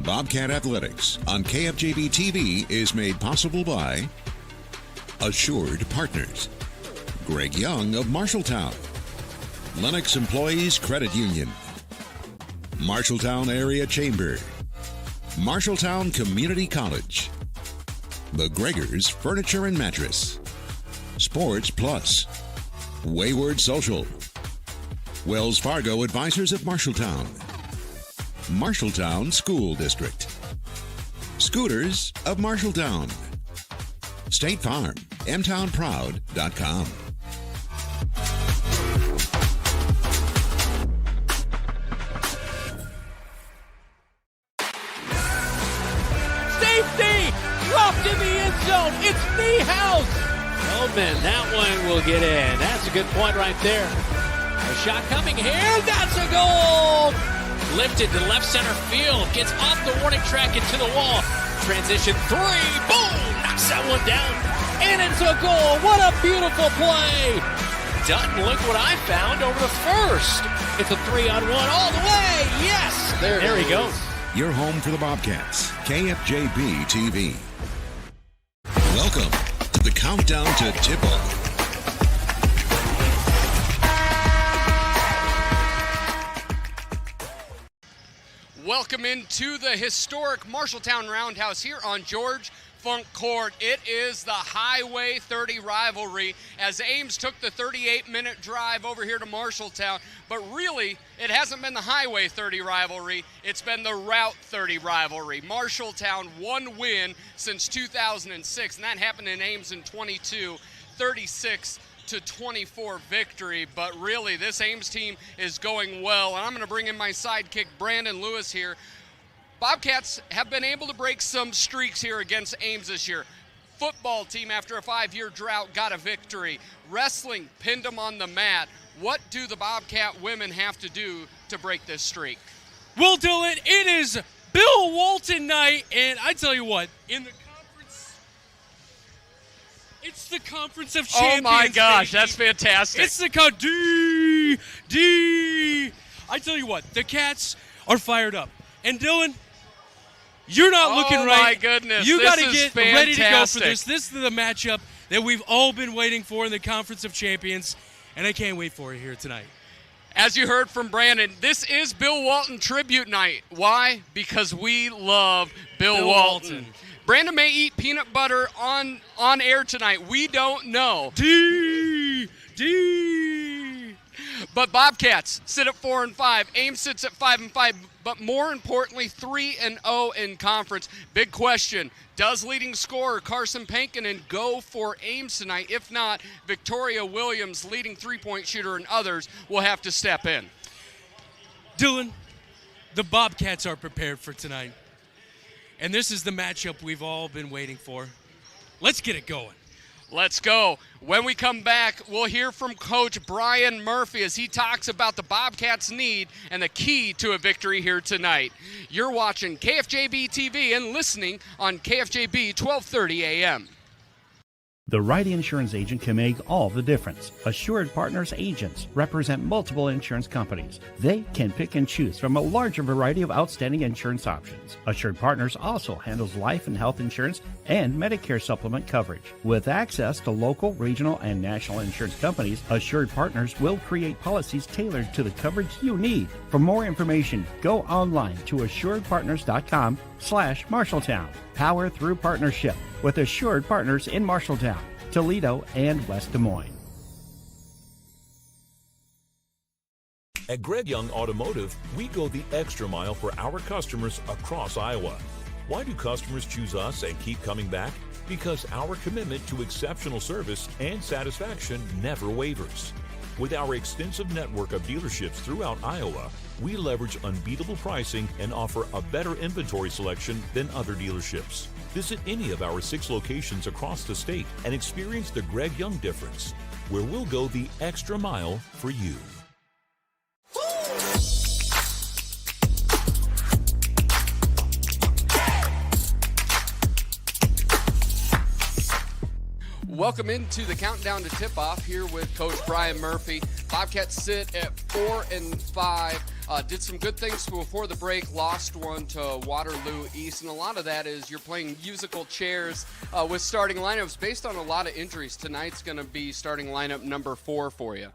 Bobcat Athletics on KFJB-TV is made possible by Assured Partners, Greg Young of Marshalltown, Lennox Employees Credit Union, Marshalltown Area Chamber, Marshalltown Community College, The Gregors Furniture and Mattress, Sports Plus, Wayward Social, Wells Fargo Advisors of Marshalltown, Marshalltown School District, Scooters of Marshalltown, State Farm, mtownproud.com. Safety! Dropped in the end zone. It's the house. Feldman, that one will get in. That's a good point right there. A shot coming here. That's a goal. Lifted to left center field. Gets off the warning track into the wall. Transition three. Boom! Knocks that one down. And it's a goal. What a beautiful play. Dutton, look what I found over the first. It's a 3-on-1 all the way. Yes! There he goes. Your home for the Bobcats, KFJB-TV. Welcome to the Countdown to Tip-Off. Welcome into the historic Marshalltown Roundhouse here on George Funk Court. It is the Highway 30 rivalry as Ames took the 38-minute drive over here to Marshalltown. But really, it hasn't been the Highway 30 rivalry. It's been the Route 30 rivalry. Marshalltown, one win since 2006, and that happened in Ames in 22, 36-24 victory. But really, this Ames team is going well, and I'm going to bring in my sidekick, Brandon Lewis here. Bobcats have been able to break some streaks here against Ames this year. Football team, after a 5-year drought, got a victory. Wrestling pinned them on the mat. What do the Bobcat women have to do to break this streak? Well, Dylan, it is Bill Walton night, and I tell you what, in the conference, it's the Conference of Champions. Oh my gosh, baby. that's fantastic. It's the D. I tell you what, the Cats are fired up. And Dylan, you're not looking right. Oh my goodness, you got to this is get ready to go for fantastic. this. This is the matchup that we've all been waiting for in the Conference of Champions, and I can't wait for it here tonight. As you heard from Brandon, this is Bill Walton tribute night. Why? Because we love Bill Walton. Brandon may eat peanut butter on air tonight. We don't know. D. But Bobcats sit at 4-5. Ames sits at 5-5. But more importantly, 3-0 in conference. Big question: does leading scorer Carson Pankinen go for Ames tonight? If not, Victoria Williams, leading three-point shooter, and others will have to step in. Dylan, the Bobcats are prepared for tonight. And this is the matchup we've all been waiting for. Let's get it going. Let's go. When we come back, we'll hear from Coach Brian Murphy as he talks about the Bobcats' need and the key to a victory here tonight. You're watching KFJB-TV and listening on KFJB 1230 AM. The right insurance agent can make all the difference. Assured Partners agents represent multiple insurance companies. They can pick and choose from a larger variety of outstanding insurance options. Assured Partners also handles life and health insurance and Medicare supplement coverage. With access to local, regional, and national insurance companies, Assured Partners will create policies tailored to the coverage you need. For more information, go online to assuredpartners.com/Marshalltown. Power through partnership with Assured Partners in Marshalltown, Toledo, and West Des Moines. At Greg Young Automotive, we go the extra mile for our customers across Iowa. Why do customers choose us and keep coming back? Because our commitment to exceptional service and satisfaction never wavers. With our extensive network of dealerships throughout Iowa, we leverage unbeatable pricing and offer a better inventory selection than other dealerships. Visit any of our 6 locations across the state and experience the Greg Young difference, where we'll go the extra mile for you. Welcome into the countdown to tip-off here with Coach Brian Murphy. Bobcats sit at 4-5. did some good things before the break, lost one to Waterloo East, and a lot of that is you're playing musical chairs with starting lineups based on a lot of injuries. Tonight's going to be starting lineup number 4 for you.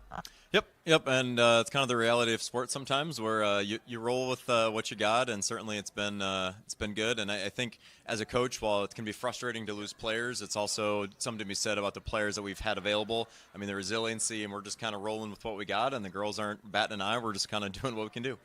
Yep, and it's kind of the reality of sports sometimes, where you roll with what you got, and certainly it's been good. And I think as a coach, while it can be frustrating to lose players, it's also something to be said about the players that we've had available. I mean, the resiliency, and we're just kind of rolling with what we got, and the girls aren't batting an eye. We're just kind of doing what we can do.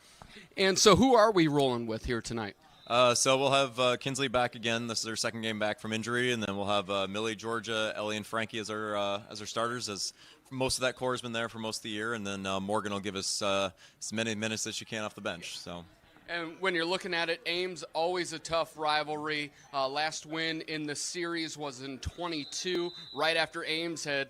And so who are we rolling with here tonight? So we'll have Kinsley back again. This is their second game back from injury, and then we'll have Millie, Georgia, Ellie, and Frankie as our starters. As most of that core has been there for most of the year, and then Morgan will give us as many minutes as she can off the bench. So. And when you're looking at it, Ames, always a tough rivalry. Last win in the series was in 22, right after Ames had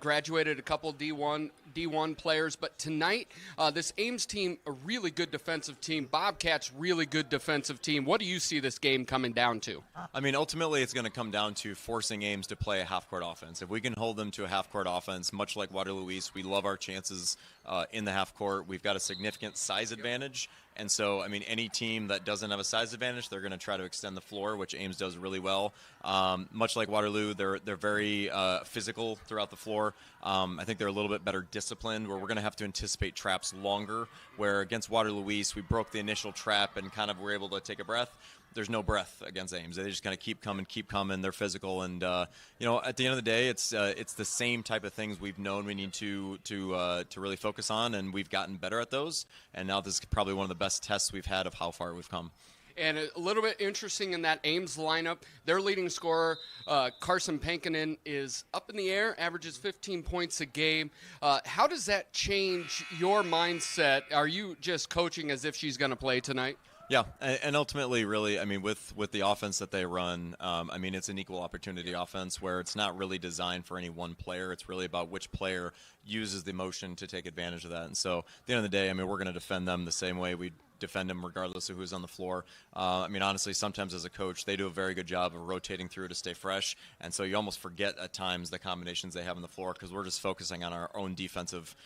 graduated a couple D1 players. But tonight, this Ames team, a really good defensive team. Bobcats, really good defensive team. What do you see this game coming down to? I mean, ultimately, it's going to come down to forcing Ames to play a half-court offense. If we can hold them to a half-court offense, much like Waterloo East, we love our chances in the half-court. We've got a significant size advantage. And so, I mean, any team that doesn't have a size advantage, they're going to try to extend the floor, which Ames does really well. Much like Waterloo, they're very physical throughout the floor. I think they're a little bit better disciplined, where we're going to have to anticipate traps longer, where against Waterloo East, we broke the initial trap and kind of were able to take a breath. There's no breath against Ames. They just kind of keep coming. They're physical, and at the end of the day, it's the same type of things we've known we need to really focus on, and we've gotten better at those. And now this is probably one of the best tests we've had of how far we've come. And a little bit interesting in that Ames lineup, their leading scorer, Carson Pankinen, is up in the air, averages 15 points a game. How does that change your mindset? Are you just coaching as if she's going to play tonight? Yeah, and ultimately, really, I mean, with the offense that they run, I mean, it's an equal opportunity offense where it's not really designed for any one player. It's really about which player uses the motion to take advantage of that. And so at the end of the day, I mean, we're going to defend them the same way we defend them regardless of who's on the floor. I mean, honestly, sometimes as a coach, they do a very good job of rotating through to stay fresh. And so you almost forget at times the combinations they have on the floor because we're just focusing on our own defensive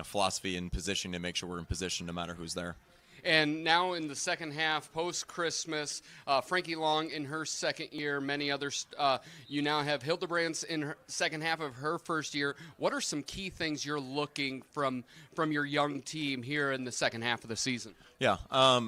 philosophy and position to make sure we're in position no matter who's there. And now in the second half, post-Christmas, Frankie Long in her second year, many others. You now have Hildebrands in her second half of her first year. What are some key things you're looking from your young team here in the second half of the season? Yeah, I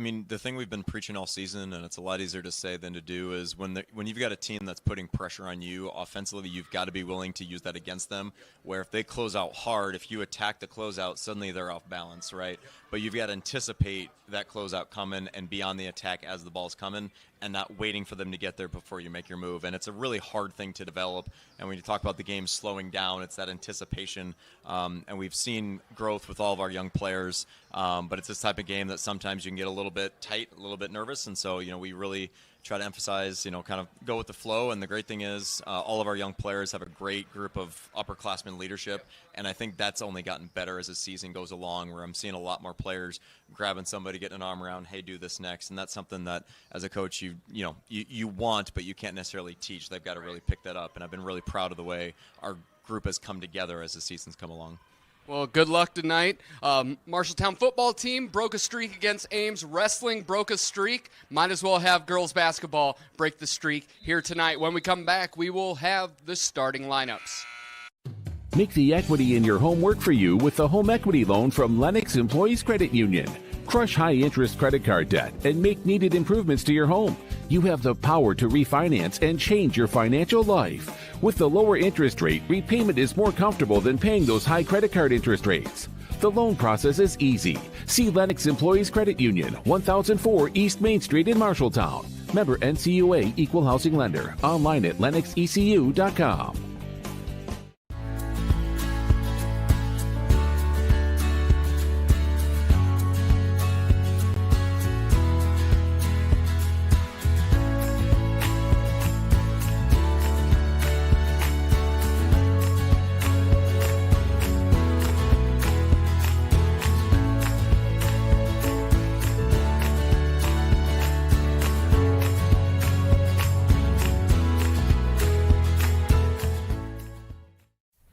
mean, the thing we've been preaching all season, and it's a lot easier to say than to do, is when you've got a team that's putting pressure on you offensively, you've got to be willing to use that against them, where if they close out hard, if you attack the closeout, suddenly they're off balance, right? But you've got to anticipate that closeout coming and be on the attack as the ball's coming and not waiting for them to get there before you make your move. And it's a really hard thing to develop. And when you talk about the game slowing down, it's that anticipation. And we've seen growth with all of our young players. But it's this type of game that sometimes you can get a little bit tight, a little bit nervous. And so, we really try to emphasize, kind of go with the flow. And the great thing is all of our young players have a great group of upperclassmen leadership. And I think that's only gotten better as the season goes along, where I'm seeing a lot more players grabbing somebody, getting an arm around, hey, do this next. And that's something that as a coach, you want, but you can't necessarily teach. They've got to really pick that up. And I've been really proud of the way our group has come together as the season's come along. Well, good luck tonight. Marshalltown football team broke a streak against Ames. Wrestling broke a streak. Might as well have girls basketball break the streak here tonight. When we come back, we will have the starting lineups. Make the equity in your home work for you with the home equity loan from Lennox Employees Credit Union. Crush high-interest credit card debt and make needed improvements to your home. You have the power to refinance and change your financial life. With the lower interest rate, repayment is more comfortable than paying those high credit card interest rates. The loan process is easy. See Lennox Employees Credit Union, 1004 East Main Street in Marshalltown. Member NCUA Equal Housing Lender. Online at lennoxecu.com.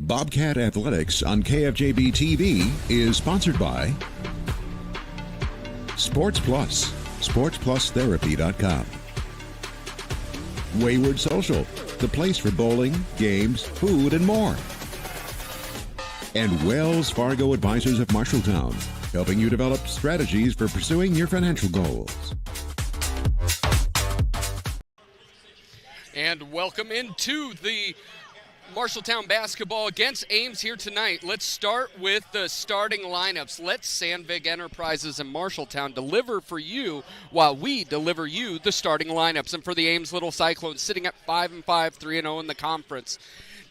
Bobcat Athletics on KFJB-TV is sponsored by Sports Plus, sportsplusTherapy.com. Wayward Social, the place for bowling, games, food, and more. And Wells Fargo Advisors of Marshalltown, helping you develop strategies for pursuing your financial goals. And welcome into the Marshalltown basketball against Ames here tonight. Let's start with the starting lineups. Let Sandvig Enterprises and Marshalltown deliver for you while we deliver you the starting lineups. And for the Ames Little Cyclones, sitting at 5-5, 3-0 in the conference.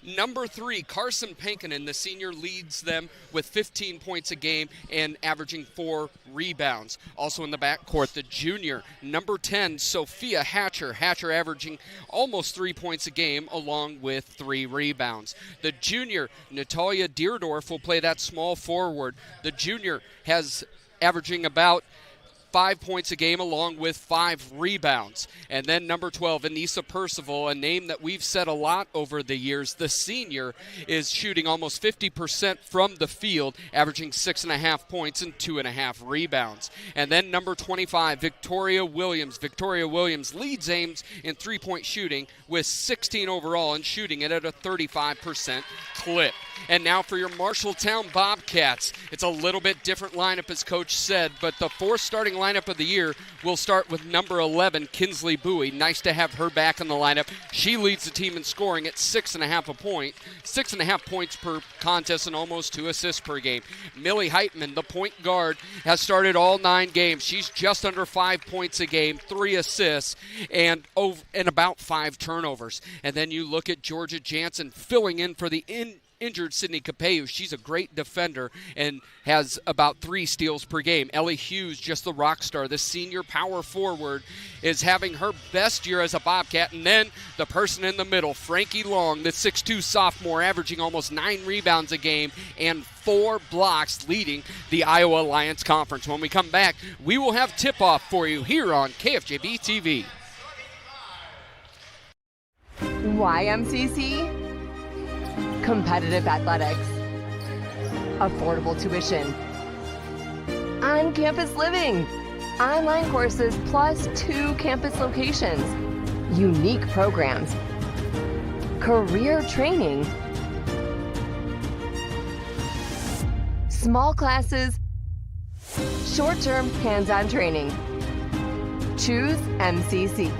Number 3, Carson Pankinen, the senior, leads them with 15 points a game and averaging 4 rebounds. Also in the backcourt, the junior, number 10, Sophia Hatcher. Hatcher averaging almost 3 points a game along with 3 rebounds. The junior, Natalia Deerdorf, will play that small forward. The junior has averaging about 5 points a game along with 5 rebounds. And then number 12, Anissa Percival, a name that we've said a lot over the years. The senior is shooting almost 50% from the field, averaging 6.5 points and 2.5 rebounds. And then number 25, Victoria Williams. Victoria Williams leads Ames in three-point shooting with 16 overall and shooting it at a 35% clip. And now for your Marshalltown Bobcats. It's a little bit different lineup, as Coach said, but the 4th starting lineup of the year will start with number 11, Kinsley Bowie. Nice to have her back in the lineup. She leads the team in scoring at 6.5 points per contest and almost 2 assists per game. Millie Heitman, the point guard, has started all 9 games. She's just under 5 points a game, 3 assists, and about 5 turnovers. And then you look at Georgia Jansen filling in for the injured Sydney Capeu. She's a great defender and has about 3 steals per game. Ellie Hughes, just the rock star, the senior power forward, is having her best year as a Bobcat. And then the person in the middle, Frankie Long, the 6'2 sophomore, averaging almost 9 rebounds a game and 4 blocks, leading the Iowa Alliance Conference. When we come back, we will have tip-off for you here on KFJB-TV. YMCC? Competitive athletics, affordable tuition, on-campus living, online courses plus 2 campus locations, unique programs, career training, small classes, short-term hands-on training. Choose MCC.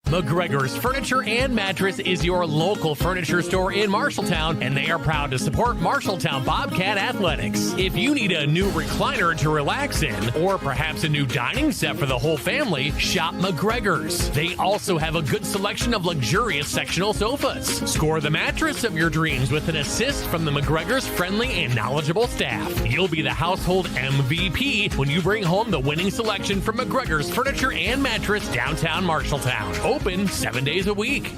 McGregor's Furniture and Mattress is your local furniture store in Marshalltown, and they are proud to support Marshalltown Bobcat Athletics. If you need a new recliner to relax in, or perhaps a new dining set for the whole family, shop McGregor's. They also have a good selection of luxurious sectional sofas. Score the mattress of your dreams with an assist from the McGregor's friendly and knowledgeable staff. You'll be the household MVP when you bring home the winning selection from McGregor's Furniture and Mattress, downtown Marshalltown. Open 7 days a week.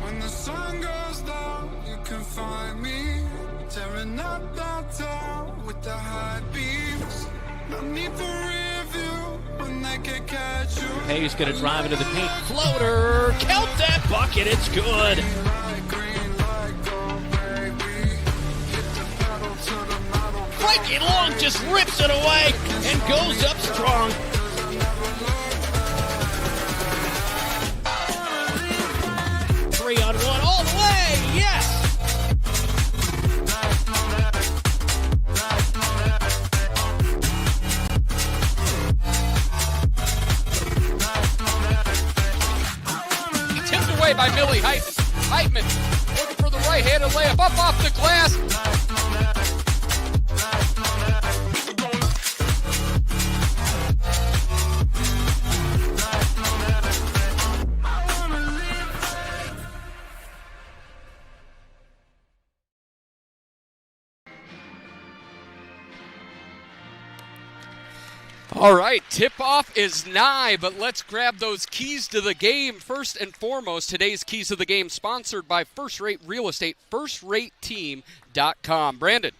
When the sun goes down, you can find me tearing up downtown with the high beams. No need for review when they can catch you. Hayes going to drive into the paint. Floater. Count that bucket. It's good. Frankie Long just rips it away and goes up strong. Three on one all the way. Yes. By Millie Heitman, looking for the right-handed layup up off the glass. All right, tip-off is nigh, but let's grab those keys to the game. First and foremost, today's keys to the game sponsored by First Rate Real Estate, FirstRateTeam.com. Brandon.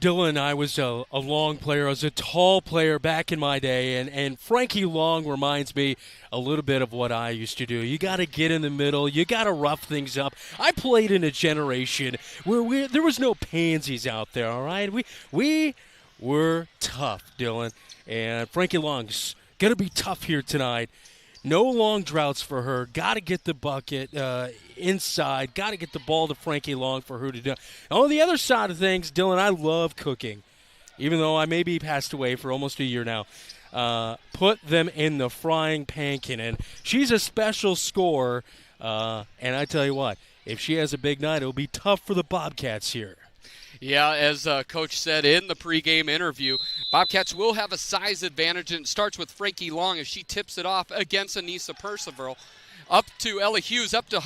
Dylan, I was a long player. I was a tall player back in my day, and Frankie Long reminds me a little bit of what I used to do. You got to get in the middle. You got to rough things up. I played in a generation where there was no pansies out there, all right? We were tough, Dylan, and Frankie Long's going to be tough here tonight. No long droughts for her. Got to get the bucket inside. Got to get the ball to Frankie Long for her to do. On the other side of things, Dylan, I love cooking, even though I may be passed away for almost a year now. Put them in the frying pankin, and she's a special scorer. And I tell you what, if she has a big night, it'll be tough for the Bobcats here. Yeah, as Coach said in the pregame interview, Bobcats will have a size advantage, and it starts with Frankie Long as she tips it off against Anissa Percival. Up to Ellie Hughes, up to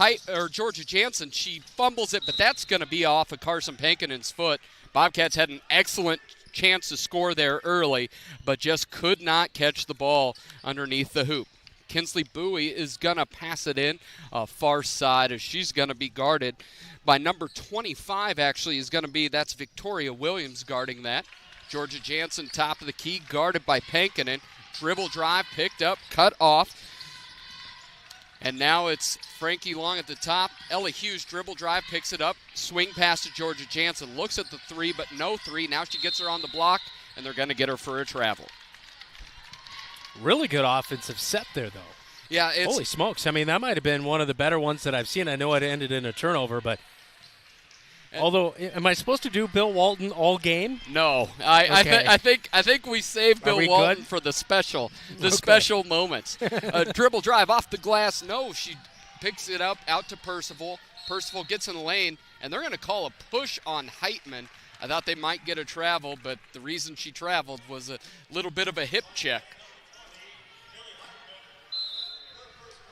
Georgia Jansen. She fumbles it, but that's going to be off of Carson Pankinen's foot. Bobcats had an excellent chance to score there early, but just could not catch the ball underneath the hoop. Kinsley Bowie is going to pass it in far side as she's going to be guarded by number 25, actually, is going to be, that's Victoria Williams guarding that. Georgia Jansen, top of the key, guarded by Pankinen. Dribble drive, picked up, cut off. And now it's Frankie Long at the top. Ellie Hughes, dribble drive, picks it up. Swing pass to Georgia Jansen. Looks at the three, but no three. Now she gets her on the block, and they're going to get her for a travel. Really good offensive set there, though. Yeah, it's... Holy smokes. I mean, that might have been one of the better ones that I've seen. I know it ended in a turnover, but... Although, am I supposed to do Bill Walton all game? No, I think we saved Bill Walton for the special moments. Dribble drive off the glass. No, she picks it up out to Percival. Percival gets in the lane, and they're going to call a push on Heitman. I thought they might get a travel, but the reason she traveled was a little bit of a hip check.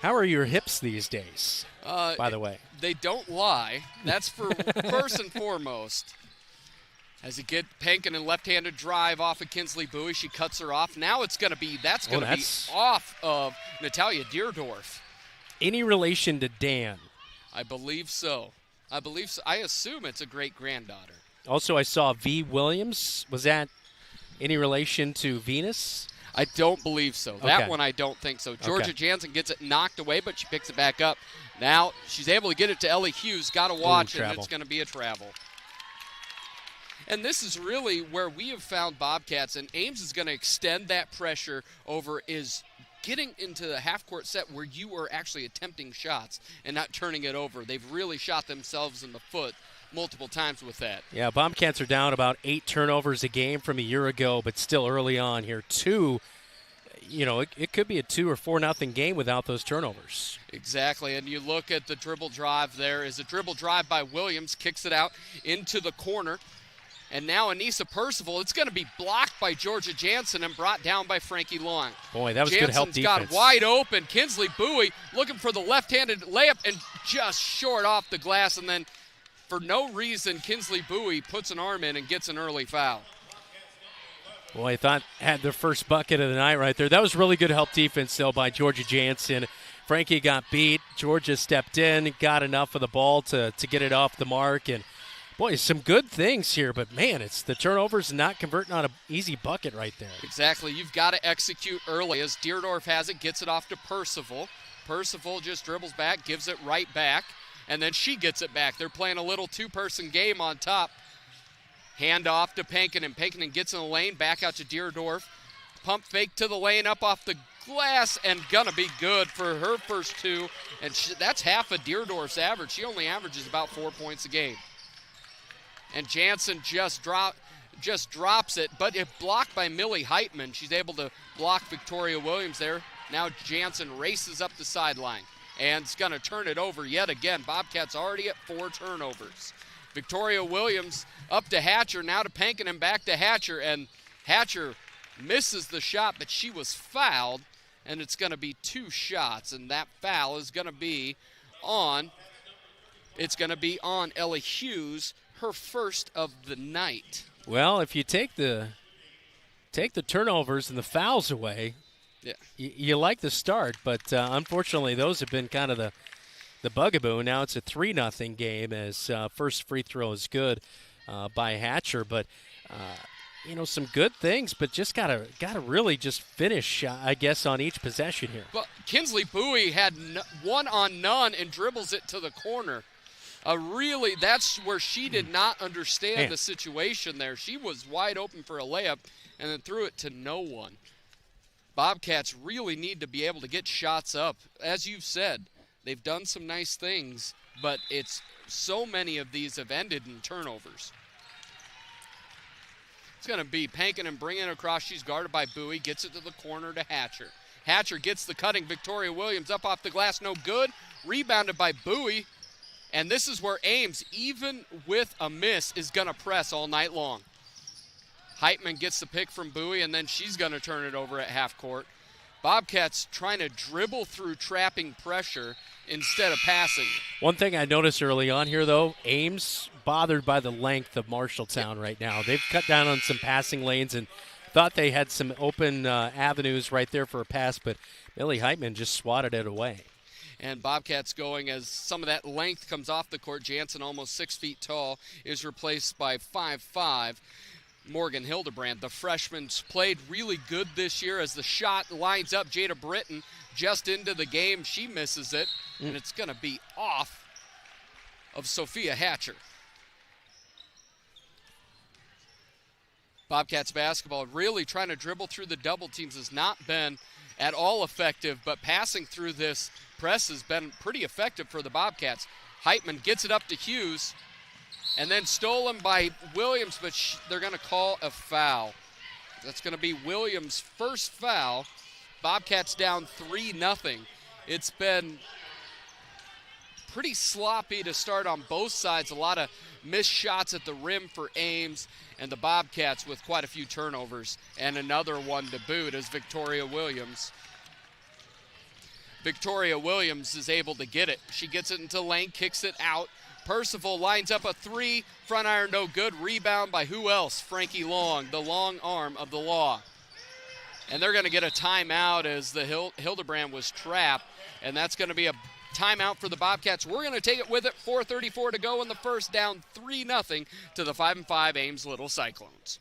How are your hips these days, by the way? They don't lie. That's for first and foremost. As you get Pankinen left-handed drive off of Kinsley Bowie, she cuts her off. Now it's going to be, that's going to be off of Natalia Deerdorf. Any relation to Dan? I believe so. I assume it's a great-granddaughter. Also, I saw V. Williams. Was that any relation to Venus? I don't believe so. That one I don't think so. Georgia Jansen gets it knocked away, but she picks it back up. Now she's able to get it to Ellie Hughes. Got to watch, and it's going to be a travel. And this is really where we have found Bobcats, and Ames is going to extend that pressure over is getting into the half-court set where you are actually attempting shots and not turning it over. They've really shot themselves in the foot multiple times with that. Yeah, Bobcats are down about 8 turnovers a game from a year ago, but still early on here. It could be a 2 or 4-0 game without those turnovers. Exactly, and you look at the dribble drive there. Is a dribble drive by Williams, kicks it out into the corner. And now Anissa Percival, it's going to be blocked by Georgia Jansen and brought down by Frankie Long. Boy, that was good help defense. Jansen's got wide open. Kinsley Bowie looking for the left-handed layup and just short off the glass. And then for no reason, Kinsley Bowie puts an arm in and gets an early foul. Boy, I thought had their first bucket of the night right there. That was really good help defense, though, by Georgia Jansen. Frankie got beat. Georgia stepped in, got enough of the ball to get it off the mark. And, boy, some good things here. But, man, it's the turnovers not converting on an easy bucket right there. Exactly. You've got to execute early. As Deerdorf has it, gets it off to Percival. Percival just dribbles back, gives it right back, and then she gets it back. They're playing a little two-person game on top. Hand off to Pankinen. Pankinen gets in the lane, back out to Deerdorf. Pump fake to the lane, up off the glass, and gonna be good for her first 2. And that's half of Deerdorf's average. She only averages about 4 points a game. And Jansen just drops it, but if blocked by Millie Heitman, she's able to block Victoria Williams there. Now Jansen races up the sideline and is gonna turn it over yet again. Bobcats already at 4 turnovers. Victoria Williams up to Hatcher, now to Pankinen, back to Hatcher, and Hatcher misses the shot, but she was fouled, and it's going to be 2 shots, and that foul is going to be on Ellie Hughes, her first of the night. Well, if you take the take the turnovers and the fouls away, yeah, you like the start, but unfortunately those have been kind of the bugaboo. Now it's a 3-0 game as first free throw is good by Hatcher, but some good things, but just gotta really just finish, I guess, on each possession here. Well, Kinsley Bowie had one on none and dribbles it to the corner. That's where she did not understand the situation there. She was wide open for a layup and then threw it to no one. Bobcats really need to be able to get shots up. As you've said, they've done some nice things, but so many of these have ended in turnovers. It's going to be Pankin and bringing it across. She's guarded by Bowie, gets it to the corner to Hatcher. Hatcher gets the cutting Victoria Williams up off the glass, no good. Rebounded by Bowie. And this is where Ames, even with a miss, is going to press all night long. Heitman gets the pick from Bowie, and then she's going to turn it over at half court. Bobcats trying to dribble through trapping pressure instead of passing. One thing I noticed early on here, though, Ames bothered by the length of Marshalltown right now. They've cut down on some passing lanes and thought they had some open avenues right there for a pass, but Millie Heitman just swatted it away. And Bobcats going as some of that length comes off the court. Jansen, almost 6 feet tall, is replaced by 5'5", Morgan Hildebrand. The freshman's played really good this year as the shot lines up. Jada Britton just into the game. She misses it, and it's going to be off of Sophia Hatcher. Bobcats basketball really trying to dribble through the double teams has not been at all effective, but passing through this press has been pretty effective for the Bobcats. Heitman gets it up to Hughes, and then stolen by Williams, but they're going to call a foul. That's going to be Williams' first foul. Bobcats down 3-0. It's been pretty sloppy to start on both sides. A lot of missed shots at the rim for Ames, and the Bobcats with quite a few turnovers, and another one to boot as Victoria Williams is able to get it. She gets it into lane, kicks it out. Percival lines up a three, front iron no good. Rebound by who else? Frankie Long, the long arm of the law. And they're going to get a timeout as the Hildebrand was trapped, and that's going to be a timeout for the Bobcats. We're going to take it with it. 4:34 to go in the first, down 3-0 to the 5-5 Ames Little Cyclones.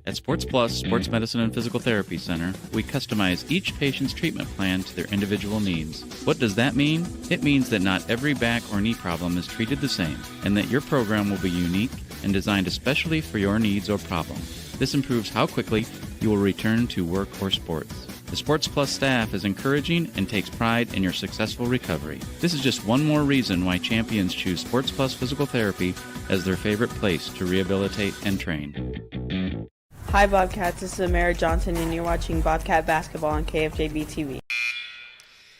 At Sports Plus Sports Medicine and Physical Therapy Center, we customize each patient's treatment plan to their individual needs. What does that mean? It means that not every back or knee problem is treated the same, and that your program will be unique and designed especially for your needs or problem. This improves how quickly you will return to work or sports. The Sports Plus staff is encouraging and takes pride in your successful recovery. This is just one more reason why champions choose Sports Plus Physical Therapy as their favorite place to rehabilitate and train. Hi Bobcats, this is Amara Johnson and you're watching Bobcat Basketball on KFJB-TV.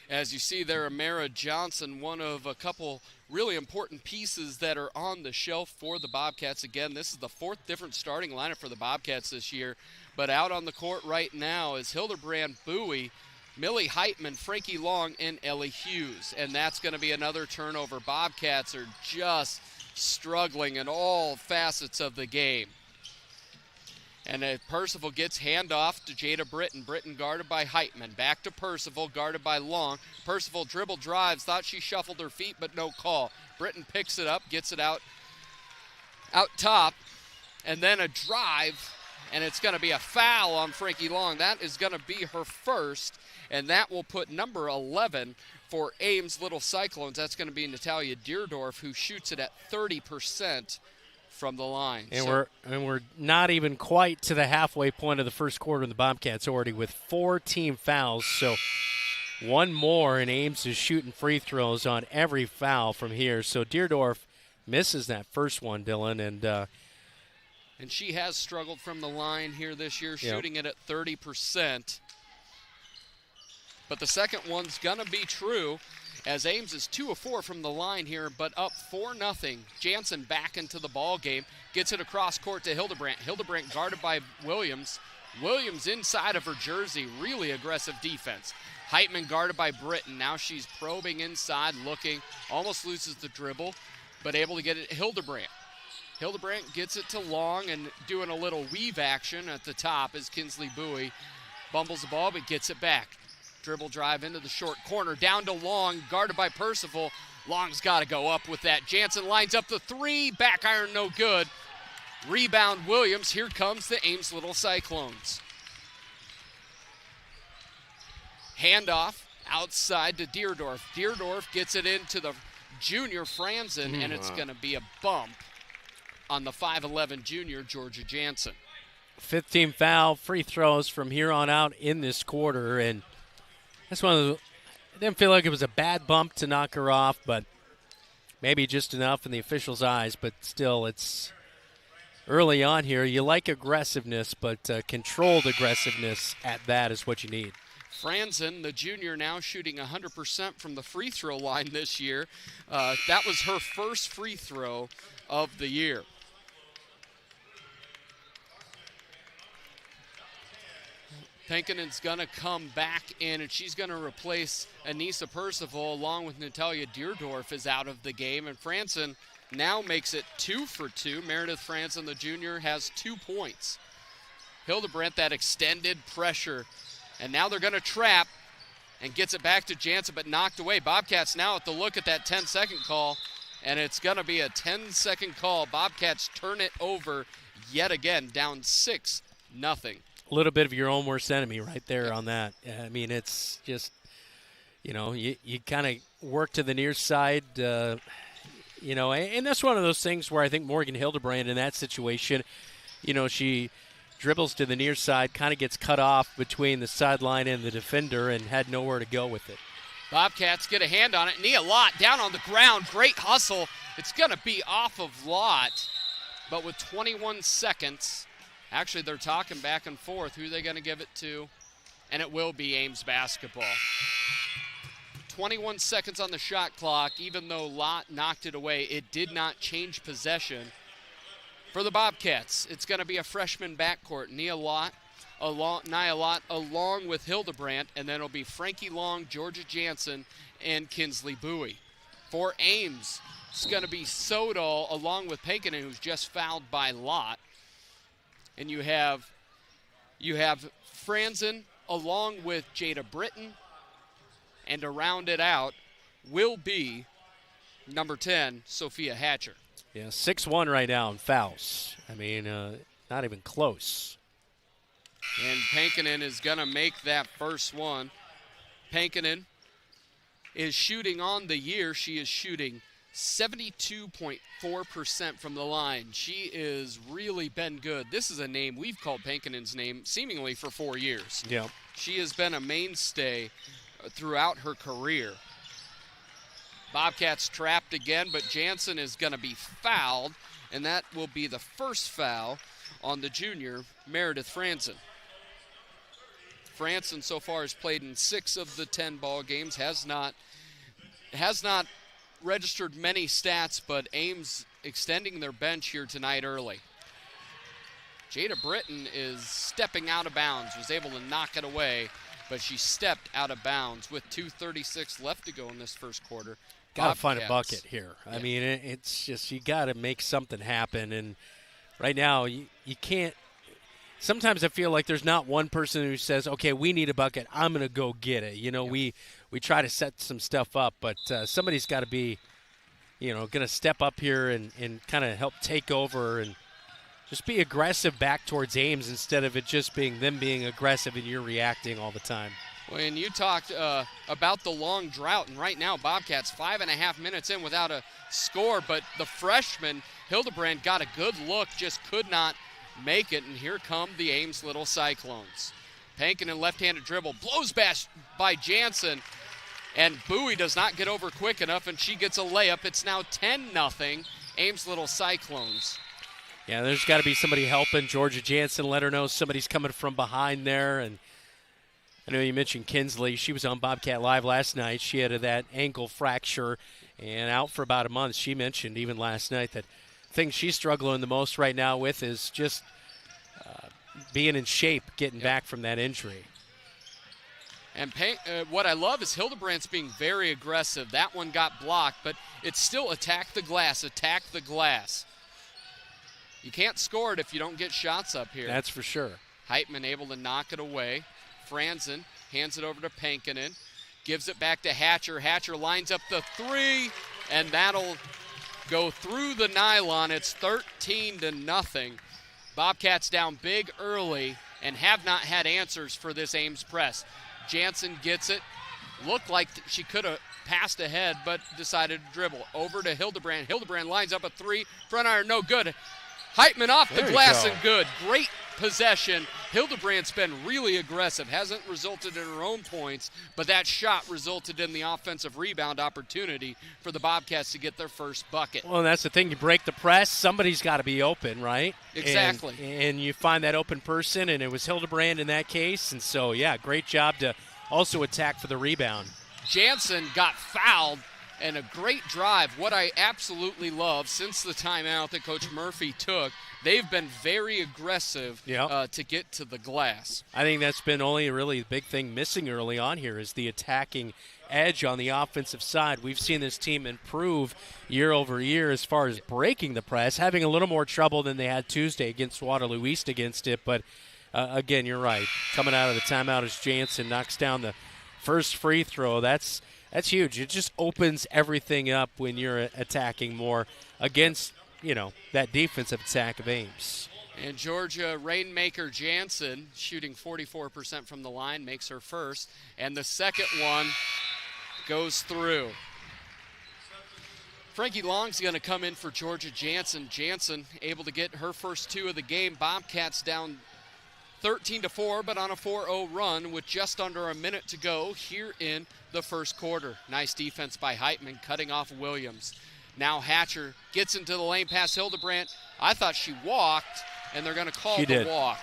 As you see there, Amara Johnson, one of a couple really important pieces that are on the shelf for the Bobcats. Again, this is the fourth different starting lineup for the Bobcats this year. But out on the court right now is Hildebrand Bowie, Millie Heitman, Frankie Long, and Ellie Hughes. And that's going to be another turnover. Bobcats are just struggling in all facets of the game. And Percival gets handoff to Jada Britton. Britton guarded by Heitman. Back to Percival, guarded by Long. Percival dribble drives, thought she shuffled her feet, but no call. Britton picks it up, gets it out top, and then a drive, and it's going to be a foul on Frankie Long. That is going to be her first, and that will put number 11 for Ames Little Cyclones. That's going to be Natalia Deerdorf, who shoots it at 30%. From the line. And we're not even quite to the halfway point of the first quarter, and the Bobcats already with 4 team fouls. So one more, and Ames is shooting free throws on every foul from here. So Deerdorf misses that first one, Dylan, and she has struggled from the line here this year, shooting it at 30%. But the second one's gonna be true, as Ames is 2 of 4 from the line here, but up 4-0. Jansen back into the ball game, gets it across court to Hildebrand. Hildebrand guarded by Williams. Williams inside of her jersey, really aggressive defense. Heitman guarded by Britton. Now she's probing inside, looking, almost loses the dribble, but able to get it. Hildebrand Hildebrandt gets it to Long and doing a little weave action at the top as Kinsley Bowie bumbles the ball but gets it back. Dribble drive into the short corner, down to Long, guarded by Percival. Long's got to go up with that. Jansen lines up the three, back iron no good. Rebound Williams, here comes the Ames Little Cyclones. Handoff outside to Deerdorf. Deerdorf gets it into the junior Franzen, and it's going to be a bump on the 5'11 junior Georgia Jansen. 15 foul free throws from here on out in this quarter, and that's one of the, I didn't feel like it was a bad bump to knock her off, but maybe just enough in the officials' eyes, but still it's early on here. You like aggressiveness, but controlled aggressiveness at that is what you need. Franzen, the junior, now shooting 100% from the free throw line this year. That was her first free throw of the year. Pankinen's going to come back in, and she's going to replace Anissa Percival along with Natalia Deerdorf is out of the game. And Franzen now makes it 2 for 2. Meredith Franzen, the junior, has 2 points. Hildebrandt, that extended pressure. And now they're going to trap and gets it back to Jansen, but knocked away. Bobcats now at the look at that 10-second call, and it's going to be a 10-second call. Bobcats turn it over yet again, down 6-0. A little bit of your own worst enemy right there on that. I mean, it's just, you know, you kind of work to the near side, you know, and that's one of those things where I think Morgan Hildebrandt in that situation, you know, she dribbles to the near side, kind of gets cut off between the sideline and the defender and had nowhere to go with it. Bobcats get a hand on it. Nia Lott down on the ground. Great hustle. It's going to be off of Lott, but with 21 seconds, actually, they're talking back and forth. Who are they going to give it to? And it will be Ames basketball. 21 seconds on the shot clock. Even though Lott knocked it away, it did not change possession. For the Bobcats, it's going to be a freshman backcourt. Nia Lott, along with Hildebrandt, and then it'll be Frankie Long, Georgia Jansen, and Kinsley Bowie. For Ames, it's going to be Sodal along with Pankinen, who's just fouled by Lott. And you have Franzen along with Jada Britton. And to round it out will be number 10, Sophia Hatcher. Yeah, 6-1 right now in fouls. I mean, not even close. And Pankinen is going to make that first one. Pankinen is shooting on the year. She is shooting 72.4% from the line. She is really been good. This is a name, we've called Pankinen's name seemingly for 4 years. Yeah. She has been a mainstay throughout her career. Bobcats trapped again, but Jansen is going to be fouled, and that will be the first foul on the junior, Meredith Franzen. Franzen so far has played in 6 of the 10 ball games, has not registered many stats, but Ames extending their bench here tonight early. Jada Britton is stepping out of bounds, was able to knock it away, but she stepped out of bounds with 2:36 left to go in this first quarter. Got to find a bucket here. I mean, it's just you got to make something happen. And right now, you can't. Sometimes I feel like there's not one person who says, okay, we need a bucket. I'm going to go get it. You know, we try to set some stuff up, but somebody's got to be, you know, going to step up here and kind of help take over and just be aggressive back towards Ames instead of it just being them being aggressive and you're reacting all the time. Well, and you talked about the long drought, and right now Bobcats 5.5 minutes in without a score, but the freshman, Hildebrandt, got a good look, just could not make it, and here come the Ames Little Cyclones. Pankinen left-handed dribble, blows back by Jansen, and Bowie does not get over quick enough, and she gets a layup. It's now 10-0, Ames Little Cyclones. Yeah, there's got to be somebody helping Georgia Jansen, let her know somebody's coming from behind there. And I know you mentioned Kinsley. She was on Bobcat Live last night. She had that ankle fracture and out for about a month. She mentioned even last night that thing she's struggling the most right now with is just being in shape, getting back from that injury. And what I love is Hildebrandt's being very aggressive. That one got blocked, but it's still attack the glass, attack the glass. You can't score it if you don't get shots up here. That's for sure. Heitman able to knock it away. Franzen hands it over to Pankinen. Gives it back to Hatcher. Hatcher lines up the three, and that'll go through the nylon. It's 13-0. Bobcats down big early and have not had answers for this Ames press. Jansen gets it. Looked like she could have passed ahead, but decided to dribble. Over to Hildebrand. Hildebrand lines up a three. Front iron, no good. Heitman off the glass and good. Great possession. Hildebrand's been really aggressive. Hasn't resulted in her own points, but that shot resulted in the offensive rebound opportunity for the Bobcats to get their first bucket. Well, and that's the thing. You break the press, somebody's got to be open, right? Exactly. And you find that open person, and it was Hildebrand in that case. And so, yeah, great job to also attack for the rebound. Jansen got fouled. And a great drive. What I absolutely love since the timeout that Coach Murphy took, they've been very aggressive to get to the glass. I think that's been only really the big thing missing early on here is the attacking edge on the offensive side. We've seen this team improve year over year as far as breaking the press, having a little more trouble than they had Tuesday against Waterloo East against it. But, again, you're right. Coming out of the timeout as Jansen knocks down the first free throw. That's huge. It just opens everything up when you're attacking more against, that defensive attack of Ames. And Georgia Rainmaker Jansen, shooting 44% from the line, makes her first. And the second one goes through. Frankie Long's going to come in for Georgia Jansen. Jansen able to get her first two of the game. Bobcats down 13-4, but on a 4-0 run with just under a minute to go here in the first quarter. Nice defense by Heitman, cutting off Williams. Now Hatcher gets into the lane past Hildebrandt. I thought she walked, and they're going to call the walk.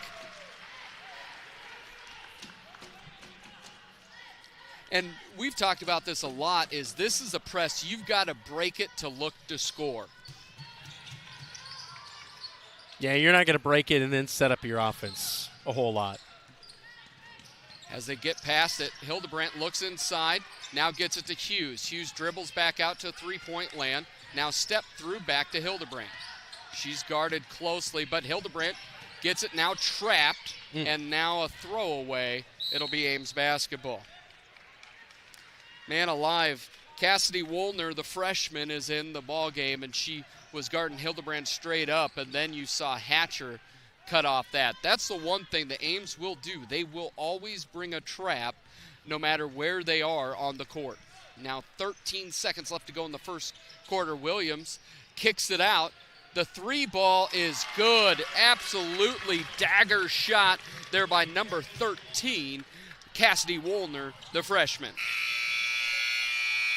And we've talked about this a lot, this is a press. You've got to break it to look to score. Yeah, you're not going to break it and then set up your offense a whole lot. As they get past it, Hildebrandt looks inside, now gets it to Hughes. Hughes dribbles back out to three-point land, now step through back to Hildebrandt. She's guarded closely, but Hildebrandt gets it now trapped, and now a throwaway. It'll be Ames basketball. Man alive, Cassidy Woolner, the freshman, is in the ball game, and she was guarding Hildebrandt straight up, and then you saw Hatcher cut off that. That's the one thing the Ames will do. They will always bring a trap no matter where they are on the court. Now 13 seconds left to go in the first quarter. Williams kicks it out. The three ball is good. Absolutely dagger shot there by number 13, Cassidy Woolner, the freshman.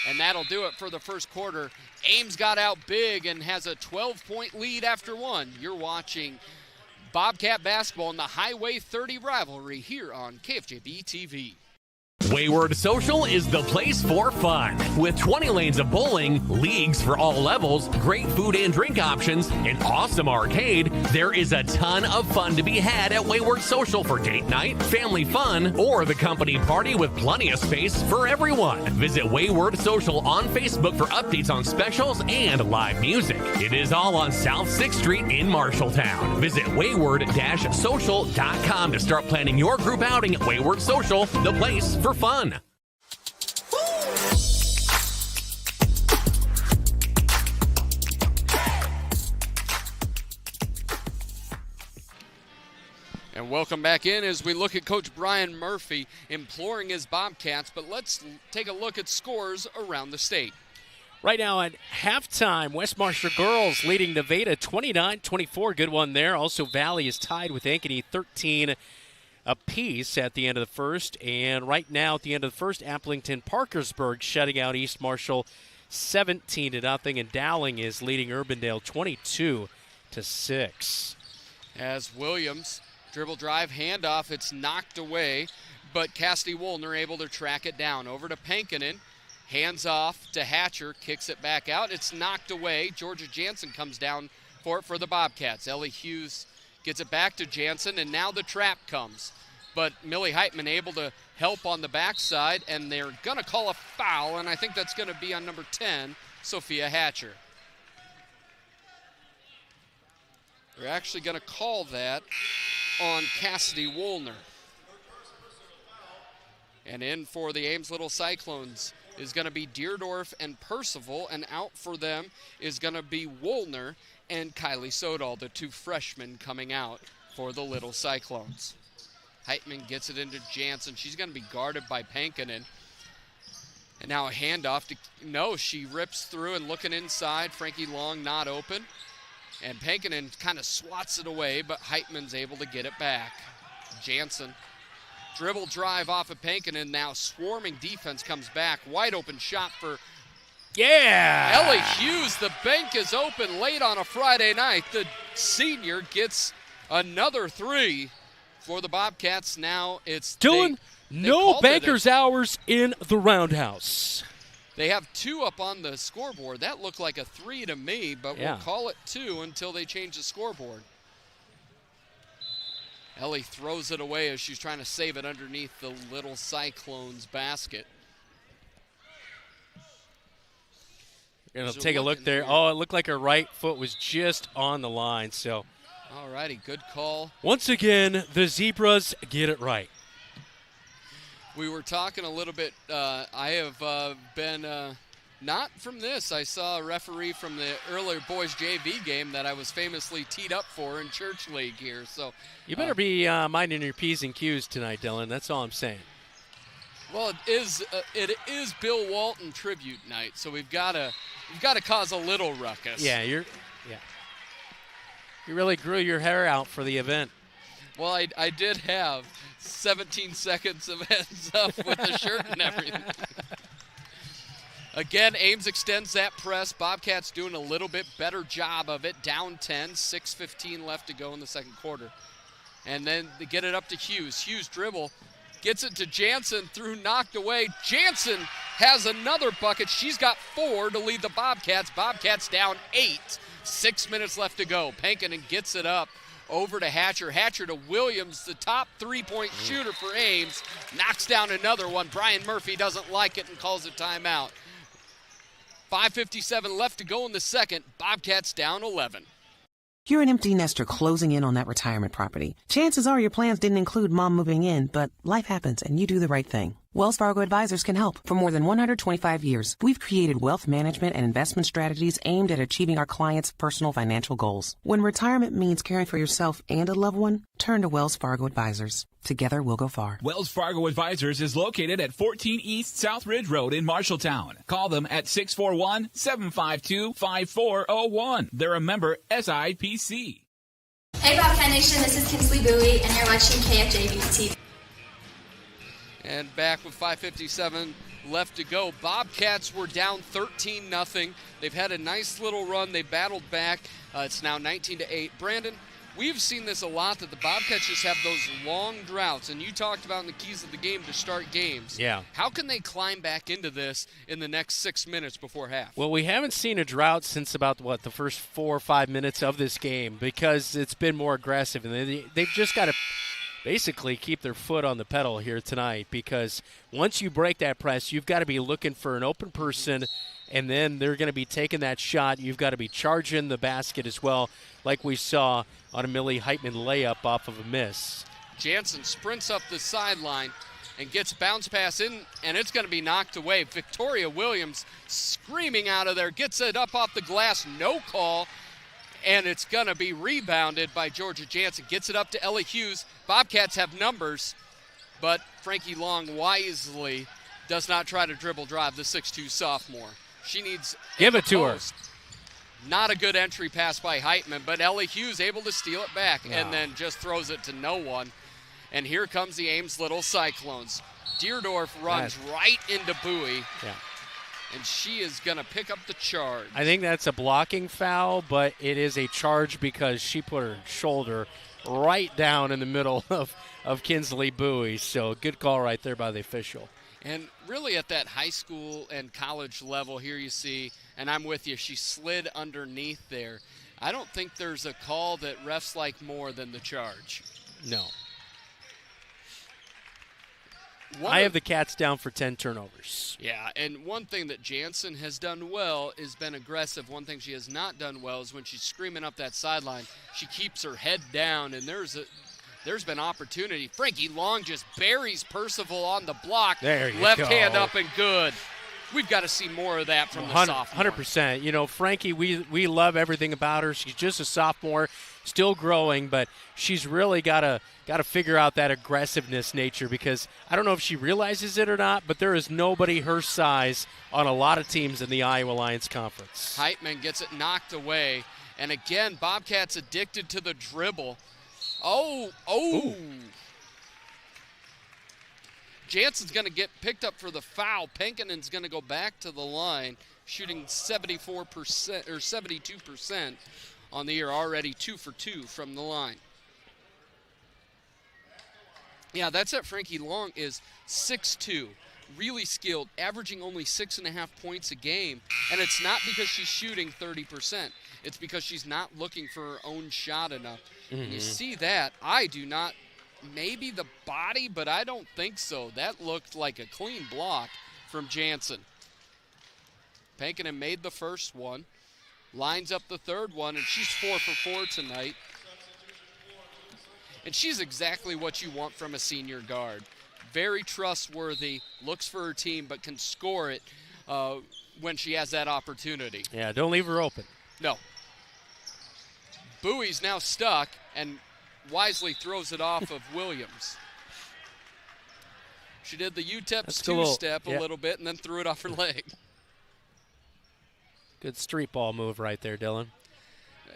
And that'll do it for the first quarter. Ames got out big and has a 12-point lead after one. You're watching Bobcat basketball in the Highway 30 rivalry here on KFJB-TV. Wayward Social is the place for fun. With 20 lanes of bowling, leagues for all levels, great food and drink options, an awesome arcade, there is a ton of fun to be had at Wayward Social for date night, family fun, or the company party with plenty of space for everyone. Visit Wayward Social on Facebook for updates on specials and live music. It is all on South 6th Street in Marshalltown. Visit wayward-social.com to start planning your group outing at Wayward Social, the place for fun. And welcome back in as we look at Coach Brian Murphy imploring his Bobcats, but let's take a look at scores around the state. Right now at halftime, West Marshall girls leading Nevada 29-24. Good one there. Also, Valley is tied with Ankeny 13 apiece at the end of the first. And right now at the end of the first, Applington Parkersburg shutting out East Marshall 17-0. And Dowling is leading Urbandale 22-6. As Williams dribble drive handoff, it's knocked away, but Cassidy Woolner able to track it down. Over to Pankinen, hands off to Hatcher, kicks it back out. It's knocked away. Georgia Jansen comes down for it for the Bobcats. Ellie Hughes gets it back to Jansen, and now the trap comes. But Millie Heitman able to help on the backside, and they're going to call a foul, and I think that's going to be on number 10, Sophia Hatcher. They're actually going to call that on Cassidy Woolner. And in for the Ames Little Cyclones is going to be Deerdorf and Percival, and out for them is going to be Woolner and Kylie Sodal, the 2 freshmen coming out for the Little Cyclones. Heitman gets it into Jansen. She's going to be guarded by Pankinen. And now a handoff to, no, she rips through and looking inside. Frankie Long not open. And Pankinen kind of swats it away, but Heitman's able to get it back. Jansen, dribble drive off of Pankinen. Now swarming defense comes back. Wide open shot for Ellie Hughes. The bank is open late on a Friday night. The senior gets another 3 for the Bobcats. Now it's Dylan, no banker's hours in the Roundhouse. They have 2 up on the scoreboard. That looked like a 3 to me, but we'll call it 2 until they change the scoreboard. Ellie throws it away as she's trying to save it underneath the Little Cyclones basket. We're going to take a look there. Oh, it looked like her right foot was just on the line. So, all righty, good call. Once again, the Zebras get it right. We were talking a little bit. I have been not from this. I saw a referee from the earlier boys JV game that I was famously teed up for in church league here. So you better be minding your P's and Q's tonight, Dylan. That's all I'm saying. Well, it is Bill Walton tribute night, so we've got to cause a little ruckus. Yeah, you really grew your hair out for the event. Well, I did have 17 seconds of heads up with the shirt and everything. Again, Ames extends that press. Bobcats doing a little bit better job of it. Down 10, 6:15 left to go in the second quarter. And then they get it up to Hughes. Hughes dribble, gets it to Jansen, through knocked away. Jansen has another bucket. She's got 4 to lead the Bobcats. Bobcats down 8. 6 minutes left to go. Pankinen gets it up over to Hatcher. Hatcher to Williams, the top 3-point shooter for Ames. Knocks down another one. Brian Murphy doesn't like it and calls a timeout. 5:57 left to go in the second. Bobcats down 11. You're an empty nester closing in on that retirement property. Chances are your plans didn't include mom moving in, but life happens and you do the right thing. Wells Fargo Advisors can help. For more than 125 years, we've created wealth management and investment strategies aimed at achieving our clients' personal financial goals. When retirement means caring for yourself and a loved one, turn to Wells Fargo Advisors. Together, we'll go far. Wells Fargo Advisors is located at 14 East South Ridge Road in Marshalltown. Call them at 641-752-5401. They're a member SIPC. Hey Bobcat Nation, this is Kinsley Bowie, and you're watching KFJB-TV. And back with 5:57 left to go. Bobcats were down 13-0. They've had a nice little run. They battled back. It's now 19-8. Brandon, we've seen this a lot, that the Bobcats just have those long droughts, and you talked about in the keys of the game to start games. Yeah. How can they climb back into this in the next 6 minutes before half? Well, we haven't seen a drought since about, the first 4 or 5 minutes of this game, because it's been more aggressive, and they've just got to basically keep their foot on the pedal here tonight, because once you break that press, you've got to be looking for an open person, and then they're going to be taking that shot. You've got to be charging the basket as well, like we saw on a Millie Heitman layup off of a miss. Jansen sprints up the sideline and gets bounce pass in, and it's going to be knocked away. Victoria Williams screaming out of there, gets it up off the glass, no call, and it's going to be rebounded by Georgia Jansen. Gets it up to Ellie Hughes. Bobcats have numbers, but Frankie Long wisely does not try to dribble drive the 6'2 sophomore. She needs give it to her. Not a good entry pass by Heitman, but Ellie Hughes able to steal it back and then just throws it to no one. And here comes the Ames Little Cyclones. Deerdorf runs right into Bowie. Yeah. And she is going to pick up the charge. I think that's a blocking foul, but it is a charge because she put her shoulder right down in the middle of Kinsley Bowie. So good call right there by the official. And really at that high school and college level, here you see, and I'm with you, she slid underneath there. I don't think there's a call that refs like more than the charge. No. I have the Cats down for 10 turnovers. Yeah, and one thing that Jansen has done well is been aggressive. One thing she has not done well is when she's screaming up that sideline, she keeps her head down, and there's been opportunity. Frankie Long just buries Percival on the block. There you Left go. hand up and good. We've got to see more of that from the sophomore. 100%. You know, Frankie, we love everything about her. She's just a sophomore, still growing, but she's really got to figure out that aggressiveness nature, because I don't know if she realizes it or not, but there is nobody her size on a lot of teams in the Iowa Lions Conference. Heitman gets it knocked away. And again, Bobcats addicted to the dribble. Oh. Ooh. Jansen's going to get picked up for the foul. Penkinen's going to go back to the line, shooting 74% or 72% on the year, already 2 for 2 from the line. Yeah, that's it. Frankie Long is 6'2", really skilled, averaging only 6.5 points a game. And it's not because she's shooting 30%. It's because she's not looking for her own shot enough. Mm-hmm. And you see that. I do not. Maybe the body, but I don't think so. That looked like a clean block from Jansen. Pankinen made the first one, lines up the third one, and she's 4 for 4 tonight. And she's exactly what you want from a senior guard. Very trustworthy, looks for her team, but can score it when she has that opportunity. Yeah, don't leave her open. No. Bowie's now stuck, and wisely throws it off of Williams. She did the UTEP two-step a little bit and then threw it off her leg. Good street ball move right there, Dylan.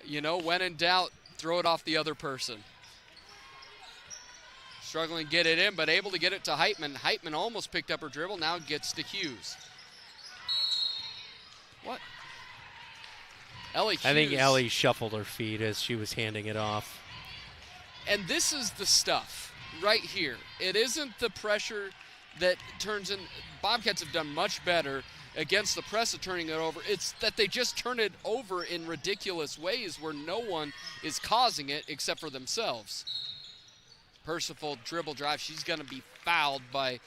You know, when in doubt, throw it off the other person. Struggling to get it in, but able to get it to Heitman. Heitman almost picked up her dribble, now gets to Hughes. What? Ellie Hughes. I think Ellie shuffled her feet as she was handing it off. And this is the stuff right here. It isn't the pressure that turns in. Bobcats have done much better against the press of turning it over. It's that they just turn it over in ridiculous ways where no one is causing it except for themselves. Percival dribble drive. She's going to be fouled by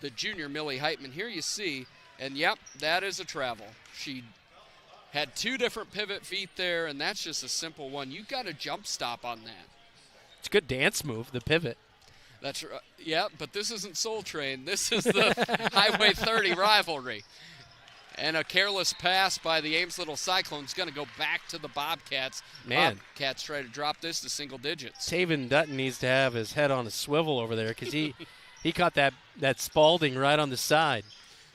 the junior Millie Heitman. Here you see, and yep, that is a travel. She had 2 different pivot feet there, and that's just a simple one. You got to jump stop on that. It's a good dance move, the pivot. That's right. Yeah, but this isn't Soul Train. This is the Highway 30 rivalry. And a careless pass by the Ames Little Cyclones going to go back to the Bobcats. Man. Bobcats try to drop this to single digits. Taven Dutton needs to have his head on a swivel over there, because he caught that Spalding right on the side.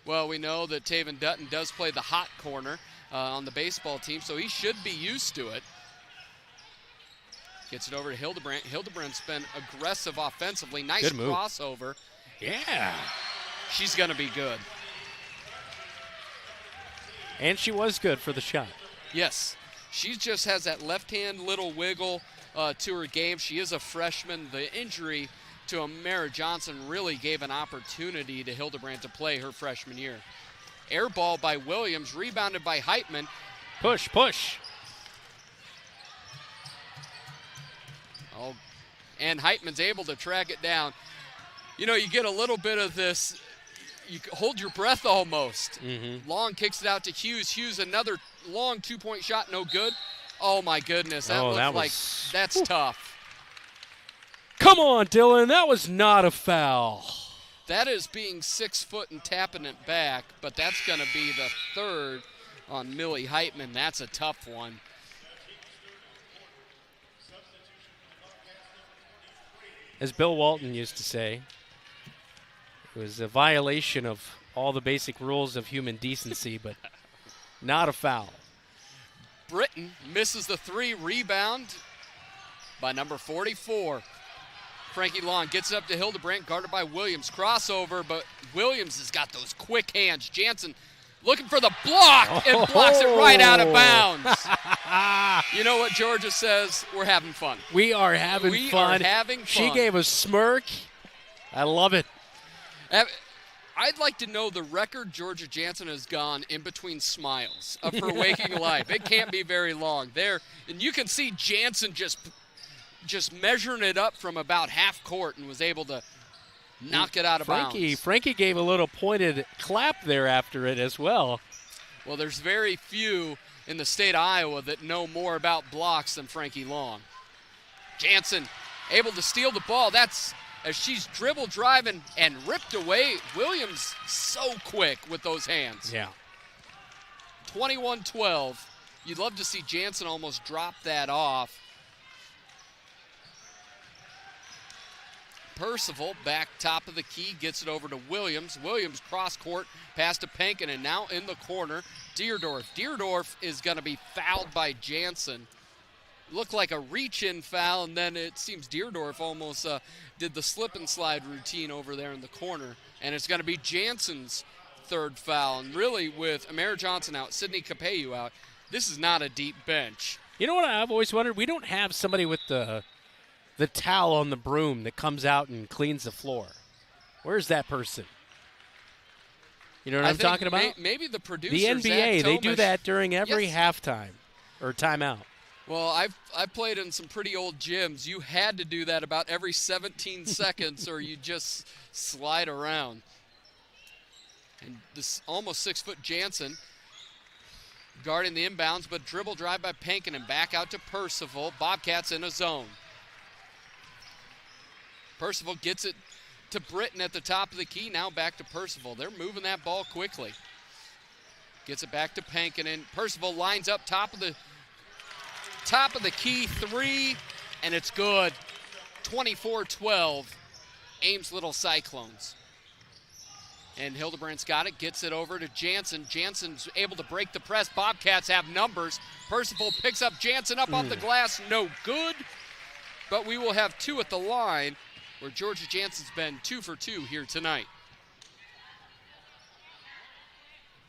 Well, we know that Taven Dutton does play the hot corner on the baseball team, so he should be used to it. Gets it over to Hildebrandt. Hildebrandt's been aggressive offensively. Nice crossover. Yeah. She's going to be good. And she was good for the shot. Yes. She just has that left-hand little wiggle to her game. She is a freshman. The injury to Amara Johnson really gave an opportunity to Hildebrandt to play her freshman year. Air ball by Williams, rebounded by Heitman. Push. Oh, and Heitman's able to track it down. You know, you get a little bit of this, you hold your breath almost. Mm-hmm. Long kicks it out to Hughes. Hughes, another long 2-point shot, no good. Oh, my goodness. That's tough. Come on, Dylan. That was not a foul. That is being 6 foot and tapping it back, but that's going to be the third on Millie Heitman. That's a tough one. As Bill Walton used to say, it was a violation of all the basic rules of human decency, but not a foul. Britton misses the 3, rebound by number 44. Frankie Long gets up to Hildebrandt, guarded by Williams. Crossover, but Williams has got those quick hands. Jansen looking for the block and blocks it right out of bounds. You know what Georgia says? We're having fun. We are having fun. She gave a smirk. I love it. I'd like to know the record Georgia Jansen has gone in between smiles of her waking life. It can't be very long. There, and you can see Jansen just measuring it up from about half court and was able to knock it out of bounds. Frankie gave a little pointed clap there after it as well. Well, there's very few in the state of Iowa that know more about blocks than Frankie Long. Jansen able to steal the ball. That's as she's dribble driving and ripped away. Williams so quick with those hands. Yeah. 21-12. You'd love to see Jansen almost drop that off. Percival back top of the key, gets it over to Williams. Williams cross court, pass to Pankin, and now in the corner, Deerdorf. Deerdorf is going to be fouled by Jansen. Looked like a reach-in foul, and then it seems Deerdorf almost did the slip and slide routine over there in the corner. And it's going to be Jansen's third foul. And really, with Amara Johnson out, Sydney Capeyu out, this is not a deep bench. You know what I've always wondered? We don't have somebody with the towel on the broom that comes out and cleans the floor. Where's that person? You know what I'm talking about? Maybe the producer. The NBA, they do that during every halftime or timeout. Well, I've played in some pretty old gyms. You had to do that about every 17 seconds or you just slide around. And this almost 6-foot Jansen guarding the inbounds, but dribble drive by Pankin and back out to Percival. Bobcats in a zone. Percival gets it to Britton at the top of the key. Now back to Percival. They're moving that ball quickly. Gets it back to Pankin, and Percival lines up top of the key, three, and it's good. 24-12, Ames Little Cyclones. And Hildebrandt's got it, gets it over to Jansen. Jansen's able to break the press. Bobcats have numbers. Percival picks up Jansen up off the glass, no good. But we will have two at the line, where Georgia Jansen's been 2 for 2 here tonight.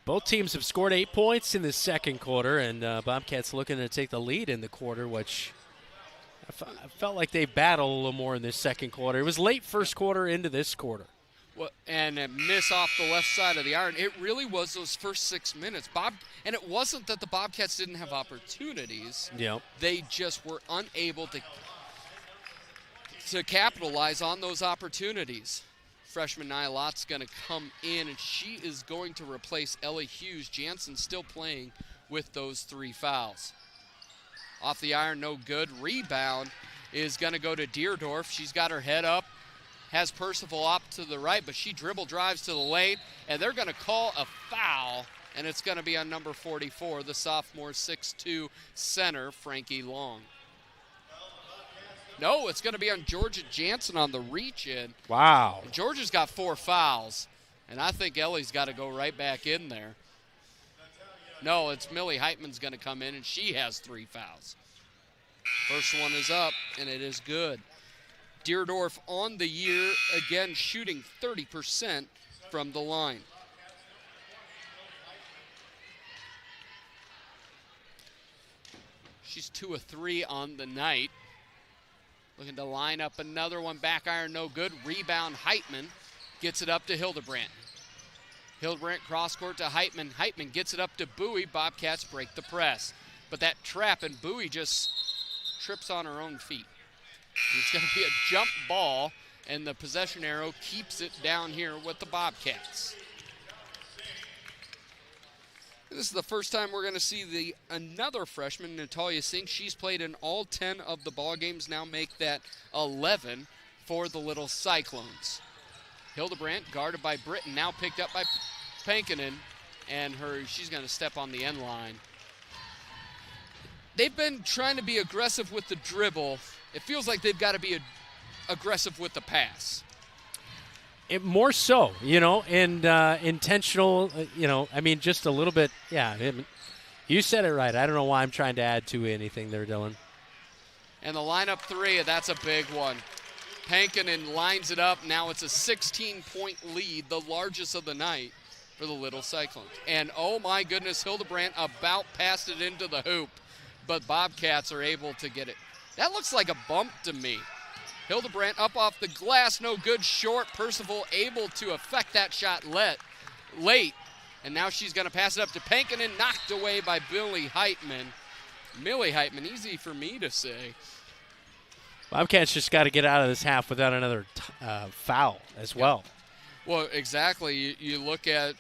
Both teams have scored 8 points in the second quarter, and Bobcats looking to take the lead in the quarter, which I felt like they battled a little more in this second quarter. It was late first quarter into this quarter. Well, and a miss off the left side of the iron. It really was those first 6 minutes. And it wasn't that the Bobcats didn't have opportunities. Yep. They just were unable to capitalize on those opportunities. Freshman Nia Lott's going to come in, and she is going to replace Ellie Hughes. Jansen still playing with those 3 fouls. Off the iron, no good. Rebound is going to go to Deerdorf. She's got her head up, has Percival up to the right, but she dribble drives to the lane, and they're going to call a foul, and it's going to be on number 44, the sophomore 6'2" center, Frankie Long. No, it's going to be on Georgia Jansen on the reach-in. Wow. And Georgia's got 4 fouls, and I think Ellie's got to go right back in there. No, it's Millie Heitman's going to come in, and she has 3 fouls. First one is up, and it is good. Deerdorf on the year, again shooting 30% from the line. She's 2 of 3 on the night. Looking to line up another one, back iron, no good. Rebound, Heitman gets it up to Hildebrandt. Hildebrandt cross court to Heitman. Heitman gets it up to Bowie. Bobcats break the press. But that trap, and Bowie just trips on her own feet. It's going to be a jump ball, and the possession arrow keeps it down here with the Bobcats. This is the first time we're going to see another freshman, Natalia Singh. She's played in all 10 of the ball games, now make that 11 for the Little Cyclones. Hildebrandt guarded by Britton, now picked up by Pankinen, and she's going to step on the end line. They've been trying to be aggressive with the dribble. It feels like they've got to be aggressive with the pass. More so, and intentional, just a little bit, yeah. You said it right. I don't know why I'm trying to add to anything there, Dylan. And the lineup 3, that's a big one. Pankinen lines it up. Now it's a 16-point lead, the largest of the night for the Little Cyclones. And, oh, my goodness, Hildebrandt about passed it into the hoop, but Bobcats are able to get it. That looks like a bump to me. Hildebrandt up off the glass, no good, short. Percival able to affect that shot late. And now she's going to pass it up to Pankinen, knocked away by Millie Heitman. Millie Heitman, easy for me to say. Bobcats just got to get out of this half without another foul as well. Well, exactly. You look at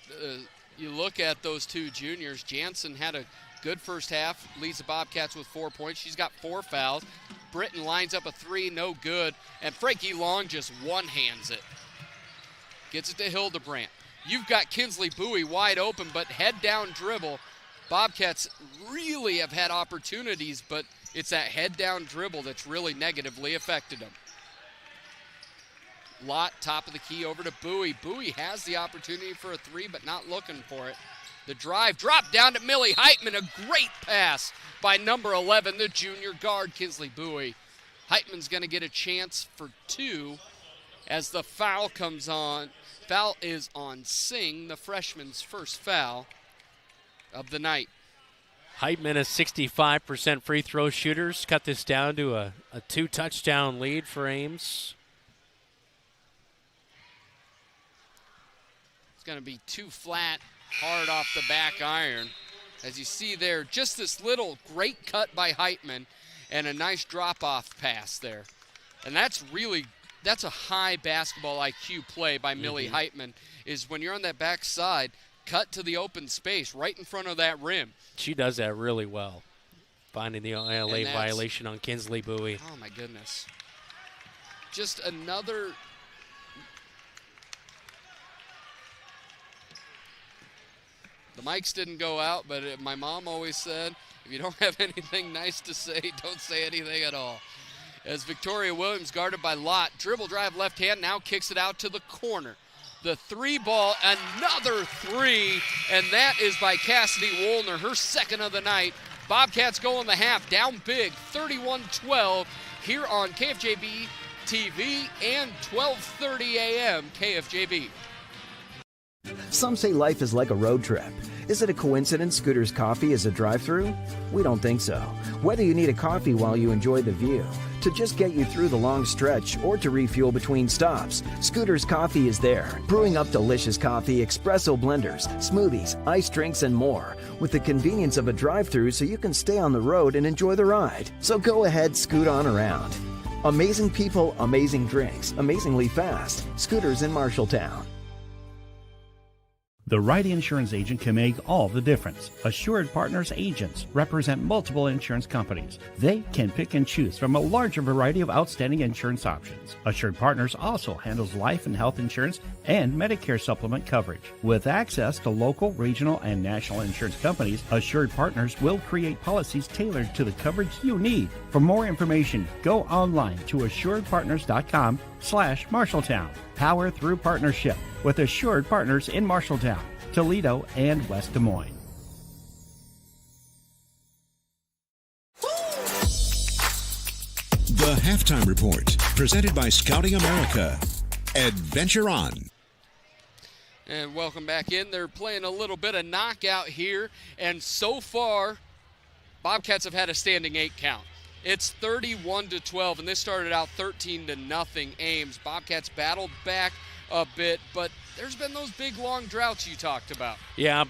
those two juniors. Jansen had a good first half, leads the Bobcats with 4 points. She's got 4 fouls. Britton lines up a 3, no good. And Frankie Long just one-hands it. Gets it to Hildebrandt. You've got Kinsley Bowie wide open, but head-down dribble. Bobcats really have had opportunities, but it's that head-down dribble that's really negatively affected them. Lott, top of the key, over to Bowie. Bowie has the opportunity for a 3, but not looking for it. The drive, drop down to Millie Heitman. A great pass by number 11, the junior guard, Kinsley Bowie. Heitman's going to get a chance for 2 as the foul comes on. Foul is on Singh, the freshman's first foul of the night. Heitman, a 65% free throw shooters, cut this down to a 2-touchdown lead for Ames. It's going to be too flat, hard off the back iron. As you see there, just this little great cut by Heitman and a nice drop-off pass there. And that's a high basketball IQ play by Millie Heitman, is when you're on that back side, cut to the open space right in front of that rim. She does that really well, finding the late violation on Kinsley Bowie. Oh, my goodness. Just another... The mics didn't go out, but my mom always said, if you don't have anything nice to say, don't say anything at all. As Victoria Williams, guarded by Lott, dribble drive left hand, now kicks it out to the corner. The 3 ball, another 3, and that is by Cassidy Woolner, her second of the night. Bobcats go in the half, down big, 31-12, here on KFJB-TV and 12:30 a.m. KFJB. Some say life is like a road trip. Is it a coincidence Scooter's Coffee is a drive-thru? We don't think so. Whether you need a coffee while you enjoy the view, to just get you through the long stretch, or to refuel between stops, Scooter's Coffee is there, brewing up delicious coffee, espresso blenders, smoothies, iced drinks, and more, with the convenience of a drive-thru so you can stay on the road and enjoy the ride. So go ahead, scoot on around. Amazing people, amazing drinks, amazingly fast. Scooters in Marshalltown. The right insurance agent can make all the difference. Assured Partners agents represent multiple insurance companies. They can pick and choose from a larger variety of outstanding insurance options. Assured Partners also handles life and health insurance and Medicare supplement coverage. With access to local, regional, and national insurance companies, Assured Partners will create policies tailored to the coverage you need. For more information, go online to assuredpartners.com/Marshalltown. Power through partnership with Assured Partners in Marshalltown, Toledo, and West Des Moines. The Halftime Report, presented by Scouting America. Adventure on. And welcome back in. They're playing a little bit of knockout here, and so far, Bobcats have had a standing 8 count. It's 31-12, and this started out 13-0 Ames. Bobcats battled back a bit, but there's been those big, long droughts you talked about. Yeah,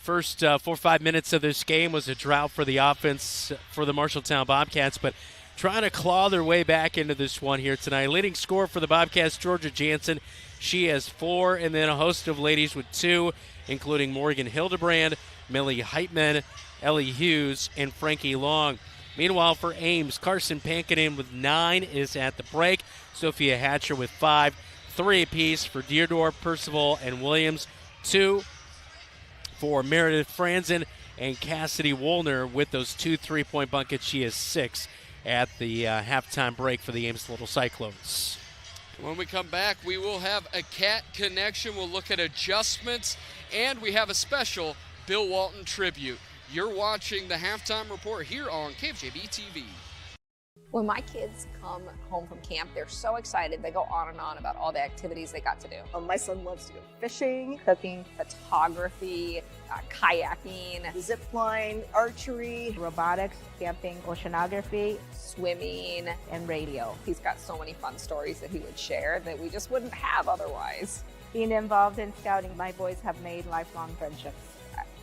first 4 or 5 minutes of this game was a drought for the offense for the Marshalltown Bobcats, but trying to claw their way back into this one here tonight. Leading scorer for the Bobcats, Georgia Jansen. She has 4, and then a host of ladies with 2, including Morgan Hildebrand, Millie Heitman, Ellie Hughes, and Frankie Long. Meanwhile, for Ames, Carson Pankinen with 9 is at the break. Sophia Hatcher with 5. 3 apiece for Deardorff, Percival, and Williams. 2 for Meredith Franzen and Cassidy Woolner with those 2 3-point buckets. She has 6 at the halftime break for the Ames Little Cyclones. When we come back, we will have a Cat Connection. We'll look at adjustments, and we have a special Bill Walton tribute. You're watching the Halftime Report here on KFJB-TV. When my kids come home from camp, they're so excited. They go on and on about all the activities they got to do. My son loves to go fishing, Cooking, photography, kayaking, zip line, archery, robotics, camping, oceanography, swimming, and radio. He's got so many fun stories that he would share that we just wouldn't have otherwise. Being involved in scouting, my boys have made lifelong friendships.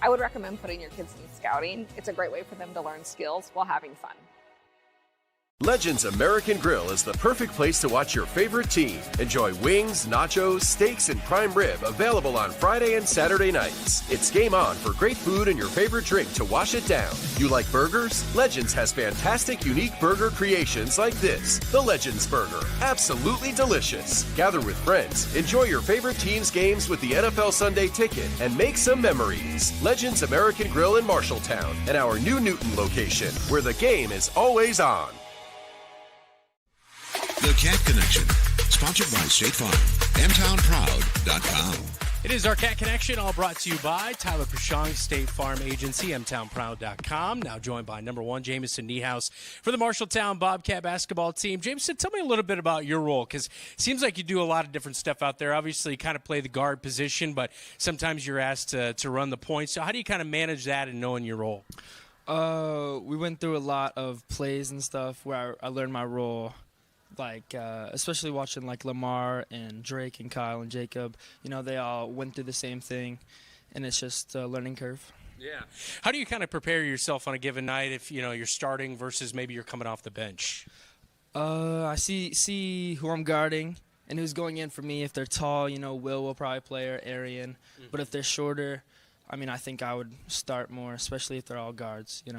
I would recommend putting your kids in scouting. It's a great way for them to learn skills while having fun. Legends American Grill is the perfect place to watch your favorite team. Enjoy wings, nachos, steaks, and prime rib available on Friday and Saturday nights. It's game on for great food and your favorite drink to wash it down. You like burgers? Legends has fantastic, unique burger creations like this. The Legends Burger. Absolutely delicious. Gather with friends, enjoy your favorite team's games with the NFL Sunday Ticket, and make some memories. Legends American Grill in Marshalltown and our new Newton location, where the game is always on. The Cat Connection, sponsored by State Farm, mtownproud.com. It is our Cat Connection, all brought to you by Tyler Prashong, State Farm Agency, mtownproud.com. Now joined by number one, Jamison Niehaus for the Marshalltown Bobcat basketball team. Jamison, tell me a little bit about your role, because it seems like you do a lot of different stuff out there. Obviously, you kind of play the guard position, but sometimes you're asked to run the points. So how do you kind of manage that and knowing your role? We went through a lot of plays and stuff where I learned my role. Like, especially watching like Lamar and Drake and Kyle and Jacob, they all went through the same thing, and it's just a learning curve. Yeah. How do you kind of prepare yourself on a given night if, you're starting versus maybe you're coming off the bench? I see who I'm guarding and who's going in for me. If they're tall, Will probably play, or Arian. Mm-hmm. But if they're shorter, I think I would start more, especially if they're all guards, Yeah.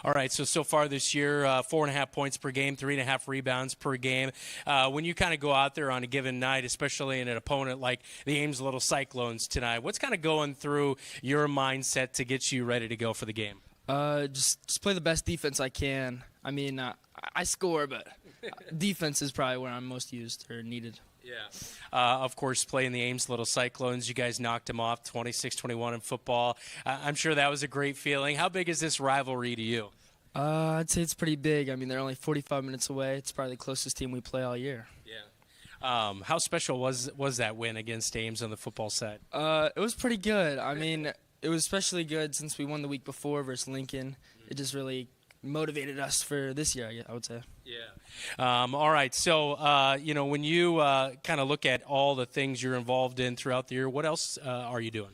All right, so far this year, 4.5 points per game, 3.5 rebounds per game. When you kind of go out there on a given night, especially in an opponent like the Ames Little Cyclones tonight, what's kind of going through your mindset to get you ready to go for the game? Just play the best defense I can. I score, but defense is probably where I'm most used or needed. Yeah. Of course, playing the Ames Little Cyclones, you guys knocked them off 26-21 in football. I'm sure that was a great feeling. How big is this rivalry to you? I'd say it's pretty big. They're only 45 minutes away. It's probably the closest team we play all year. Yeah. How special was that win against Ames on the football side? It was pretty good. It was especially good since we won the week before versus Lincoln. It just really motivated us for this year, I would say. Yeah. All right. So, when you kind of look at all the things you're involved in throughout the year, what else are you doing?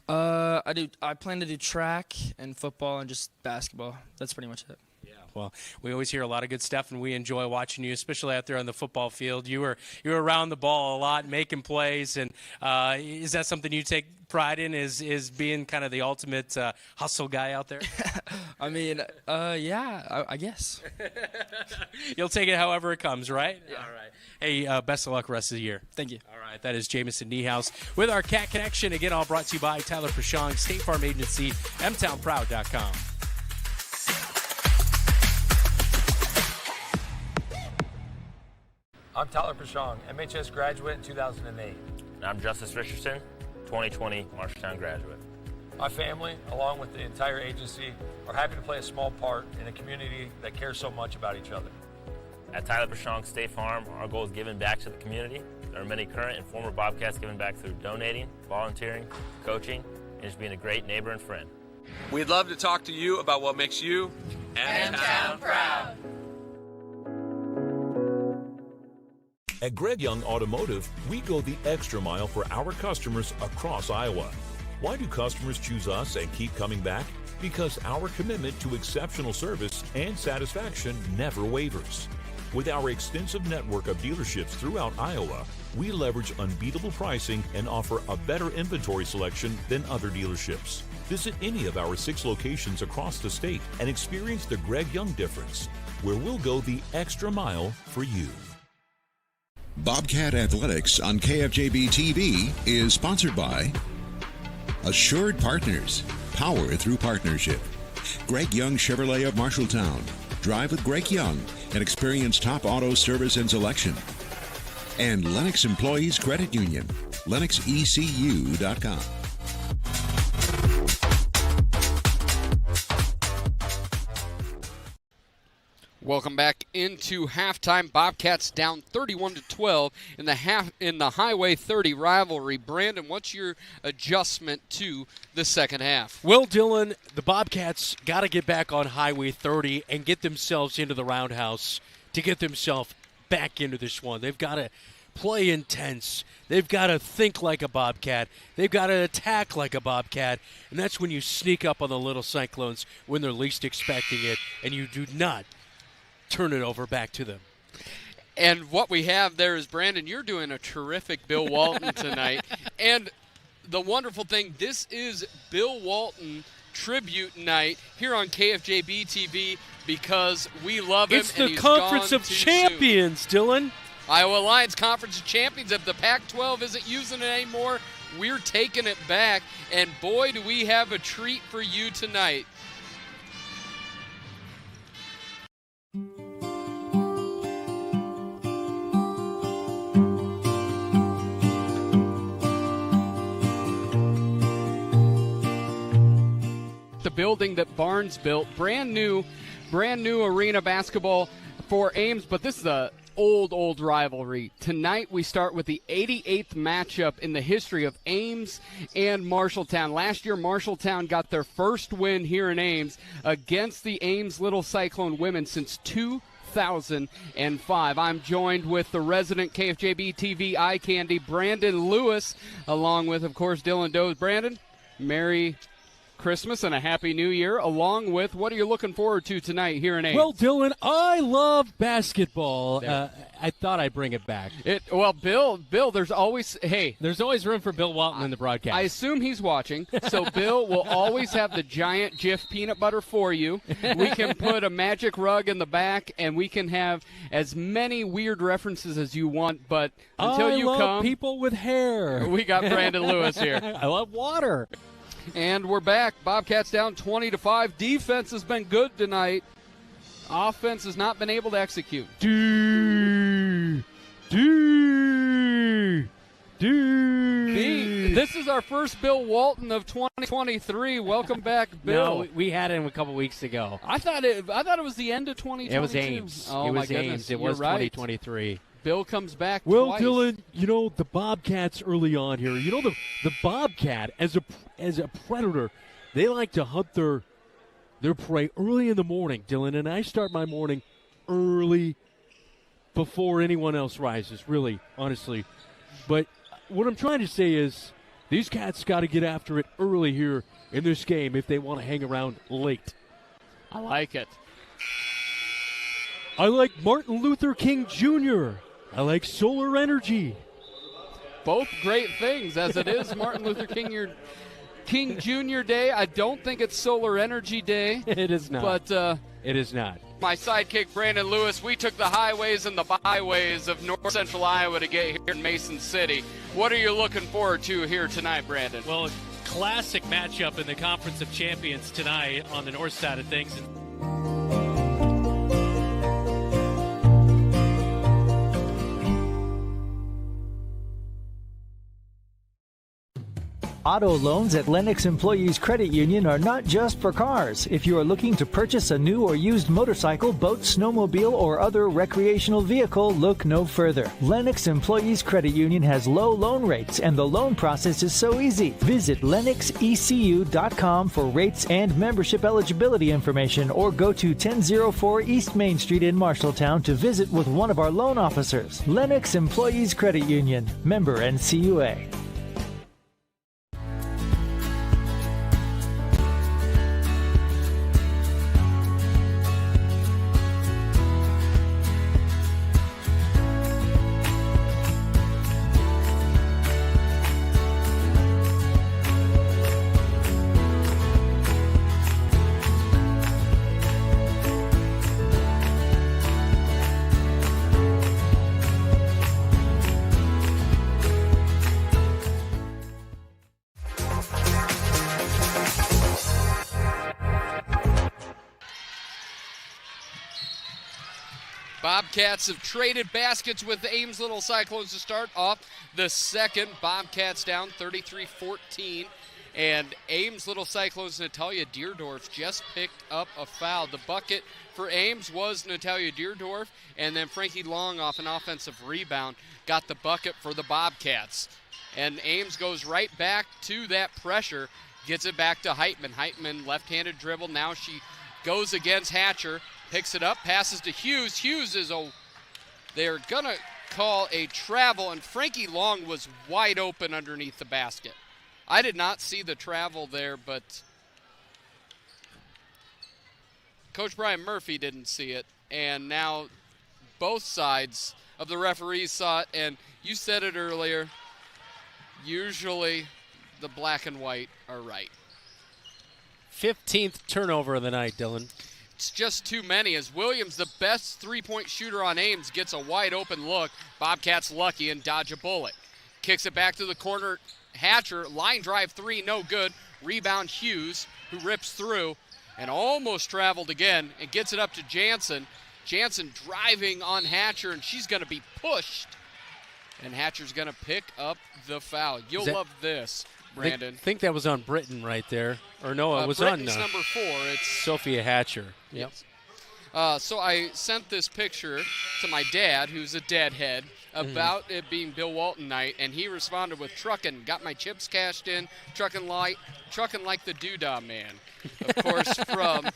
I plan to do track and football and just basketball. That's pretty much it. Yeah. Well, we always hear a lot of good stuff, and we enjoy watching you, especially out there on the football field. You're around the ball a lot, making plays, and is that something you take pride in? Is being kind of the ultimate hustle guy out there? Yeah, I guess. You'll take it however it comes, right? Yeah. All right. Hey, best of luck the rest of the year. Thank you. All right. That is Jamison Niehaus with our Cat Connection. Again, all brought to you by Tyler Prashong, State Farm Agency, mtownproud.com. I'm Tyler Prashong, MHS graduate in 2008. And I'm Justice Richardson, 2020 Marshalltown graduate. My family, along with the entire agency, are happy to play a small part in a community that cares so much about each other. At Tyler Prashong State Farm, our goal is giving back to the community. There are many current and former Bobcats giving back through donating, volunteering, coaching, and just being a great neighbor and friend. We'd love to talk to you about what makes you M-Town proud. At Greg Young Automotive, we go the extra mile for our customers across Iowa. Why do customers choose us and keep coming back? Because our commitment to exceptional service and satisfaction never wavers. With our extensive network of dealerships throughout Iowa, we leverage unbeatable pricing and offer a better inventory selection than other dealerships. Visit any of our 6 locations across the state and experience the Greg Young difference, where we'll go the extra mile for you. Bobcat Athletics on KFJB-TV is sponsored by Assured Partners, power through partnership. Greg Young Chevrolet of Marshalltown. Drive with Greg Young and experience top auto service and selection. And Lennox Employees Credit Union, LennoxECU.com. Welcome back into halftime. Bobcats down 31-12 in the Highway 30 rivalry. Brandon, what's your adjustment to the second half? Well, Dylan, the Bobcats got to get back on Highway 30 and get themselves into the roundhouse to get themselves back into this one. They've got to play intense. They've got to think like a Bobcat. They've got to attack like a Bobcat. And that's when you sneak up on the Little Cyclones when they're least expecting it, and you do not turn it over back to them. And what we have there is, Brandon, you're doing a terrific Bill Walton tonight. And the wonderful thing, this is Bill Walton tribute night here on KFJB-TV because we love him. It's the Conference of Champions, Dylan. Iowa Lions Conference of Champions. If the Pac-12 isn't using it anymore, we're taking it back. And boy, do we have a treat for you tonight. The building that Barnes built, brand new arena basketball for Ames, but this is a old rivalry. Tonight we start with the 88th matchup in the history of Ames and Marshalltown. Last year Marshalltown got their first win here in Ames against the Ames Little Cyclone women since 2005. I'm joined with the resident KFJB-TV eye candy, Brandon Lewis, along with, of course, Dylan Doe. Brandon, Merry Christmas and a Happy New Year, along with what are you looking forward to tonight here in Ames? Well, Dylan, I love basketball. I thought I'd bring it back. Bill, there's always room for Bill Walton in the broadcast. I assume he's watching, so Bill will always have the giant Jif peanut butter for you. We can put a magic rug in the back, and we can have as many weird references as you want, but until you come, people with hair. We got Brandon Lewis here. I love water. And we're back. Bobcats down 20-5. Defense has been good tonight. Offense has not been able to execute. This is our first Bill Walton of 2023. Welcome back, Bill. No, we had him a couple weeks ago. I thought it was the end of 2022. It was Ames. Oh, it my was goodness. Ames. It was You're right. 2023. Bill comes back twice. Dylan, the Bobcats early on here, the Bobcat as a predator, they like to hunt their prey early in the morning, Dylan, and I start my morning early before anyone else rises, really, honestly. But what I'm trying to say is these cats got to get after it early here in this game if they want to hang around late. I like it. I like Martin Luther King Jr. I like solar energy. Both great things, as it is Martin Luther King Jr. Day. I don't think it's Solar Energy Day. It is not. But it is not. My sidekick, Brandon Lewis, we took the highways and the byways of north central Iowa to get here in Mason City. What are you looking forward to here tonight, Brandon? Well, a classic matchup in the Conference of Champions tonight on the north side of things. Auto loans at Lennox Employees Credit Union are not just for cars. If you are looking to purchase a new or used motorcycle, boat, snowmobile, or other recreational vehicle, look no further. Lennox Employees Credit Union has low loan rates, and the loan process is so easy. Visit lennoxecu.com for rates and membership eligibility information, or go to 1004 East Main Street in Marshalltown to visit with one of our loan officers. Lennox Employees Credit Union, member NCUA. Bobcats have traded baskets with the Ames Little Cyclones to start off the second. Bobcats down 33-14. And Ames Little Cyclones Natalia Deerdorf just picked up a foul. The bucket for Ames was Natalia Deerdorf, and then Frankie Long off an offensive rebound got the bucket for the Bobcats. And Ames goes right back to that pressure, gets it back to Heitman. Heitman left-handed dribble. Now she goes against Hatcher. Picks it up, passes to Hughes. Hughes is they're going to call a travel, and Frankie Long was wide open underneath the basket. I did not see the travel there, but Coach Brian Murphy didn't see it, and now both sides of the referees saw it, and you said it earlier, usually the black and white are right. 15th turnover of the night, Dylan. It's just too many as Williams, the best three-point shooter on Ames, gets a wide open look. Bobcats lucky and dodge a bullet. Kicks it back to the corner. Hatcher, line drive three, no good. Rebound Hughes, who rips through and almost traveled again and gets it up to Jansen. Jansen driving on Hatcher, and she's going to be pushed. And Hatcher's going to pick up the foul. You'll love this, Brandon. I think that was on Britton right there. Or no, it was Britton's on number 4. It's Sophia Hatcher. Yep. So I sent this picture to my dad, who's a deadhead, about it being Bill Walton night, and he responded with truckin', got my chips cashed in, truckin' like the Doodah Man. Of course, from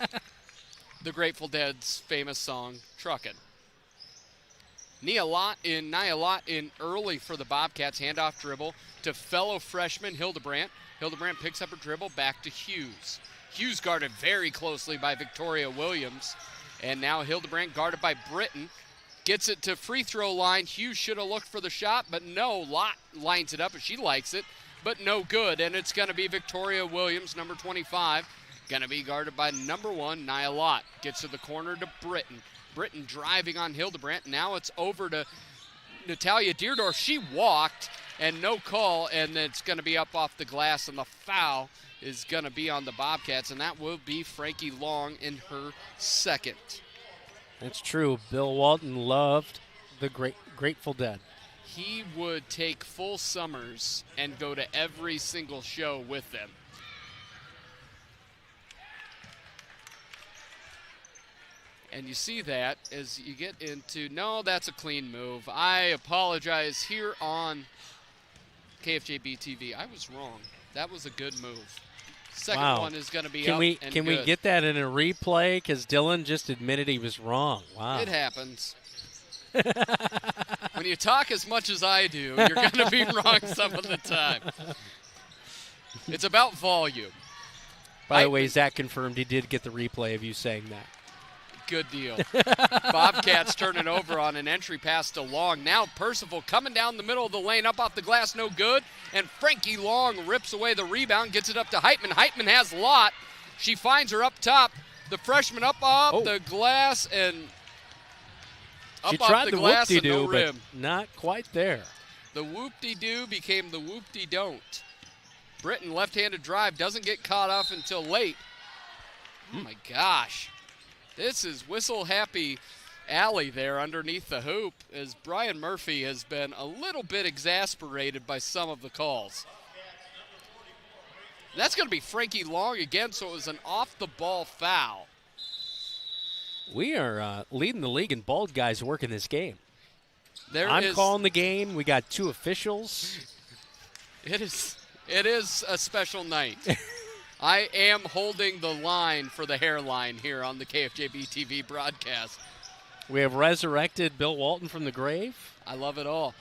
the Grateful Dead's famous song, Truckin'. Nia Lott in early for the Bobcats, handoff dribble to fellow freshman Hildebrandt. Hildebrandt picks up her dribble back to Hughes. Hughes guarded very closely by Victoria Williams. And now Hildebrandt guarded by Britton. Gets it to free throw line. Hughes should have looked for the shot, but no. Lott lines it up and she likes it, but no good. And it's going to be Victoria Williams, number 25. Going to be guarded by number 1, Nia Lott. Gets to the corner to Britton. Britton driving on Hildebrandt. Now it's over to Natalia Deerdorf. She walked and no call, and it's going to be up off the glass, and the foul is going to be on the Bobcats, and that will be Frankie Long in her second. That's true. Bill Walton loved the Grateful Dead. He would take full summers and go to every single show with them. And you see that as you get into, no, that's a clean move. I apologize here on KFJB-TV. I was wrong. That was a good move. Second one is going to be Can we get that in a replay? Because Dylan just admitted he was wrong. Wow. It happens. When you talk as much as I do, you're going to be wrong some of the time. It's about volume. By the way, Zach confirmed he did get the replay of you saying that. Good deal. Bobcats turn it over on an entry pass to Long. Now Percival coming down the middle of the lane, up off the glass, no good. And Frankie Long rips away the rebound, gets it up to Heitman. Heitman has Lott. She finds her up top. The freshman up off the glass and up she off tried the glass and no but rim. Not quite there. The whoop-de-doo became the whoop-de-don't. Britton left-handed drive, doesn't get caught off until late. Oh my gosh. This is whistle-happy alley there underneath the hoop, as Brian Murphy has been a little bit exasperated by some of the calls. That's going to be Frankie Long again, so it was an off-the-ball foul. We are leading the league in bald guys working this game. I'm I'm calling the game. We got 2 officials. It is a special night. I am holding the line for the hairline here on the KFJB-TV broadcast. We have resurrected Bill Walton from the grave. I love it all.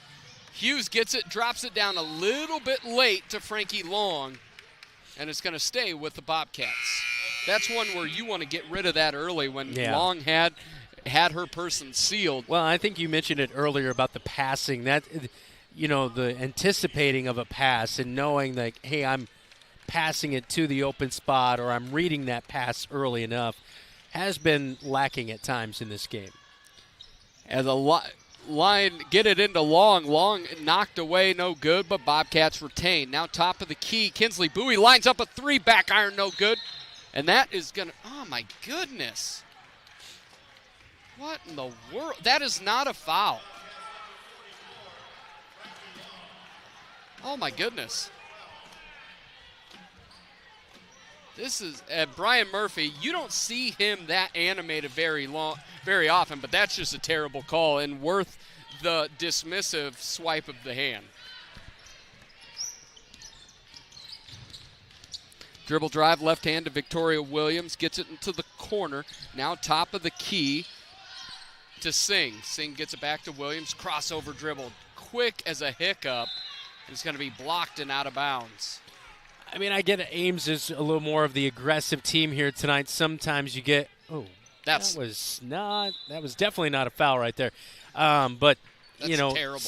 Hughes gets it, drops it down a little bit late to Frankie Long, and it's going to stay with the Bobcats. That's one where you want to get rid of that early when Long had her person sealed. Well, I think you mentioned it earlier about the passing. That, the anticipating of a pass and knowing that, hey, I'm passing it to the open spot or I'm reading that pass early enough has been lacking at times in this game. As a line, get it into Long. Long knocked away, no good, but Bobcats retain. Now top of the key, Kinsley Bowie lines up a 3, back iron, no good. And that is going to, oh my goodness. What in the world? That is not a foul. Oh my goodness. This is Brian Murphy. You don't see him that animated very often, but that's just a terrible call and worth the dismissive swipe of the hand. Dribble drive, left hand to Victoria Williams, gets it into the corner. Now top of the key to Singh. Singh gets it back to Williams, crossover dribble, quick as a hiccup. It's going to be blocked and out of bounds. I mean, I get Ames is a little more of the aggressive team here tonight. Sometimes you get, That was definitely not a foul right there. But That's terrible.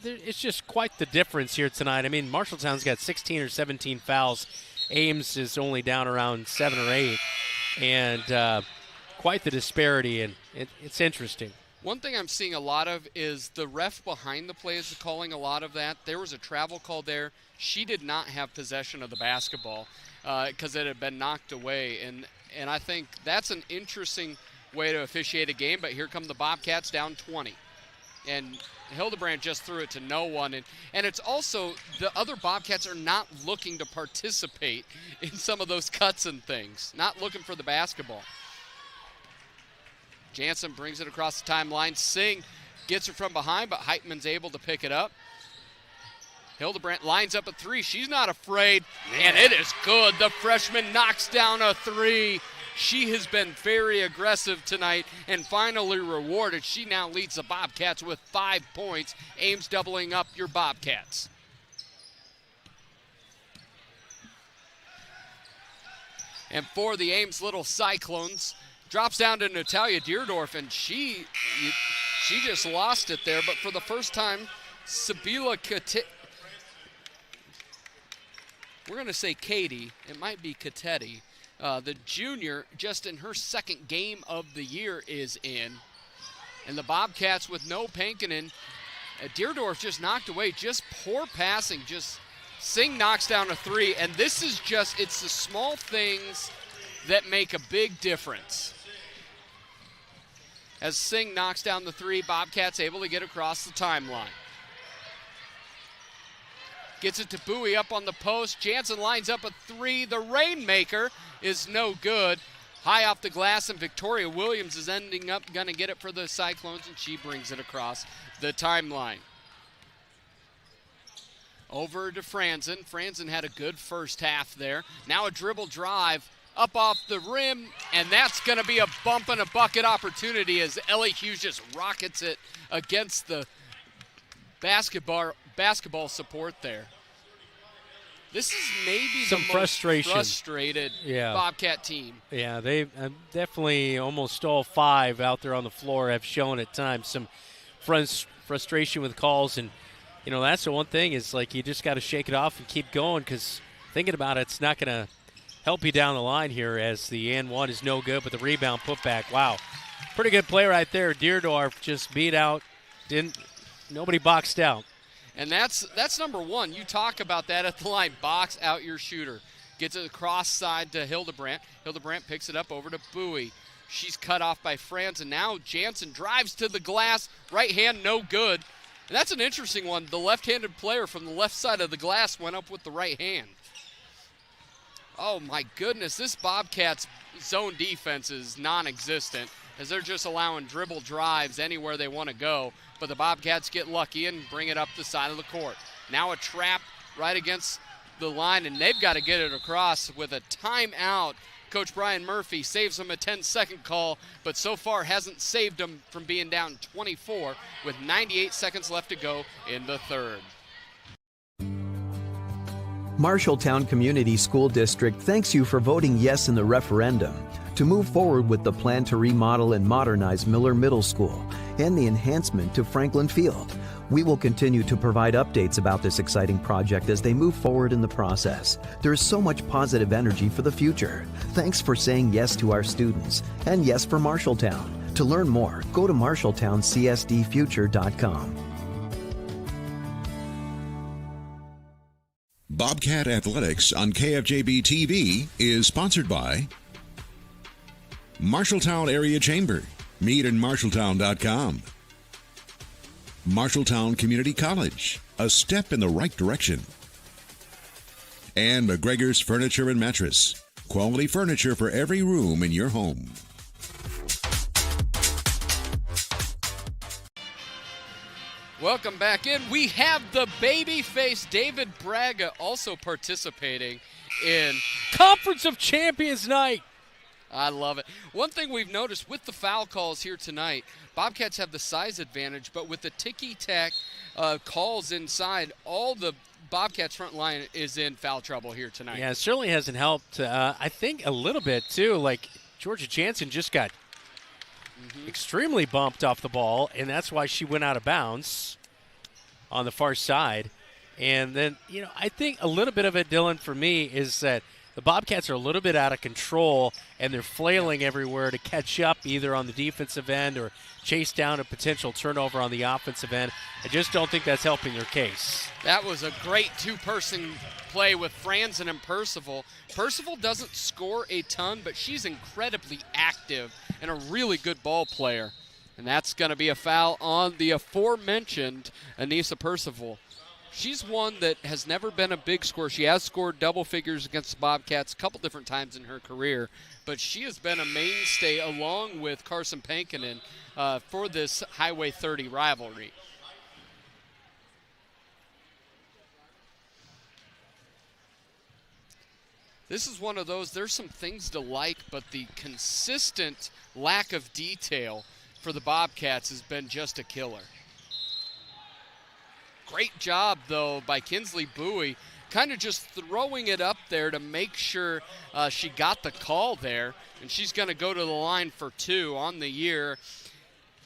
It's just quite the difference here tonight. I mean, Marshalltown's got 16 or 17 fouls. Ames is only down around 7 or 8, and quite the disparity, and it's interesting. One thing I'm seeing a lot of is the ref behind the play is calling a lot of that. There was a travel call there. She did not have possession of the basketball because it had been knocked away, and I think that's an interesting way to officiate a game. But here come the Bobcats down 20, and Hildebrandt just threw it to no one. And it's also the other Bobcats are not looking to participate in some of those cuts and things, not looking for the basketball. Jansen brings it across the timeline. Singh gets it from behind, but Heitman's able to pick it up. Hildebrandt lines up a 3. She's not afraid, and it is good. The freshman knocks down a 3. She has been very aggressive tonight and finally rewarded. She now leads the Bobcats with 5 points. Ames doubling up your Bobcats. And for the Ames Little Cyclones, drops down to Natalia Deerdorf, and she just lost it there. But for the first time, Sabila we're going to say Katie. It might be Katetti. The junior, just in her second game of the year, is in. And the Bobcats with no Pankinen. Deerdorf just knocked away. Just poor passing. Just Singh knocks down a 3. And this is just, it's the small things that make a big difference. As Singh knocks down the 3, Bobcats able to get across the timeline. Gets it to Bowie up on the post. Jansen lines up a 3. The Rainmaker is no good. High off the glass, and Victoria Williams is ending up going to get it for the Cyclones, and she brings it across the timeline. Over to Franzen. Franzen had a good first half there. Now a dribble drive up off the rim, and that's going to be a bump and a bucket opportunity as Ellie Hughes just rockets it against the basketball support there. This is maybe some the most frustrated Bobcat team. Yeah, they definitely almost all 5 out there on the floor have shown at times some frustration with calls, and that's the one thing is like you just got to shake it off and keep going, because thinking about it, it's not going to help you down the line here as the and one is no good, but the rebound put back. Wow, pretty good play right there. Deerdorf just beat out, nobody boxed out. And that's number 1. You talk about that at the line. Box out your shooter. Gets it across side to Hildebrandt. Hildebrandt picks it up over to Bowie. She's cut off by Franz, and now Jansen drives to the glass. Right hand, no good. And that's an interesting one. The left-handed player from the left side of the glass went up with the right hand. Oh, my goodness. This Bobcats zone defense is non-existent as they're just allowing dribble drives anywhere they want to go. But the Bobcats get lucky and bring it up the side of the court. Now a trap right against the line, and they've got to get it across with a timeout. Coach Brian Murphy saves them a 10-second call, but so far hasn't saved them from being down 24 with 98 seconds left to go in the third. Marshalltown Community School District thanks you for voting yes in the referendum to move forward with the plan to remodel and modernize Miller Middle School and the enhancement to Franklin Field. We will continue to provide updates about this exciting project as they move forward in the process. There is so much positive energy for the future. Thanks for saying yes to our students and yes for Marshalltown. To learn more, go to marshalltowncsdfuture.com. Bobcat Athletics on KFJB-TV is sponsored by Marshalltown Area Chamber. Meet in Marshalltown.com. Marshalltown Community College, a step in the right direction. And McGregor's Furniture and Mattress, quality furniture for every room in your home. Welcome back in. We have the babyface David Braga also participating in Conference of Champions night. I love it. One thing we've noticed with the foul calls here tonight, Bobcats have the size advantage, but with the ticky-tack calls inside, all the Bobcats front line is in foul trouble here tonight. Yeah, it certainly hasn't helped. I think a little bit, too. Like, Georgia Jansen just got extremely bumped off the ball, and that's why she went out of bounds on the far side. And then, I think a little bit of it, Dylan, for me, is that the Bobcats are a little bit out of control, and they're flailing everywhere to catch up either on the defensive end or chase down a potential turnover on the offensive end. I just don't think that's helping their case. That was a great two-person play with Franzen and Percival. Percival doesn't score a ton, but she's incredibly active and a really good ball player. And that's going to be a foul on the aforementioned Anissa Percival. She's one that has never been a big scorer. She has scored double figures against the Bobcats a couple different times in her career, but she has been a mainstay along with Carson Pankinen for this Highway 30 rivalry. This is one of those, there's some things to like, but the consistent lack of detail for the Bobcats has been just a killer. Great job, though, by Kinsley Bowie, kind of just throwing it up there to make sure she got the call there, and she's going to go to the line for 2 on the year.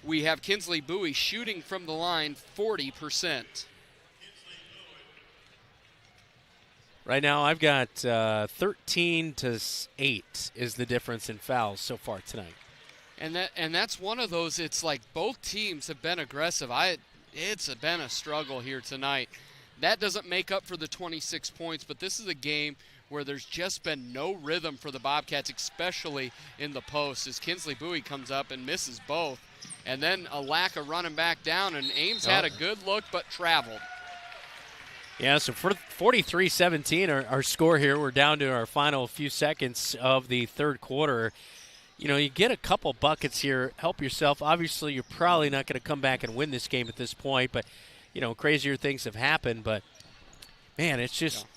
We have Kinsley Bowie shooting from the line 40%. Right now I've got 13-8 is the difference in fouls so far tonight. And that's one of those, it's like both teams have been aggressive. It's been a struggle here tonight. That doesn't make up for the 26 points, but this is a game where there's just been no rhythm for the Bobcats, especially in the post, as Kinsley Bowie comes up and misses both. And then a lack of running back down, and Ames had a good look but traveled. Yeah, so for 43-17, our score here. We're down to our final few seconds of the third quarter. You get a couple buckets here. Help yourself. Obviously, you're probably not going to come back and win this game at this point, but, crazier things have happened. But, man, it's just,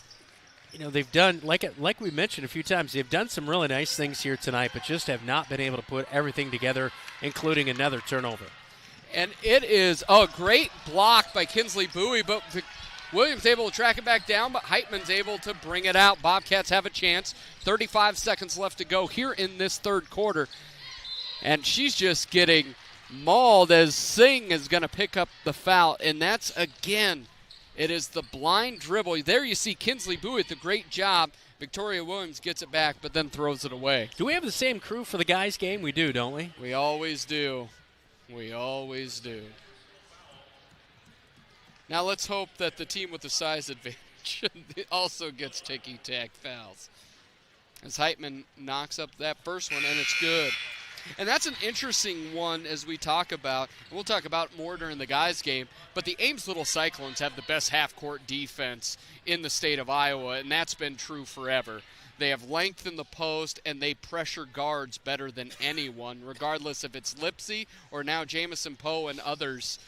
they've done, like we mentioned a few times, they've done some really nice things here tonight, but just have not been able to put everything together, including another turnover. And it is a great block by Kinsley Bowie, but Williams able to track it back down, but Heitman's able to bring it out. Bobcats have a chance. 35 seconds left to go here in this third quarter. And she's just getting mauled as Singh is going to pick up the foul. And that's, again, it is the blind dribble. There you see Kinsley Bowie with a great job. Victoria Williams gets it back, but then throws it away. Do we have the same crew for the guys' game? We do, don't we? We always do. We always do. Now let's hope that the team with the size advantage also gets ticky-tack fouls. As Heitman knocks up that first one, and it's good. And that's an interesting one as we talk about, and we'll talk about more during the guys' game, but the Ames Little Cyclones have the best half-court defense in the state of Iowa, and that's been true forever. They have length in the post, and they pressure guards better than anyone, regardless if it's Lipsy or now Jamison Poe and others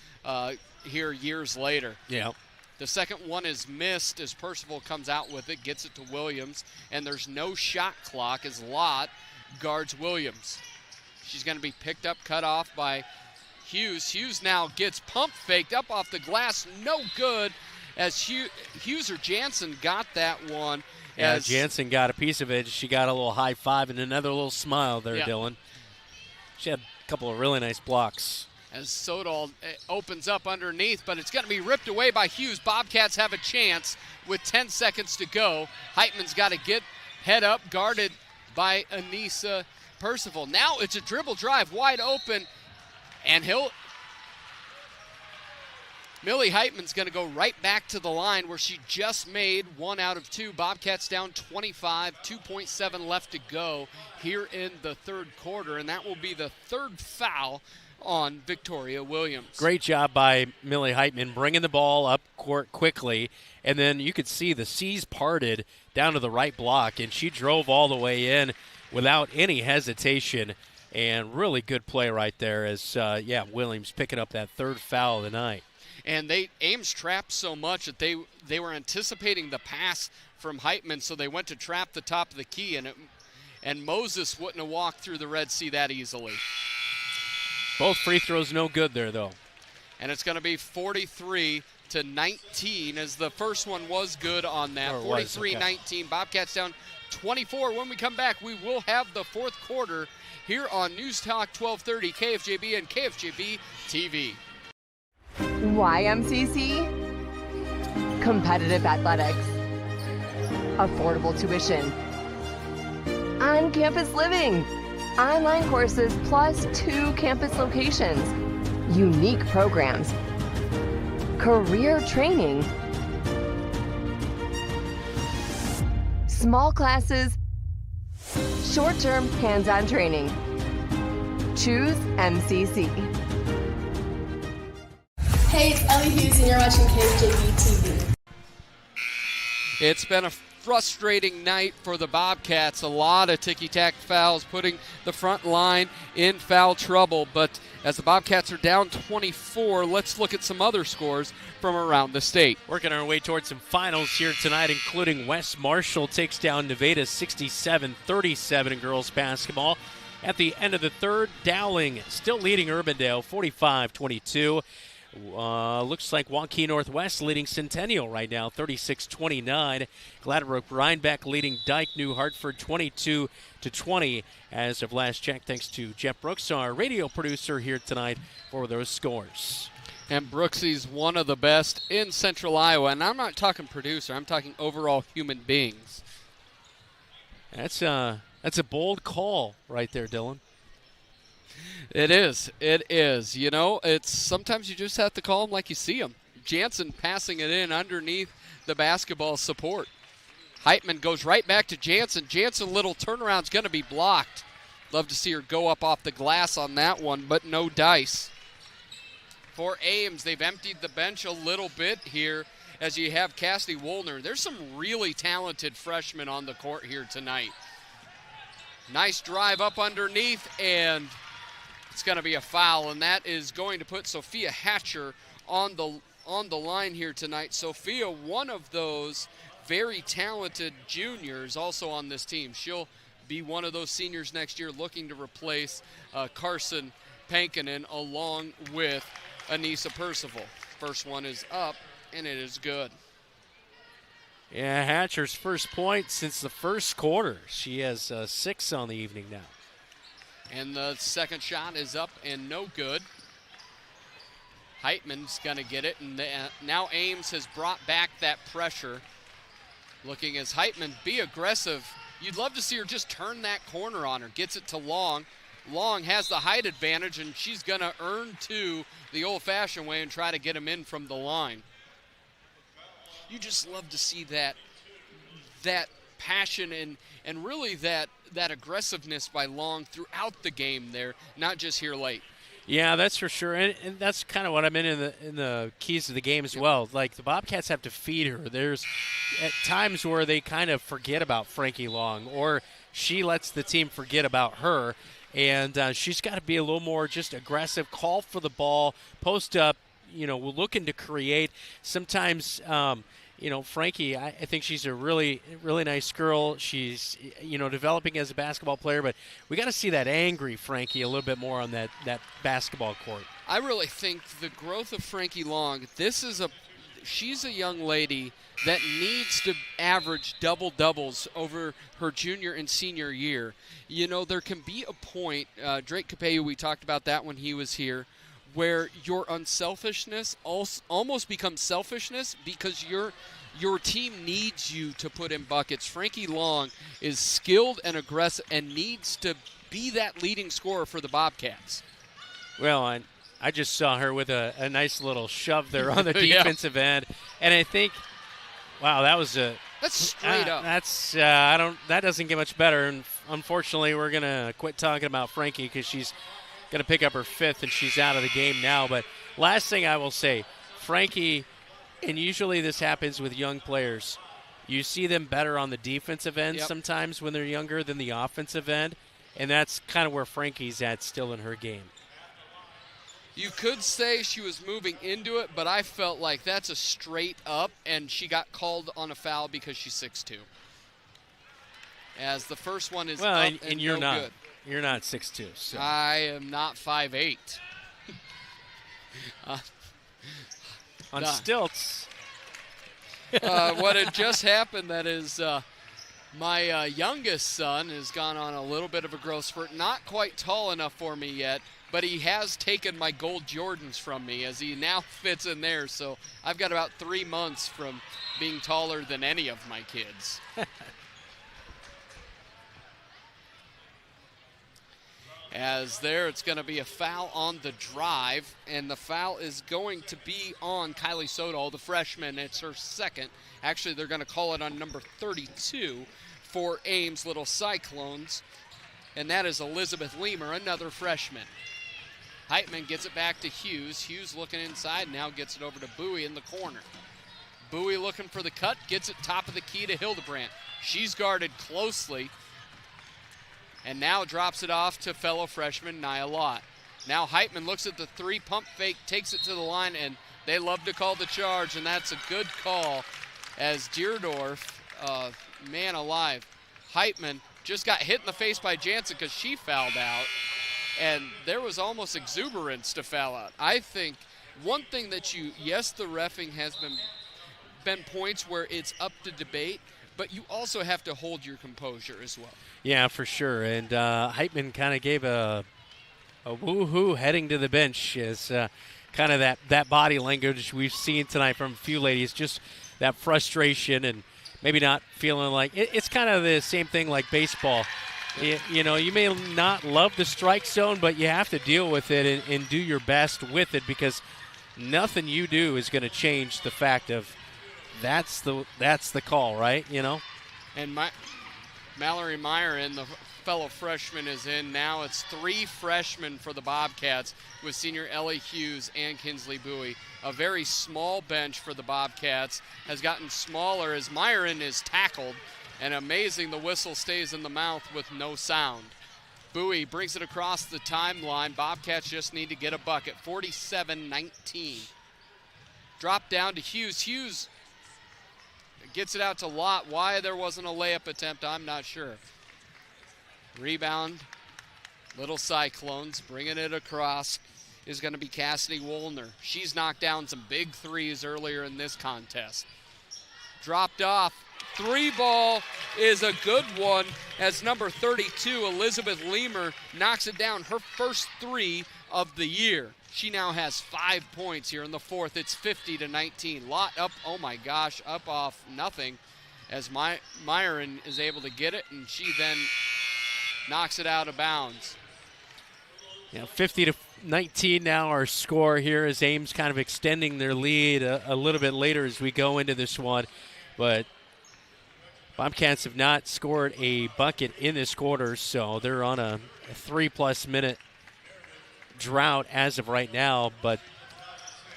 here years later. Yeah. The second one is missed as Percival comes out with it, gets it to Williams, and there's no shot clock as Lott guards Williams. She's going to be picked up, cut off by Hughes. Hughes now gets pump faked up off the glass, no good, as Hughes or Jansen got that one. Yeah, Jansen got a piece of it. She got a little high five and another little smile there, Dylan. She had a couple of really nice blocks. As Sodal opens up underneath, but it's going to be ripped away by Hughes. Bobcats have a chance with 10 seconds to go. Heitman's got to get head up, guarded by Anissa Percival. Now it's a dribble drive, wide open, and Millie Heitman's going to go right back to the line where she just made 1 out of 2. Bobcats down 25, 2.7 left to go here in the third quarter, and that will be the third foul on Victoria Williams. Great job by Millie Heitman bringing the ball up court quickly, and then you could see the C's parted down to the right block, and she drove all the way in without any hesitation, and really good play right there as, Williams picking up that third foul of the night. And Ames trapped so much that they were anticipating the pass from Heitman, so they went to trap the top of the key, and Moses wouldn't have walked through the Red Sea that easily. Both free throws no good there, though. And it's going to be 43-17 to 19, as the first one was good on that. 43-19. Bobcats down 24. When we come back, we will have the fourth quarter here on News Talk 1230 KFJB and KFJB-TV. YMCC, competitive athletics, affordable tuition, on-campus living, online courses plus 2 campus locations, unique programs, career training, small classes, short-term hands-on training. Choose MCC. Hey, it's Ellie Hughes, and you're watching KFJB-TV. It's been a frustrating night for the Bobcats. A lot of ticky-tack fouls, putting the front line in foul trouble. But as the Bobcats are down 24, let's look at some other scores from around the state. Working our way towards some finals here tonight, including West Marshall takes down Nevada 67-37 in girls basketball. At the end of the third, Dowling still leading Urbandale 45-22. Looks like Waukee Northwest leading Centennial right now, 36-29. Gladbrook Rhinebeck leading Dike New Hartford 22-20 as of last check, thanks to Jeff Brooks, our radio producer here tonight for those scores. And Brooksy's one of the best in Central Iowa, and I'm not talking producer, I'm talking overall human beings. That's a bold call right there, Dylan. It is. It is. You know, it's sometimes you just have to call them like you see them. Jansen passing it in underneath the basketball support. Heitman goes right back to Jansen. Jansen, little turnaround's going to be blocked. Love to see her go up off the glass on that one, but no dice. For Ames, they've emptied the bench a little bit here as you have Cassidy Woolner. There's some really talented freshmen on the court here tonight. Nice drive up underneath, and it's going to be a foul, and that is going to put Sophia Hatcher on the line here tonight. Sophia, one of those very talented juniors also on this team. She'll be one of those seniors next year looking to replace Carson Pankinen along with Anissa Percival. First one is up, and it is good. Yeah, Hatcher's first point since the first quarter. She has 6 on the evening now. And the second shot is up and no good. Heitman's going to get it, and now Ames has brought back that pressure. Looking as Heitman, be aggressive. You'd love to see her just turn that corner on her. Gets it to Long. Long has the height advantage, and she's going to earn 2 the old-fashioned way and try to get him in from the line. You just love to see that passion and really that aggressiveness by Long throughout the game there, not just here late. Yeah, that's for sure, and that's kind of what I'm in the keys of the game as well. Like, the Bobcats have to feed her. There's at times where they kind of forget about Frankie Long, or she lets the team forget about her, and she's got to be a little more just aggressive, call for the ball, post up, looking to create. Sometimes Frankie, I think she's a really, really nice girl. She's, developing as a basketball player, but we got to see that angry Frankie a little bit more on that basketball court. I really think the growth of Frankie Long, she's a young lady that needs to average double-doubles over her junior and senior year. There can be a point, Drake Capello, we talked about that when he was here, where your unselfishness almost becomes selfishness because your team needs you to put in buckets. Frankie Long is skilled and aggressive and needs to be that leading scorer for the Bobcats. Well, I just saw her with a nice little shove there on the defensive end, and I think, wow, that's straight up. That doesn't get much better, and unfortunately, we're gonna quit talking about Frankie because she's going to pick up her 5th, and she's out of the game now. But last thing I will say, Frankie, and usually this happens with young players, you see them better on the defensive end sometimes when they're younger than the offensive end, and that's kind of where Frankie's at still in her game. You could say she was moving into it, but I felt like that's a straight up, and she got called on a foul because she's 6'2". As the first one is up and you're no not. good. You're not 6'2". So. I am not 5'8". On stilts. What had just happened, that is my youngest son has gone on a little bit of a growth spurt. Not quite tall enough for me yet, but he has taken my gold Jordans from me as he now fits in there. So I've got about 3 months from being taller than any of my kids. As there, it's going to be a foul on the drive, and the foul is going to be on Kylie Sodal, the freshman. It's her second. Actually, they're going to call it on number 32 for Ames Little Cyclones, and that is Elizabeth Leamer, another freshman. Heitman gets it back to Hughes. Hughes looking inside, now gets it over to Bowie in the corner. Bowie looking for the cut, gets it top of the key to Hildebrandt. She's guarded closely, and now drops it off to fellow freshman Nia Lott. Now Heitman looks at the three, pump fake, takes it to the line, and they love to call the charge, and that's a good call as Deerdorf, man alive, Heitman just got hit in the face by Jansen because she fouled out, and there was almost exuberance to foul out. I think one thing that yes, the reffing has been points where it's up to debate, but you also have to hold your composure as well. Yeah, for sure. And Heitman kind of gave a woo-hoo heading to the bench as kind of that body language we've seen tonight from a few ladies, just that frustration and maybe not feeling like it's kind of the same thing like baseball. You know, you may not love the strike zone, but you have to deal with it and do your best with it, because nothing you do is going to change the fact of that's the call, right? You know? And Mallory Meyer and the fellow freshman is in. Now it's 3 freshmen for the Bobcats with senior Ellie Hughes and Kinsley Bowie. A very small bench for the Bobcats has gotten smaller as Myron is tackled, and amazing the whistle stays in the mouth with no sound. Bowie brings it across the timeline. Bobcats just need to get a bucket. 47-19. Drop down to Hughes. Hughes gets it out to Lott. Why there wasn't a layup attempt, I'm not sure. Rebound, Little Cyclones. Bringing it across is going to be Cassidy Woolner. She's knocked down some big threes earlier in this contest. Dropped off. 3-ball is a good one as number 32, Elizabeth Leamer, knocks it down. Her first 3 of the year. She now has 5 points here in the fourth. It's 50-19. Lott up, oh my gosh, up off nothing as Myron is able to get it, and she then knocks it out of bounds. Yeah, 50-19 now our score here as Ames kind of extending their lead a little bit later as we go into this one. But Bobcats have not scored a bucket in this quarter, so they're on a 3+ minute drought as of right now. But,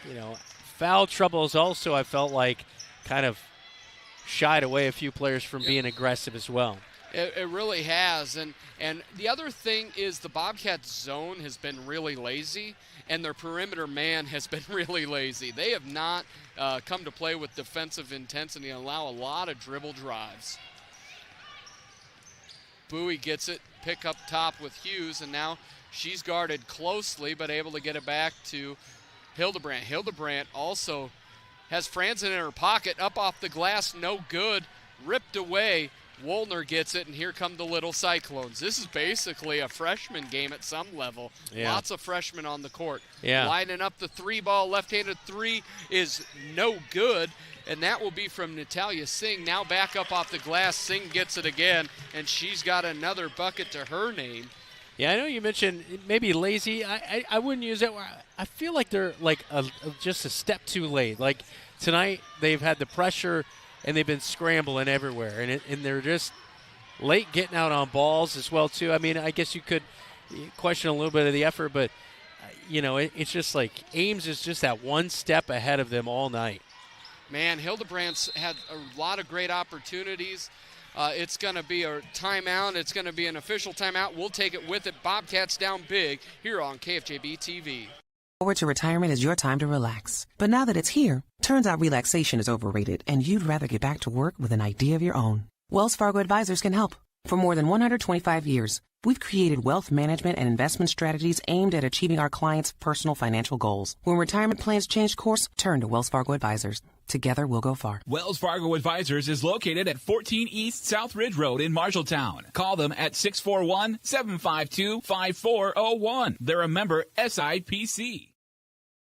you know, foul troubles also, I felt like, kind of shied away a few players from being aggressive as well. It really has. And the other thing is the Bobcats zone has been really lazy, and their perimeter man has been really lazy. They have not come to play with defensive intensity and allow a lot of dribble drives. Bowie gets it, pick up top with Hughes, and now she's guarded closely but able to get it back to Hildebrandt. Hildebrandt also has Franzen in her pocket, up off the glass, no good, ripped away. Woolner gets it, and here come the Little Cyclones. This is basically a freshman game at some level. Yeah. Lots of freshmen on the court. Yeah. Lining up the 3-ball, left-handed 3 is no good, and that will be from Natalia Singh. Now back up off the glass. Singh gets it again, and she's got another bucket to her name. Yeah, I know you mentioned maybe lazy. I wouldn't use it. I feel like they're like just a step too late. Like tonight, they've had the pressure and they've been scrambling everywhere, and they're just late getting out on balls as well too. I mean, I guess you could question a little bit of the effort, but you know, it's just like Ames is just that one step ahead of them all night. Man, Hildebrandt's had a lot of great opportunities. It's going to be a timeout. It's going to be an official timeout. We'll take it with it. Bobcats down big here on KFJB-TV. Forward to retirement is your time to relax. But now that it's here, turns out relaxation is overrated and you'd rather get back to work with an idea of your own. Wells Fargo Advisors can help. For more than 125 years, We've created wealth management and investment strategies aimed at achieving our clients' personal financial goals. When retirement plans change course, turn to Wells Fargo Advisors. Together, we'll go far. Wells Fargo Advisors is located at 14 East South Ridge Road in Marshalltown. Call them at 641-752-5401. They're a member SIPC.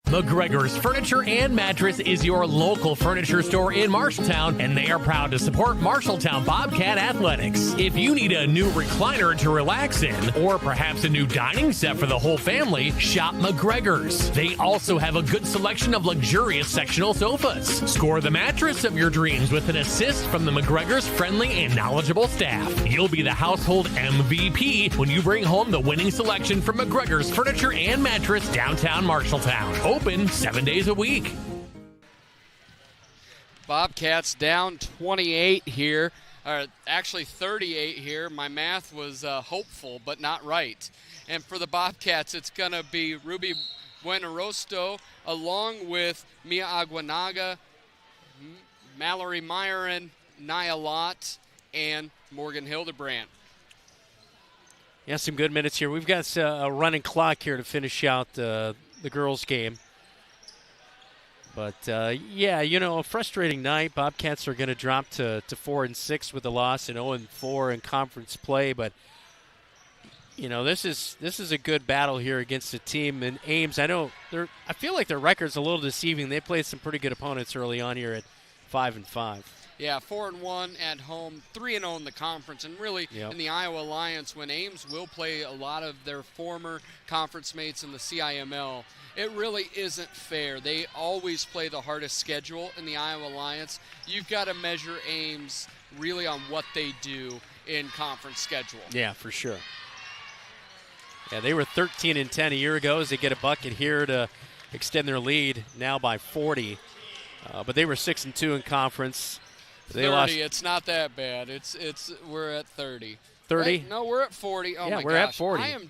McGregor's Furniture and Mattress is your local furniture store in Marshalltown, and they are proud to support Marshalltown Bobcat Athletics. If you need a new recliner to relax in, or perhaps a new dining set for the whole family, shop McGregor's. They also have a good selection of luxurious sectional sofas. Score the mattress of your dreams with an assist from the McGregor's friendly and knowledgeable staff. You'll be the household MVP when you bring home the winning selection from McGregor's Furniture and Mattress, downtown Marshalltown. Open 7 days a week. Bobcats down 28 here, or actually 38 here. My math was hopeful, but not right. And for the Bobcats, it's going to be Ruby Buenarosto along with Mia Aguanaga, Mallory Myron, Nia Lott, and Morgan Hildebrand. Yeah, some good minutes here. We've got a running clock here to finish out the girls' game. But, yeah, you know, a frustrating night. Bobcats are going to drop to 4-6 with a loss and 0-4 in conference play. But, you know, this is a good battle here against the team in Ames. I feel like their record's a little deceiving. They played some pretty good opponents early on here at 5-5. Yeah, 4-1 at home, 3-0 in the conference, and really in the Iowa Alliance, when Ames will play a lot of their former conference mates in the CIML, it really isn't fair. They always play the hardest schedule in the Iowa Alliance. You've got to measure Ames really on what they do in conference schedule. Yeah, for sure. Yeah, they were 13-10 a year ago as they get a bucket here to extend their lead now by 40. But they were 6-2 in conference. They lost. It's not that bad. We're at 30. 30? Right? No, we're at 40. Oh yeah, my we're gosh. at 40. I am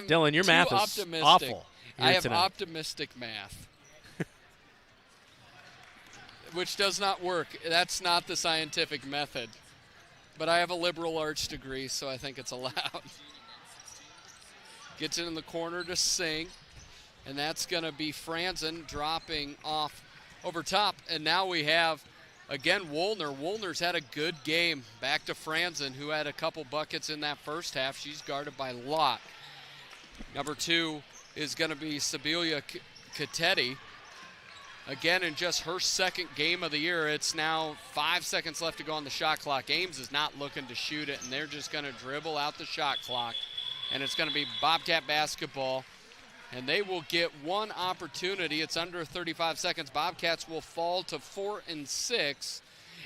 Dylan, your too math is optimistic. awful. I have tonight. optimistic math, which does not work. That's not the scientific method. But I have a liberal arts degree, so I think it's allowed. Gets it in the corner to Singh, and that's going to be Franzen dropping off over top. And now we have, again, Woolner. Woolner's had a good game. Back to Franzen, who had a couple buckets in that first half. She's guarded by Lott. Number 2 is going to be Sibilia Katetti. Again, in just her second game of the year, it's now 5 seconds left to go on the shot clock. Ames is not looking to shoot it, and they're just going to dribble out the shot clock. And it's going to be Bobcat basketball, and they will get one opportunity. It's under 35 seconds. Bobcats will fall to 4-6,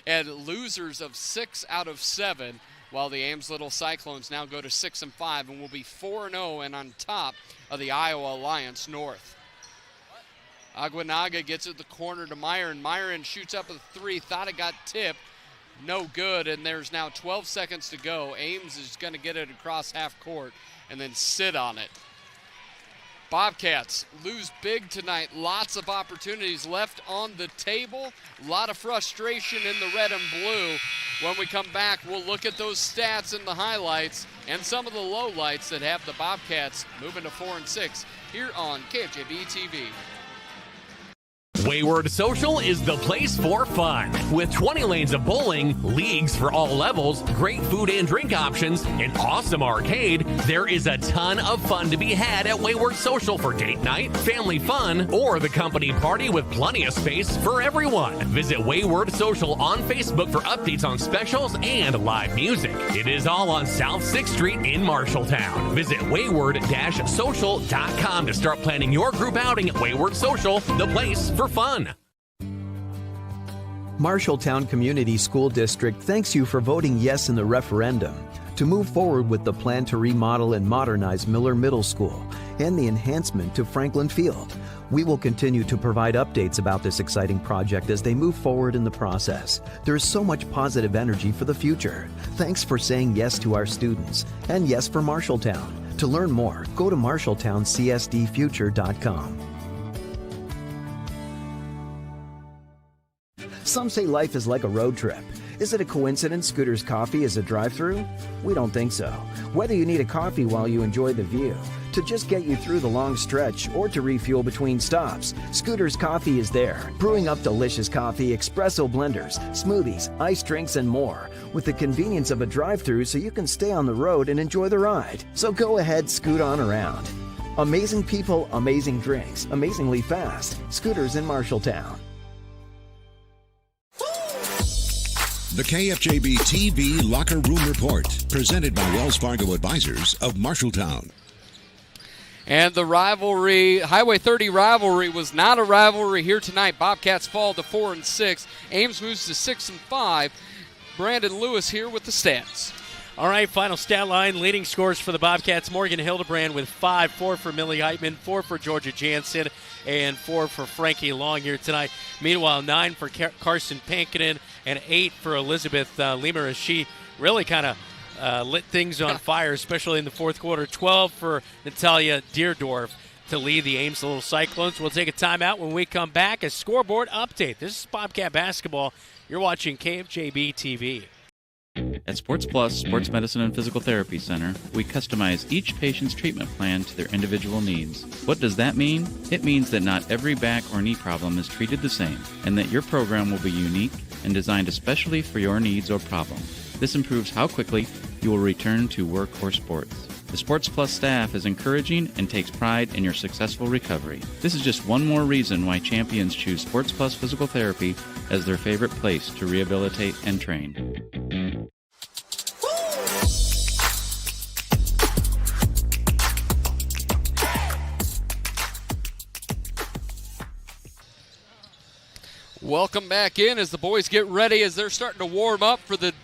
and losers of 6 out of 7, while the Ames Little Cyclones now go to 6-5 and will be 4-0 and on top of the Iowa Alliance North. Aguanaga gets it the corner to Myron. Myron shoots up a 3, thought it got tipped. No good, and there's now 12 seconds to go. Ames is going to get it across half court and then sit on it. Bobcats lose big tonight. Lots of opportunities left on the table. A lot of frustration in the red and blue. When we come back, we'll look at those stats and the highlights and some of the lowlights that have the Bobcats moving to 4-6 here on KFJB-TV. Wayward Social is the place for fun. With 20 lanes of bowling, leagues for all levels, great food and drink options, an awesome arcade, there is a ton of fun to be had at Wayward Social for date night, family fun, or the company party with plenty of space for everyone. Visit Wayward Social on Facebook for updates on specials and live music. It is all on South 6th Street in Marshalltown. Visit wayward-social.com to start planning your group outing at Wayward Social, the place for fun. Marshalltown Community School District thanks you for voting yes in the referendum to move forward with the plan to remodel and modernize Miller Middle School and the enhancement to Franklin Field. We will continue to provide updates about this exciting project as they move forward in the process. There is so much positive energy for the future. Thanks for saying yes to our students and yes for Marshalltown. To learn more, go to marshalltowncsdfuture.com. Some say life is like a road trip. Is it a coincidence Scooter's Coffee is a drive-thru? We don't think so. Whether you need a coffee while you enjoy the view, to just get you through the long stretch, or to refuel between stops, Scooter's Coffee is there, brewing up delicious coffee, espresso blenders, smoothies, iced drinks, and more, with the convenience of a drive-thru so you can stay on the road and enjoy the ride. So go ahead, scoot on around. Amazing people, amazing drinks, amazingly fast. Scooters in Marshalltown. The KFJB-TV Locker Room Report, presented by Wells Fargo Advisors of Marshalltown. And the rivalry, Highway 30 rivalry, was not a rivalry here tonight. Bobcats fall to 4-6. Ames moves to 6-5. Brandon Lewis here with the stats. All right, final stat line. Leading scores for the Bobcats. Morgan Hildebrand with 5, 4 for Millie Heitman, 4 for Georgia Jansen, and 4 for Frankie Long here tonight. Meanwhile, 9 for Carson Pankinen and 8 for Elizabeth Lemer, as she really kind of lit things on fire, especially in the fourth quarter. 12 for Natalia Deerdorf to lead the Ames Little Cyclones. We'll take a timeout. When we come back, a scoreboard update. This is Bobcat Basketball. You're watching KFJB-TV. At Sports Plus Sports Medicine and Physical Therapy Center, we customize each patient's treatment plan to their individual needs. What does that mean? It means that not every back or knee problem is treated the same, and that your program will be unique and designed especially for your needs or problem. This improves how quickly you will return to work or sports. The Sports Plus staff is encouraging and takes pride in your successful recovery. This is just one more reason why champions choose Sports Plus Physical Therapy as their favorite place to rehabilitate and train. Welcome back in as the boys get ready as they're starting to warm up for the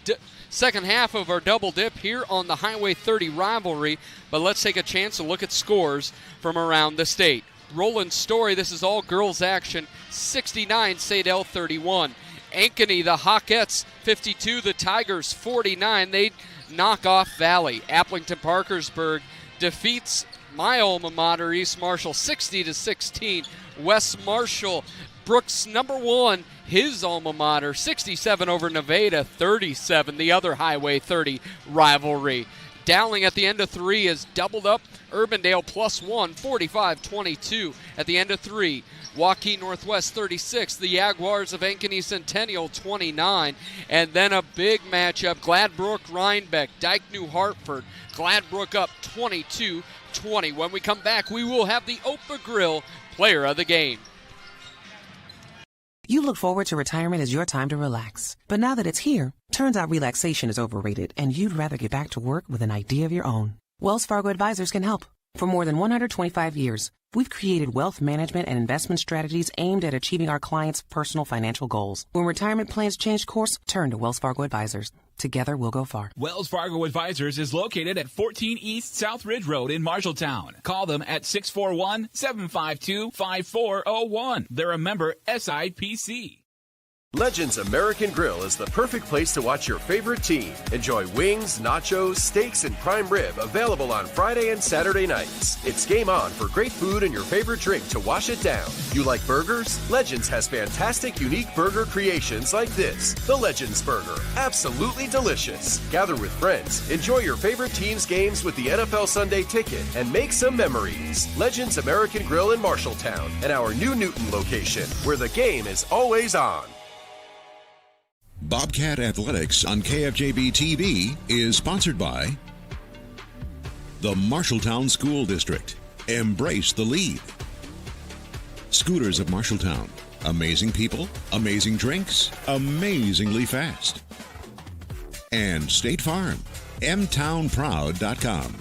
second half of our double dip here on the Highway 30 rivalry. But let's take a chance to look at scores from around the state. Roland Story, this is all girls action, 69, Sadell 31. Ankeny, the Hawkettes, 52, the Tigers 49. They knock off Valley. Applington Parkersburg defeats my alma mater, East Marshall, 60-16. West Marshall, Brooks number 1, his alma mater, 67 over Nevada, 37, the other Highway 30 rivalry. Dowling at the end of 3 is doubled up. Urbandale +1, 45-22 at the end of 3. Waukee Northwest 36, the Jaguars of Ankeny Centennial 29, and then a big matchup, Gladbrook-Rhinebeck, Dyke New Hartford, Gladbrook up 22-20. When we come back, we will have the Opa Grill Player of the Game. You look forward to retirement as your time to relax. But now that it's here, turns out relaxation is overrated and you'd rather get back to work with an idea of your own. Wells Fargo Advisors can help. For more than 125 years, we've created wealth management and investment strategies aimed at achieving our clients' personal financial goals. When retirement plans change course, turn to Wells Fargo Advisors. Together, we'll go far. Wells Fargo Advisors is located at 14 East South Ridge Road in Marshalltown. Call them at 641-752-5401. They're a member SIPC. Legends American Grill is the perfect place to watch your favorite team. Enjoy wings, nachos, steaks, and prime rib available on Friday and Saturday nights. It's game on for great food and your favorite drink to wash it down. You like burgers? Legends has fantastic, unique burger creations like this. The Legends Burger. Absolutely delicious. Gather with friends, enjoy your favorite team's games with the NFL Sunday Ticket, and make some memories. Legends American Grill in Marshalltown and our new Newton location, where the game is always on. Bobcat Athletics on KFJB-TV is sponsored by the Marshalltown School District. Embrace the lead. Scooters of Marshalltown. Amazing people, amazing drinks, amazingly fast. And State Farm. mtownproud.com.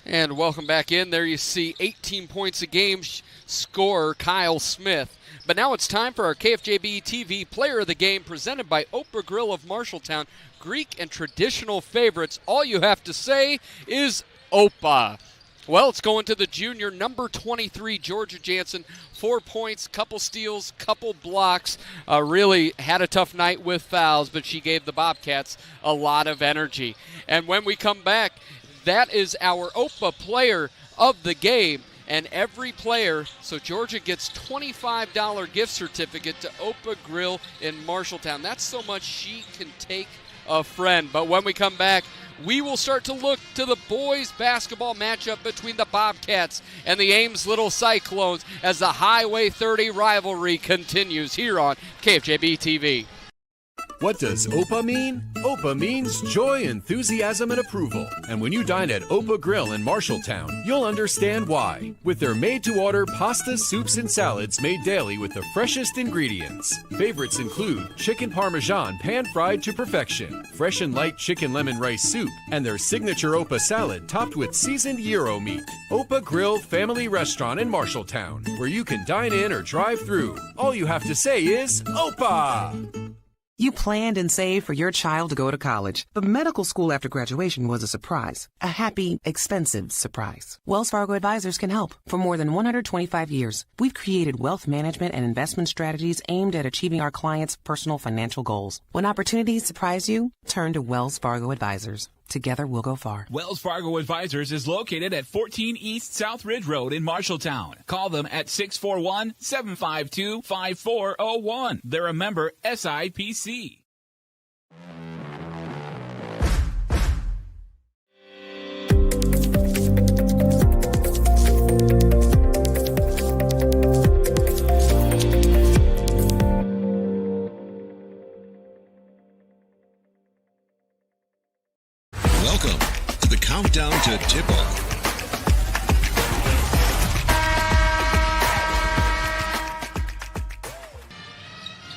And welcome back in. There you see 18 points a game scorer Kyle Smith. But now it's time for our KFJB-TV Player of the Game presented by Oprah Grill of Marshalltown. Greek and traditional favorites. All you have to say is Opa. Well, it's going to the junior, number 23, Georgia Jansen. 4 points, couple steals, couple blocks. Really had a tough night with fouls, but she gave the Bobcats a lot of energy. And when we come back, that is our OPA Player of the Game. And every player, so Georgia gets $25 gift certificate to Opa Grill in Marshalltown. That's so much she can take a friend. But when we come back, we will start to look to the boys basketball matchup between the Bobcats and the Ames Little Cyclones as the Highway 30 rivalry continues here on KFJB-TV. What does OPA mean? OPA means joy, enthusiasm, and approval. And when you dine at Opa Grill in Marshalltown, you'll understand why. With their made-to-order pastas, soups, and salads made daily with the freshest ingredients. Favorites include chicken parmesan pan-fried to perfection, fresh and light chicken lemon rice soup, and their signature Opa salad topped with seasoned gyro meat. Opa Grill Family Restaurant in Marshalltown, where you can dine in or drive through. All you have to say is, Opa! You planned and saved for your child to go to college, but medical school after graduation was a surprise. A happy, expensive surprise. Wells Fargo Advisors can help. For more than 125 years, we've created wealth management and investment strategies aimed at achieving our clients' personal financial goals. When opportunities surprise you, turn to Wells Fargo Advisors. Together we'll go far. Wells Fargo Advisors is located at 14 East South Ridge Road in Marshalltown. Call them at 641-752-5401. They're a member SIPC. Welcome to the countdown to tip-off.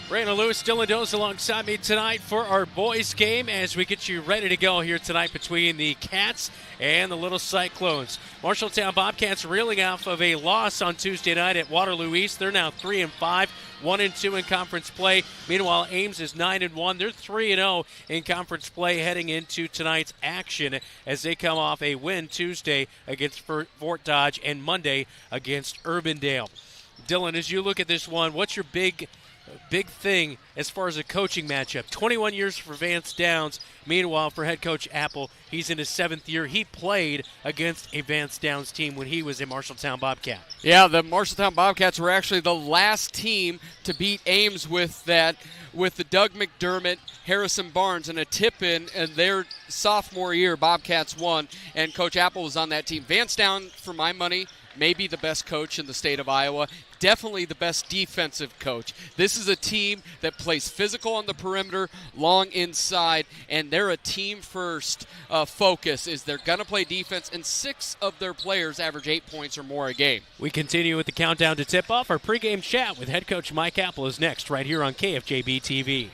Brandon Lewis, Dylan Doze alongside me tonight for our boys game as we get you ready to go here tonight between the Cats and the Little Cyclones. Marshalltown Bobcats reeling off of a loss on Tuesday night at Waterloo East. They're now 3-5, 1-2 in conference play. Meanwhile, Ames is 9-1. They're 3-0 in conference play heading into tonight's action as they come off a win Tuesday against Fort Dodge and Monday against Urbandale. Dylan, as you look at this one, what's your big thing as far as a coaching matchup? 21 years for Vance Downs. Meanwhile, for head coach Apple, he's in his 7th year. He played against a Vance Downs team when he was a Marshalltown Bobcat. Yeah, the Marshalltown Bobcats were actually the last team to beat Ames with the Doug McDermott, Harrison Barnes, and a tip-in in their sophomore year. Bobcats won, and Coach Apple was on that team. Vance Downs, for my money, maybe the best coach in the state of Iowa. Definitely the best defensive coach. This is a team that plays physical on the perimeter, long inside, and they're a team-first focus. Is they're going to play defense, and 6 of their players average 8 points or more a game. We continue with the countdown to tip-off. Our pregame chat with head coach Mike Apple is next right here on KFJB-TV.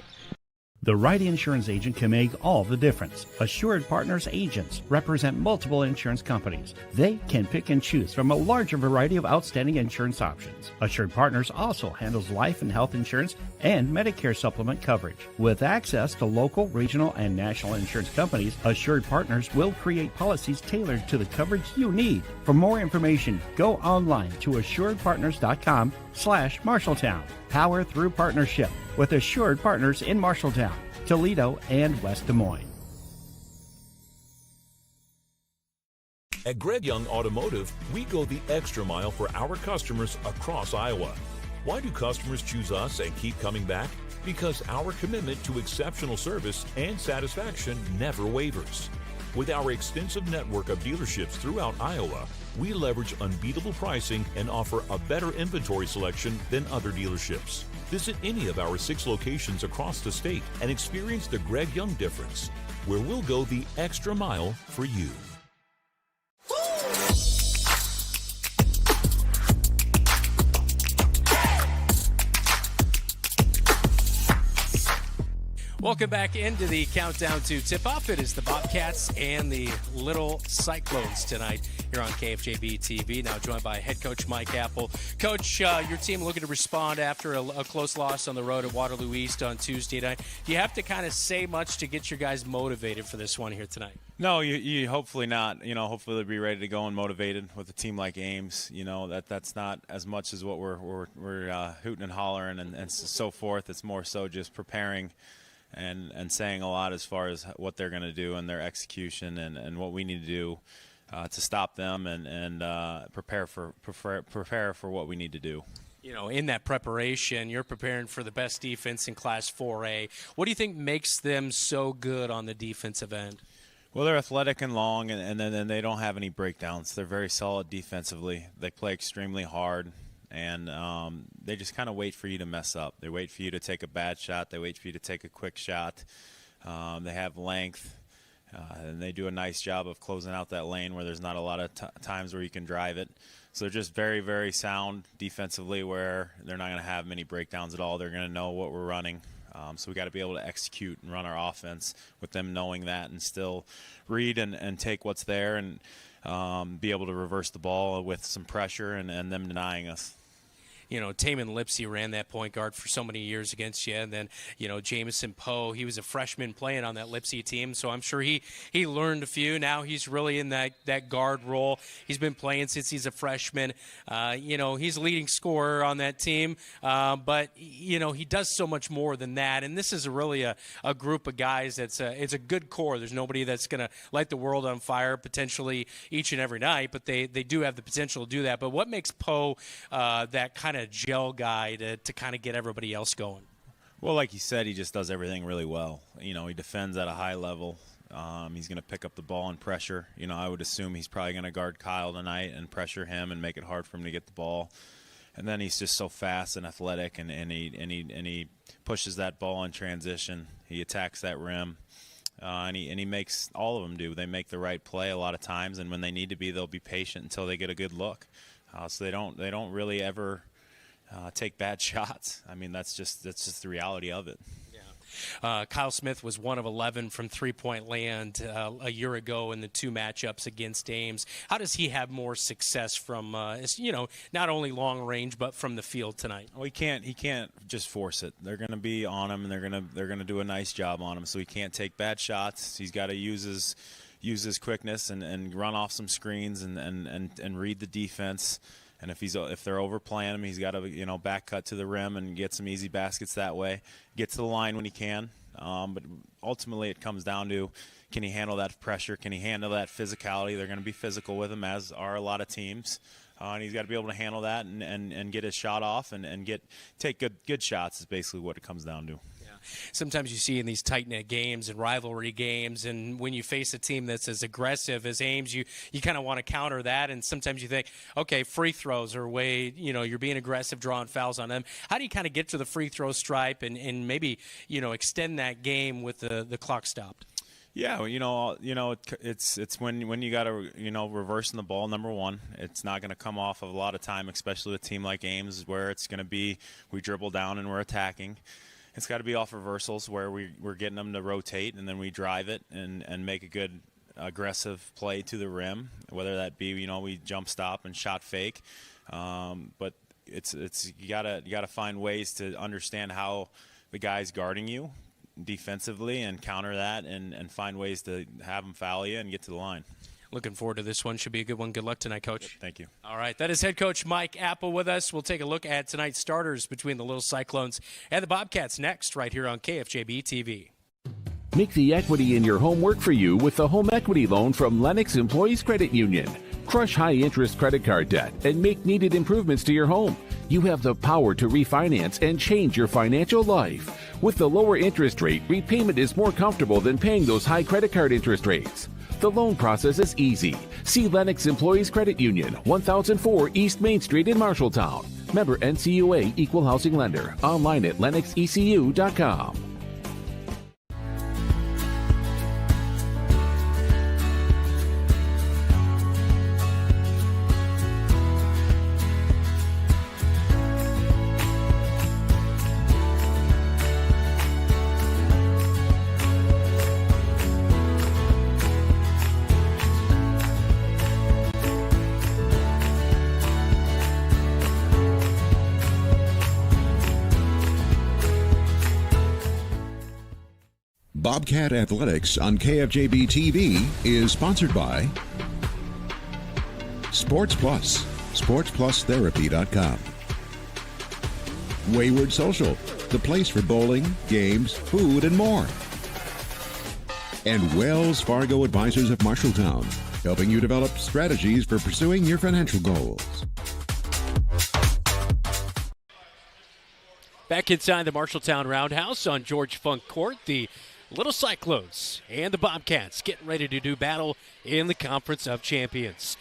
The right insurance agent can make all the difference. Assured Partners agents represent multiple insurance companies. They can pick and choose from a larger variety of outstanding insurance options. Assured Partners also handles life and health insurance and Medicare supplement coverage. With access to local, regional, and national insurance companies, Assured Partners will create policies tailored to the coverage you need. For more information, go online to assuredpartners.com/Marshalltown. Power through partnership with Assured Partners in Marshalltown, Toledo, and West Des Moines. At Greg Young Automotive, we go the extra mile for our customers across Iowa. Why do customers choose us and keep coming back? Because our commitment to exceptional service and satisfaction never wavers. With our extensive network of dealerships throughout Iowa, we leverage unbeatable pricing and offer a better inventory selection than other dealerships. Visit any of our 6 locations across the state and experience the Greg Young difference, where we'll go the extra mile for you. Welcome back into the countdown to tip-off. It is the Bobcats and the Little Cyclones tonight here on KFJB-TV. Now joined by head coach Mike Apple. Coach, your team looking to respond after a close loss on the road at Waterloo East on Tuesday night. Do you have to kind of say much to get your guys motivated for this one here tonight? No, you hopefully not. Hopefully they'll be ready to go and motivated with a team like Ames. That's not as much as what we're hooting and hollering and so forth. It's more so just preparing and saying a lot as far as what they're going to do and their execution and what we need to do to stop them and prepare for what we need to do. You know, in that preparation, you're preparing for the best defense in Class 4A. What do you think makes them so good on the defensive end? Well, they're athletic and long, and then they don't have any breakdowns. They're very solid defensively. They play extremely hard, and they just kind of wait for you to mess up. They wait for you to take a bad shot. They wait for you to take a quick shot. They have length, and they do a nice job of closing out that lane where there's not a lot of times where you can drive it. So they're just very, very sound defensively, where they're not going to have many breakdowns at all. They're going to know what we're running. So we got to be able to execute and run our offense with them knowing that, and still read and take what's there, and be able to reverse the ball with some pressure and them denying us. You know, Taman Lipsy ran that point guard for so many years against you. And then, you know, Jamison Poe, he was a freshman playing on that Lipsy team. So I'm sure he learned a few. Now he's really in that guard role. He's been playing since he's a freshman. You know, he's a leading scorer on that team. But, you know, he does so much more than that. And this is really a group of guys it's a good core. There's nobody that's going to light the world on fire potentially each and every night. But they do have the potential to do that. But what makes Poe that kind of gel guy to kind of get everybody else going? Well, like you said, he just does everything really well. You know, he defends at a high level. He's going to pick up the ball and pressure. You know, I would assume he's probably going to guard Kyle tonight and pressure him and make it hard for him to get the ball. And then he's just so fast and athletic, and he pushes that ball in transition. He attacks that rim. And he makes all of them do. They make the right play a lot of times, and when they need to be, they'll be patient until they get a good look. So they don't really ever take bad shots. I mean, that's just the reality of it. Kyle Smith was 1 of 11 from three-point land a year ago in the 2 matchups against Ames. How does he have more success from, you know, not only long range but from the field tonight? Well, he can't just force it. They're going to be on him, and they're going to do a nice job on him. So he can't take bad shots. He's got to use his quickness and run off some screens and read the defense. And if they're overplaying him, he's got to, you know, back cut to the rim and get some easy baskets that way. Get to the line when he can. But ultimately it comes down to, can he handle that pressure? Can he handle that physicality? They're going to be physical with him, as are a lot of teams. And he's got to be able to handle that and get his shot off and take good shots is basically what it comes down to. Sometimes you see in these tight-knit games and rivalry games, and when you face a team that's as aggressive as Ames, you kind of want to counter that, and sometimes you think, okay, free throws are way, you know, you're being aggressive, drawing fouls on them. How do you kind of get to the free throw stripe and maybe, you know, extend that game with the clock stopped? Yeah, well, you know, it's when you got to, you know, reversing the ball, number one. It's not going to come off of a lot of time, especially with a team like Ames, where it's going to be we dribble down and we're attacking. It's got to be off reversals where we're getting them to rotate, and then we drive it and make a good aggressive play to the rim, whether that be, you know, we jump stop and shot fake. But it's you gotta find ways to understand how the guy's guarding you defensively and counter that and find ways to have them foul you and get to the line. Looking forward to this one. Should be a good one. Good luck tonight, Coach. Yep, thank you. All right. That is head coach Mike Apple with us. We'll take a look at tonight's starters between the Little Cyclones and the Bobcats next right here on KFJB-TV. Make the equity in your home work for you with the home equity loan from Lennox Employees Credit Union. Crush high-interest credit card debt and make needed improvements to your home. You have the power to refinance and change your financial life. With the lower interest rate, repayment is more comfortable than paying those high credit card interest rates. The loan process is easy. See Lennox Employees Credit Union, 1004 East Main Street in Marshalltown. Member NCUA Equal Housing Lender. Online at lennoxecu.com. Bobcat Athletics on KFJB-TV is sponsored by Sports Plus, sportsplusTherapy.com. Wayward Social, the place for bowling, games, food, and more. And Wells Fargo Advisors of Marshalltown, helping you develop strategies for pursuing your financial goals. Back inside the Marshalltown Roundhouse on George Funk Court, the Little Cyclones and the Bobcats getting ready to do battle in the Conference of Champions.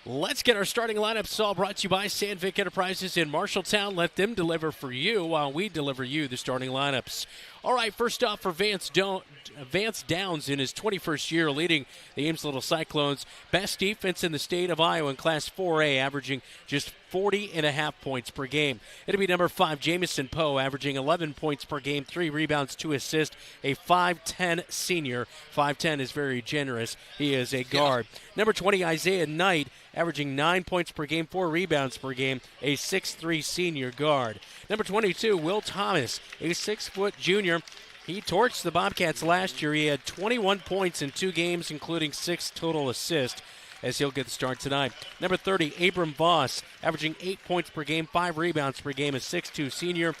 Let's get our starting lineups, all brought to you by Sandvik Enterprises in Marshalltown. Let them deliver for you while we deliver you the starting lineups. All right, first off for Vance Downs in his 21st year leading the Ames Little Cyclones. Best defense in the state of Iowa in Class 4A, averaging just 40.5 points per game. It'll be number 5, Jamison Poe, averaging 11 points per game, 3 rebounds, 2 assists, a 5'10 senior. 5'10 is very generous. He is a guard. Number 20, Isaiah Knight, averaging 9 points per game, 4 rebounds per game, a 6'3 senior guard. Number 22, Will Thomas, a 6-foot junior. He torched the Bobcats last year. He had 21 points in 2 games, including 6 total assists, as he'll get the start tonight. Number 30, Abram Voss, averaging 8 points per game, 5 rebounds per game, a 6'2 senior.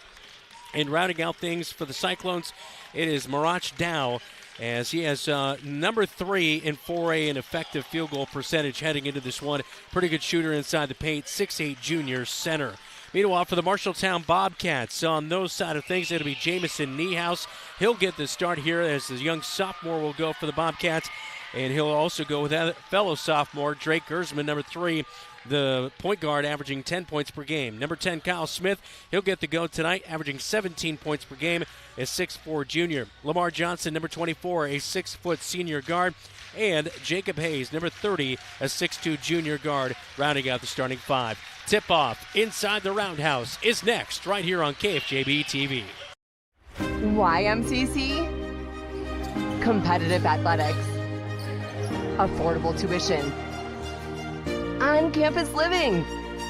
And rounding out things for the Cyclones, it is Marach Dow, as he has number 3 in 4A in effective field goal percentage heading into this one. Pretty good shooter inside the paint, 6'8 junior center. Meanwhile, for the Marshalltown Bobcats, on those side of things, it'll be Jamison Niehaus. He'll get the start here as the young sophomore will go for the Bobcats. And he'll also go with that fellow sophomore, Drake Gersman, number 3, the point guard, averaging 10 points per game. Number 10, Kyle Smith, he'll get the go tonight, averaging 17 points per game, a 6'4 junior. Lamar Johnson, number 24, a 6-foot senior guard. And Jacob Hayes, number 30, a 6'2 junior guard, rounding out the starting 5. Tip-off inside the Roundhouse is next, right here on KFJB-TV. YMCC, competitive athletics, affordable tuition, on-campus living,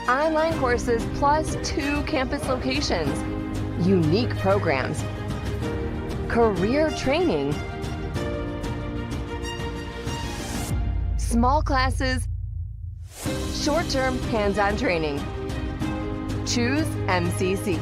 online courses plus 2 campus locations, unique programs, career training, small classes, short-term hands-on training. Choose MCC.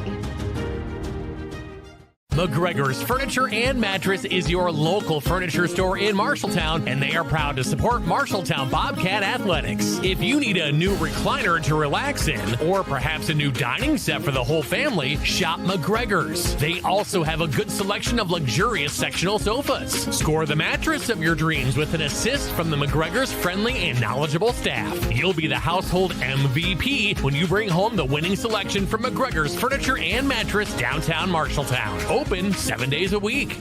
McGregor's Furniture and Mattress is your local furniture store in Marshalltown, and they are proud to support Marshalltown Bobcat Athletics. If you need a new recliner to relax in, or perhaps a new dining set for the whole family, shop McGregor's. They also have a good selection of luxurious sectional sofas. Score the mattress of your dreams with an assist from the McGregor's friendly and knowledgeable staff. You'll be the household MVP when you bring home the winning selection from McGregor's Furniture and Mattress downtown Marshalltown. Open 7 days a week.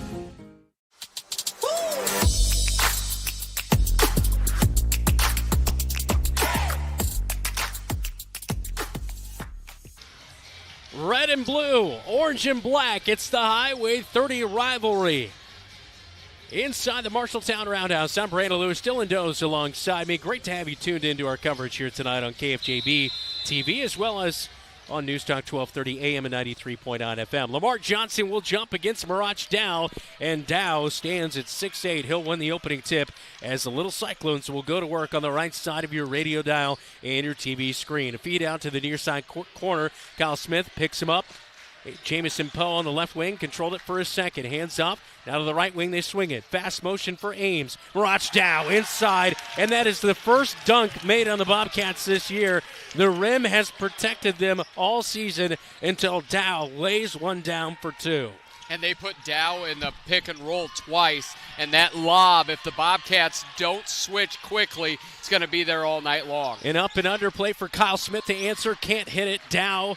Red and blue, orange and black, it's the Highway 30 rivalry. Inside the Marshalltown Roundhouse, I'm Brandon Lewis, Dylan Doze alongside me. Great to have you tuned into our coverage here tonight on KFJB-TV, as well as on Newstalk 1230 AM and 93.9 FM. Lamar Johnson will jump against Marach Dow, and Dow stands at 6'8". He'll win the opening tip as the Little Cyclones will go to work on the right side of your radio dial and your TV screen. A feed out to the near side corner. Kyle Smith picks him up. Jamison Poe on the left wing controlled it for a second. Hands up. Now to the right wing, they swing it. Fast motion for Ames. Marach Dow inside, and that is the first dunk made on the Bobcats this year. The rim has protected them all season until Dow lays one down for 2. And they put Dow in the pick and roll twice, and that lob, if the Bobcats don't switch quickly, it's going to be there all night long. An up and under play for Kyle Smith to answer. Can't hit it. Dow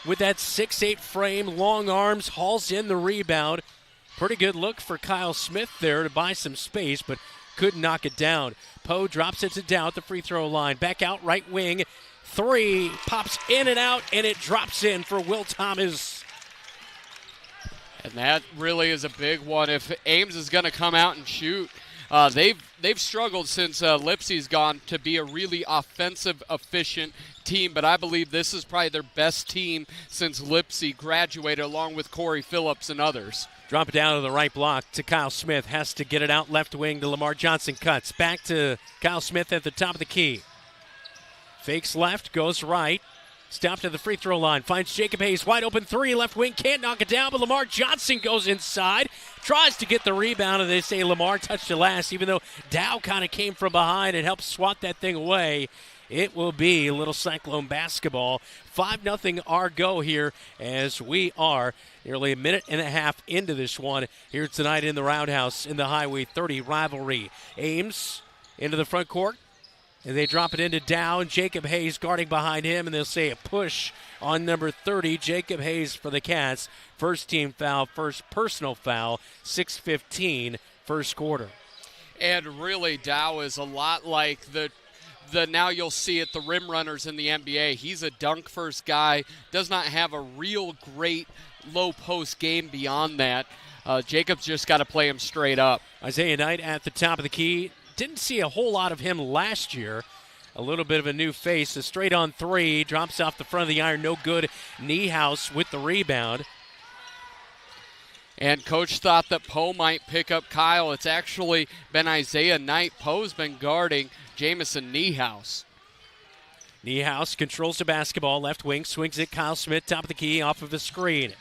with that 6'8 frame, long arms, hauls in the rebound. Pretty good look for Kyle Smith there to buy some space, but couldn't knock it down. Poe drops it to Dow at the free throw line. Back out right wing. 3 pops in and out, and it drops in for Will Thomas. And that really is a big one. If Ames is going to come out and shoot, they've struggled since Lipsey's gone to be a really offensive, efficient team, but I believe this is probably their best team since Lipsey graduated, along with Corey Phillips and others. Drop it down to the right block to Kyle Smith. Has to get it out left wing to Lamar Johnson. Cuts back to Kyle Smith at the top of the key. Fakes left, goes right. Stopped at the free throw line. Finds Jacob Hayes. Wide open three. Left wing. Can't knock it down, but Lamar Johnson goes inside. Tries to get the rebound, and they say Lamar touched it last, even though Dow kind of came from behind and helped swat that thing away. It will be a little Cyclone basketball. 5-0 our go here as we are nearly a minute and a half into this one here tonight in the Roundhouse in the Highway 30 rivalry. Ames into the front court. And they drop it into Dow, and Jacob Hayes guarding behind him, and they'll say a push on number 30, Jacob Hayes for the Cats. First team foul, first personal foul, 6:15 first quarter. And really, Dow is a lot like the now you'll see it, the rim runners in the NBA. He's a dunk first guy, does not have a real great low post game beyond that. Jacob's just got to play him straight up. Isaiah Knight at the top of the key. Didn't see a whole lot of him last year. A little bit of a new face. A straight on three. Drops off the front of the iron. No good. Niehaus with the rebound. And coach thought that Poe might pick up Kyle. It's actually been Isaiah Knight. Poe's been guarding Jamison Niehaus. Niehaus controls the basketball. Left wing. Swings it. Kyle Smith, top of the key, off of the screen.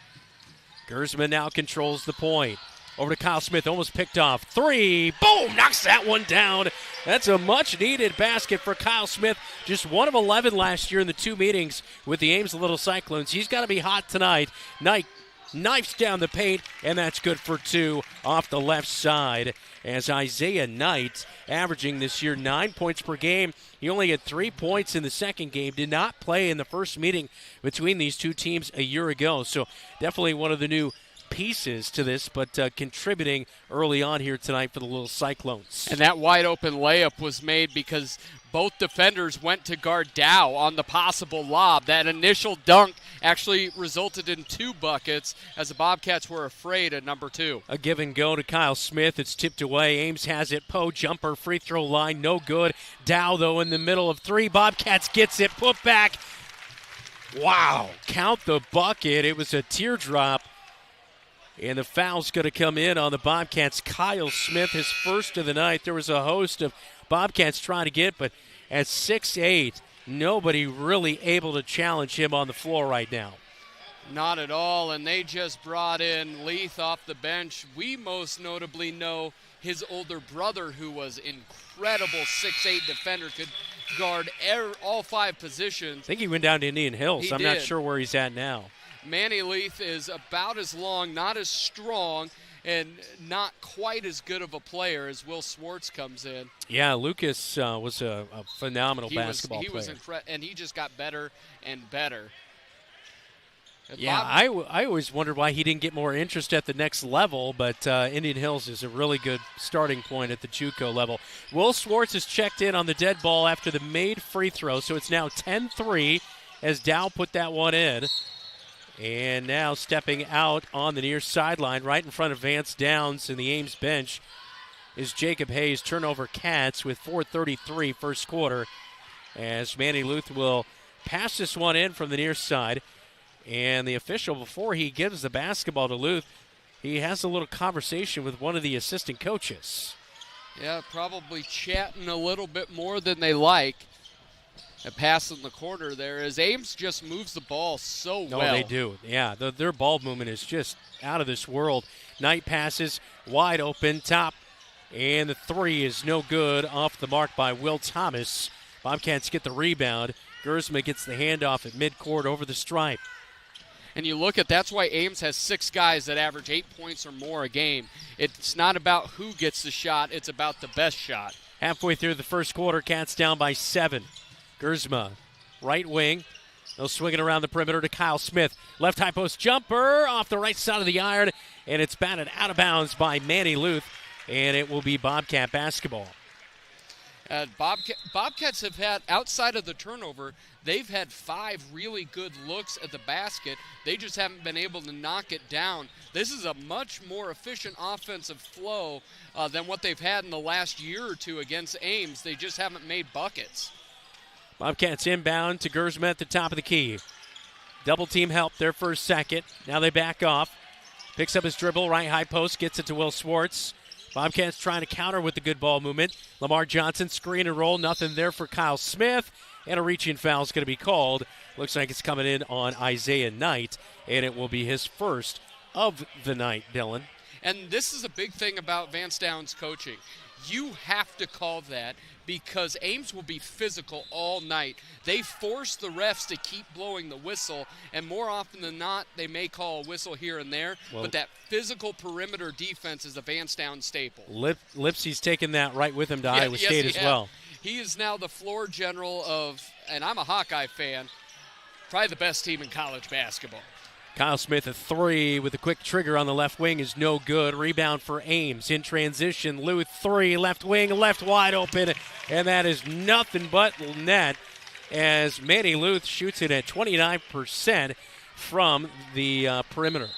Gersman now controls the point. Over to Kyle Smith, almost picked off. Three, boom, knocks that one down. That's a much-needed basket for Kyle Smith. Just 1 of 11 last year in the 2 meetings with the Ames Little Cyclones. He's got to be hot tonight. Knight knifes down the paint, and that's good for 2 off the left side. As Isaiah Knight, averaging this year 9 points per game. He only had 3 points in the second game. Did not play in the first meeting between these two teams a year ago. So definitely one of the new pieces to this, but contributing early on here tonight for the Little Cyclones. And that wide open layup was made because both defenders went to guard Dow on the possible lob. That initial dunk actually resulted in 2 buckets as the Bobcats were afraid at number 2. A give and go to Kyle Smith. It's tipped away. Ames has it. Poe jumper, free throw line, no good. Dow, though, in the middle of 3. Bobcats gets it, put back. Wow, count the bucket. It was a teardrop. And the foul's going to come in on the Bobcats. Kyle Smith, his first of the night. There was a host of Bobcats trying to get, but at 6'8", nobody really able to challenge him on the floor right now. Not at all, and they just brought in Leith off the bench. We most notably know his older brother, who was incredible 6'8" defender, could guard all 5 positions. I think he went down to Indian Hills. I'm not sure where he's at now. Manny Leith is about as long, not as strong, and not quite as good of a player as Will Swartz comes in. Yeah, Lucas was a phenomenal basketball player. He was incredible, and he just got better and better. And yeah, I always wondered why he didn't get more interest at the next level, but Indian Hills is a really good starting point at the JUCO level. Will Swartz is checked in on the dead ball after the made free throw, so it's now 10-3 as Dow put that one in. And now stepping out on the near sideline, right in front of Vance Downs and the Ames bench, is Jacob Hayes. Turnover Cats with 4:33 first quarter, as Manny Luth will pass this one in from the near side. And the official, before he gives the basketball to Luth, he has a little conversation with one of the assistant coaches. Yeah, probably chatting a little bit more than they like. A pass in the corner there as Ames just moves the ball so well. No, they do. Yeah, their ball movement is just out of this world. Knight passes wide open, top, and the 3 is no good, off the mark by Will Thomas. Bobcats get the rebound. Gersma gets the handoff at midcourt over the stripe. And you look at, that's why Ames has 6 guys that average 8 points or more a game. It's not about who gets the shot, it's about the best shot. Halfway through the first quarter, Cats down by 7. Gersma, right wing. They'll swing it around the perimeter to Kyle Smith. Left high post jumper off the right side of the iron, and it's batted out of bounds by Manny Luth, and it will be Bobcat basketball. Bobcats have had, outside of the turnover, they've had 5 really good looks at the basket. They just haven't been able to knock it down. This is a much more efficient offensive flow than what they've had in the last year or 2 against Ames. They just haven't made buckets. Bobcats inbound to Gersma at the top of the key. Double team help there for a second. Now they back off. Picks up his dribble, right high post, gets it to Will Swartz. Bobcats trying to counter with the good ball movement. Lamar Johnson, screen and roll, nothing there for Kyle Smith. And a reaching foul is going to be called Looks like it's coming in on Isaiah Knight, and it will be his first of the night, Dylan. And this is a big thing about Vance Downs coaching. You have to call that because Ames will be physical all night. They force the refs to keep blowing the whistle, and more often than not, they may call a whistle here and there, but that physical perimeter defense is a Vance Downs staple. Lipsey's taken that right with him to Iowa State as well. He is now the floor general of, and I'm a Hawkeye fan, probably the best team in college basketball. Kyle Smith, a three with a quick trigger on the left wing is no good. Rebound for Ames in transition. Luth, three, left wing, left wide open, and that is nothing but net as Manny Luth shoots it at 29% from the perimeter.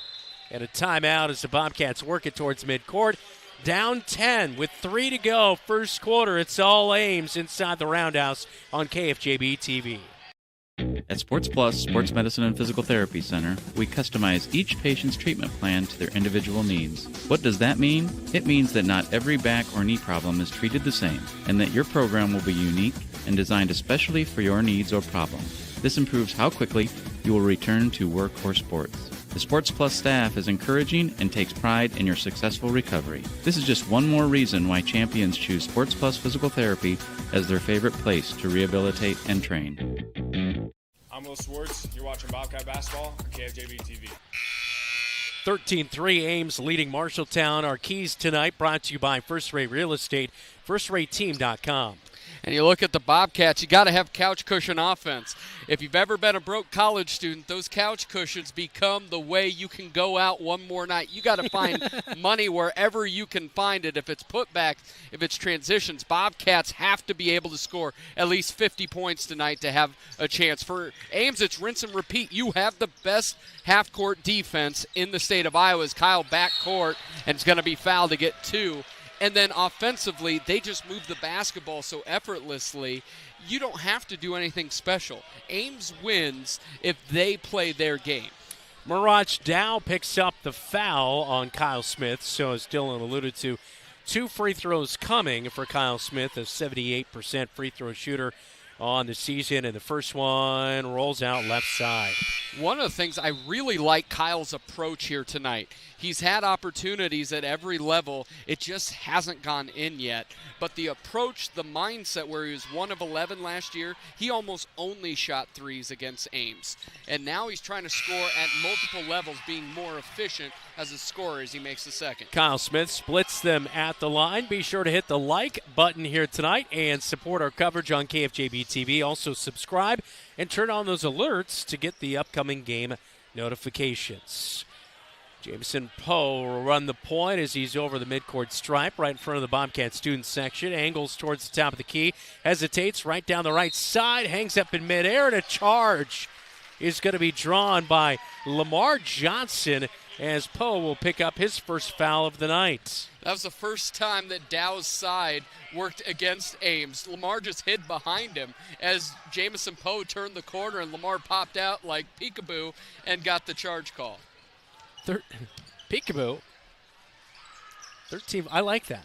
And a timeout as the Bobcats work it towards midcourt. Down 10 with 3 to go. First quarter, it's all Ames inside the Roundhouse on KFJB-TV. At Sports Plus Sports Medicine and Physical Therapy Center, we customize each patient's treatment plan to their individual needs. What does that mean? It means that not every back or knee problem is treated the same, and that your program will be unique and designed especially for your needs or problem. This improves how quickly you will return to work or sports. The Sports Plus staff is encouraging and takes pride in your successful recovery. This is just one more reason why champions choose Sports Plus Physical Therapy as their favorite place to rehabilitate and train. I'm Will Swartz. You're watching Bobcat Basketball on KFJB-TV. 13-3 Ames leading Marshalltown. Our keys tonight brought to you by First Rate Real Estate, FirstRateTeam.com. And you look at the Bobcats, you got to have couch cushion offense. If you've ever been a broke college student, those couch cushions become the way you can go out one more night. You got to find money wherever you can find it. If it's putback, if it's transitions, Bobcats have to be able to score at least 50 points tonight to have a chance. For Ames, it's rinse and repeat. You have the best half-court defense in the state of Iowa as Kyle backcourt, and it's going to be fouled to get 2. And then offensively, they just move the basketball so effortlessly, you don't have to do anything special. Ames wins if they play their game. Mirage Dow picks up the foul on Kyle Smith, so as Dylan alluded to, 2 free throws coming for Kyle Smith, a 78% free throw shooter on the season, and the first one rolls out left side. One of the things I really like Kyle's approach here tonight. He's had opportunities at every level. It just hasn't gone in yet. But the approach, the mindset where he was 1 of 11 last year, he almost only shot threes against Ames. And now he's trying to score at multiple levels, being more efficient as a scorer as he makes the second. Kyle Smith splits them at the line. Be sure to hit the like button here tonight and support our coverage on KFJB-TV. Also subscribe and turn on those alerts to get the upcoming game notifications. Jameson Poe will run the point as he's over the midcourt stripe right in front of the Bobcat student section. Angles towards the top of the key. Hesitates right down the right side. Hangs up in midair, and a charge is going to be drawn by Lamar Johnson as Poe will pick up his first foul of the night. That was the first time that Dow's side worked against Ames. Lamar just hid behind him as Jameson Poe turned the corner, and Lamar popped out like peekaboo and got the charge call. Peekaboo. 13. I like that.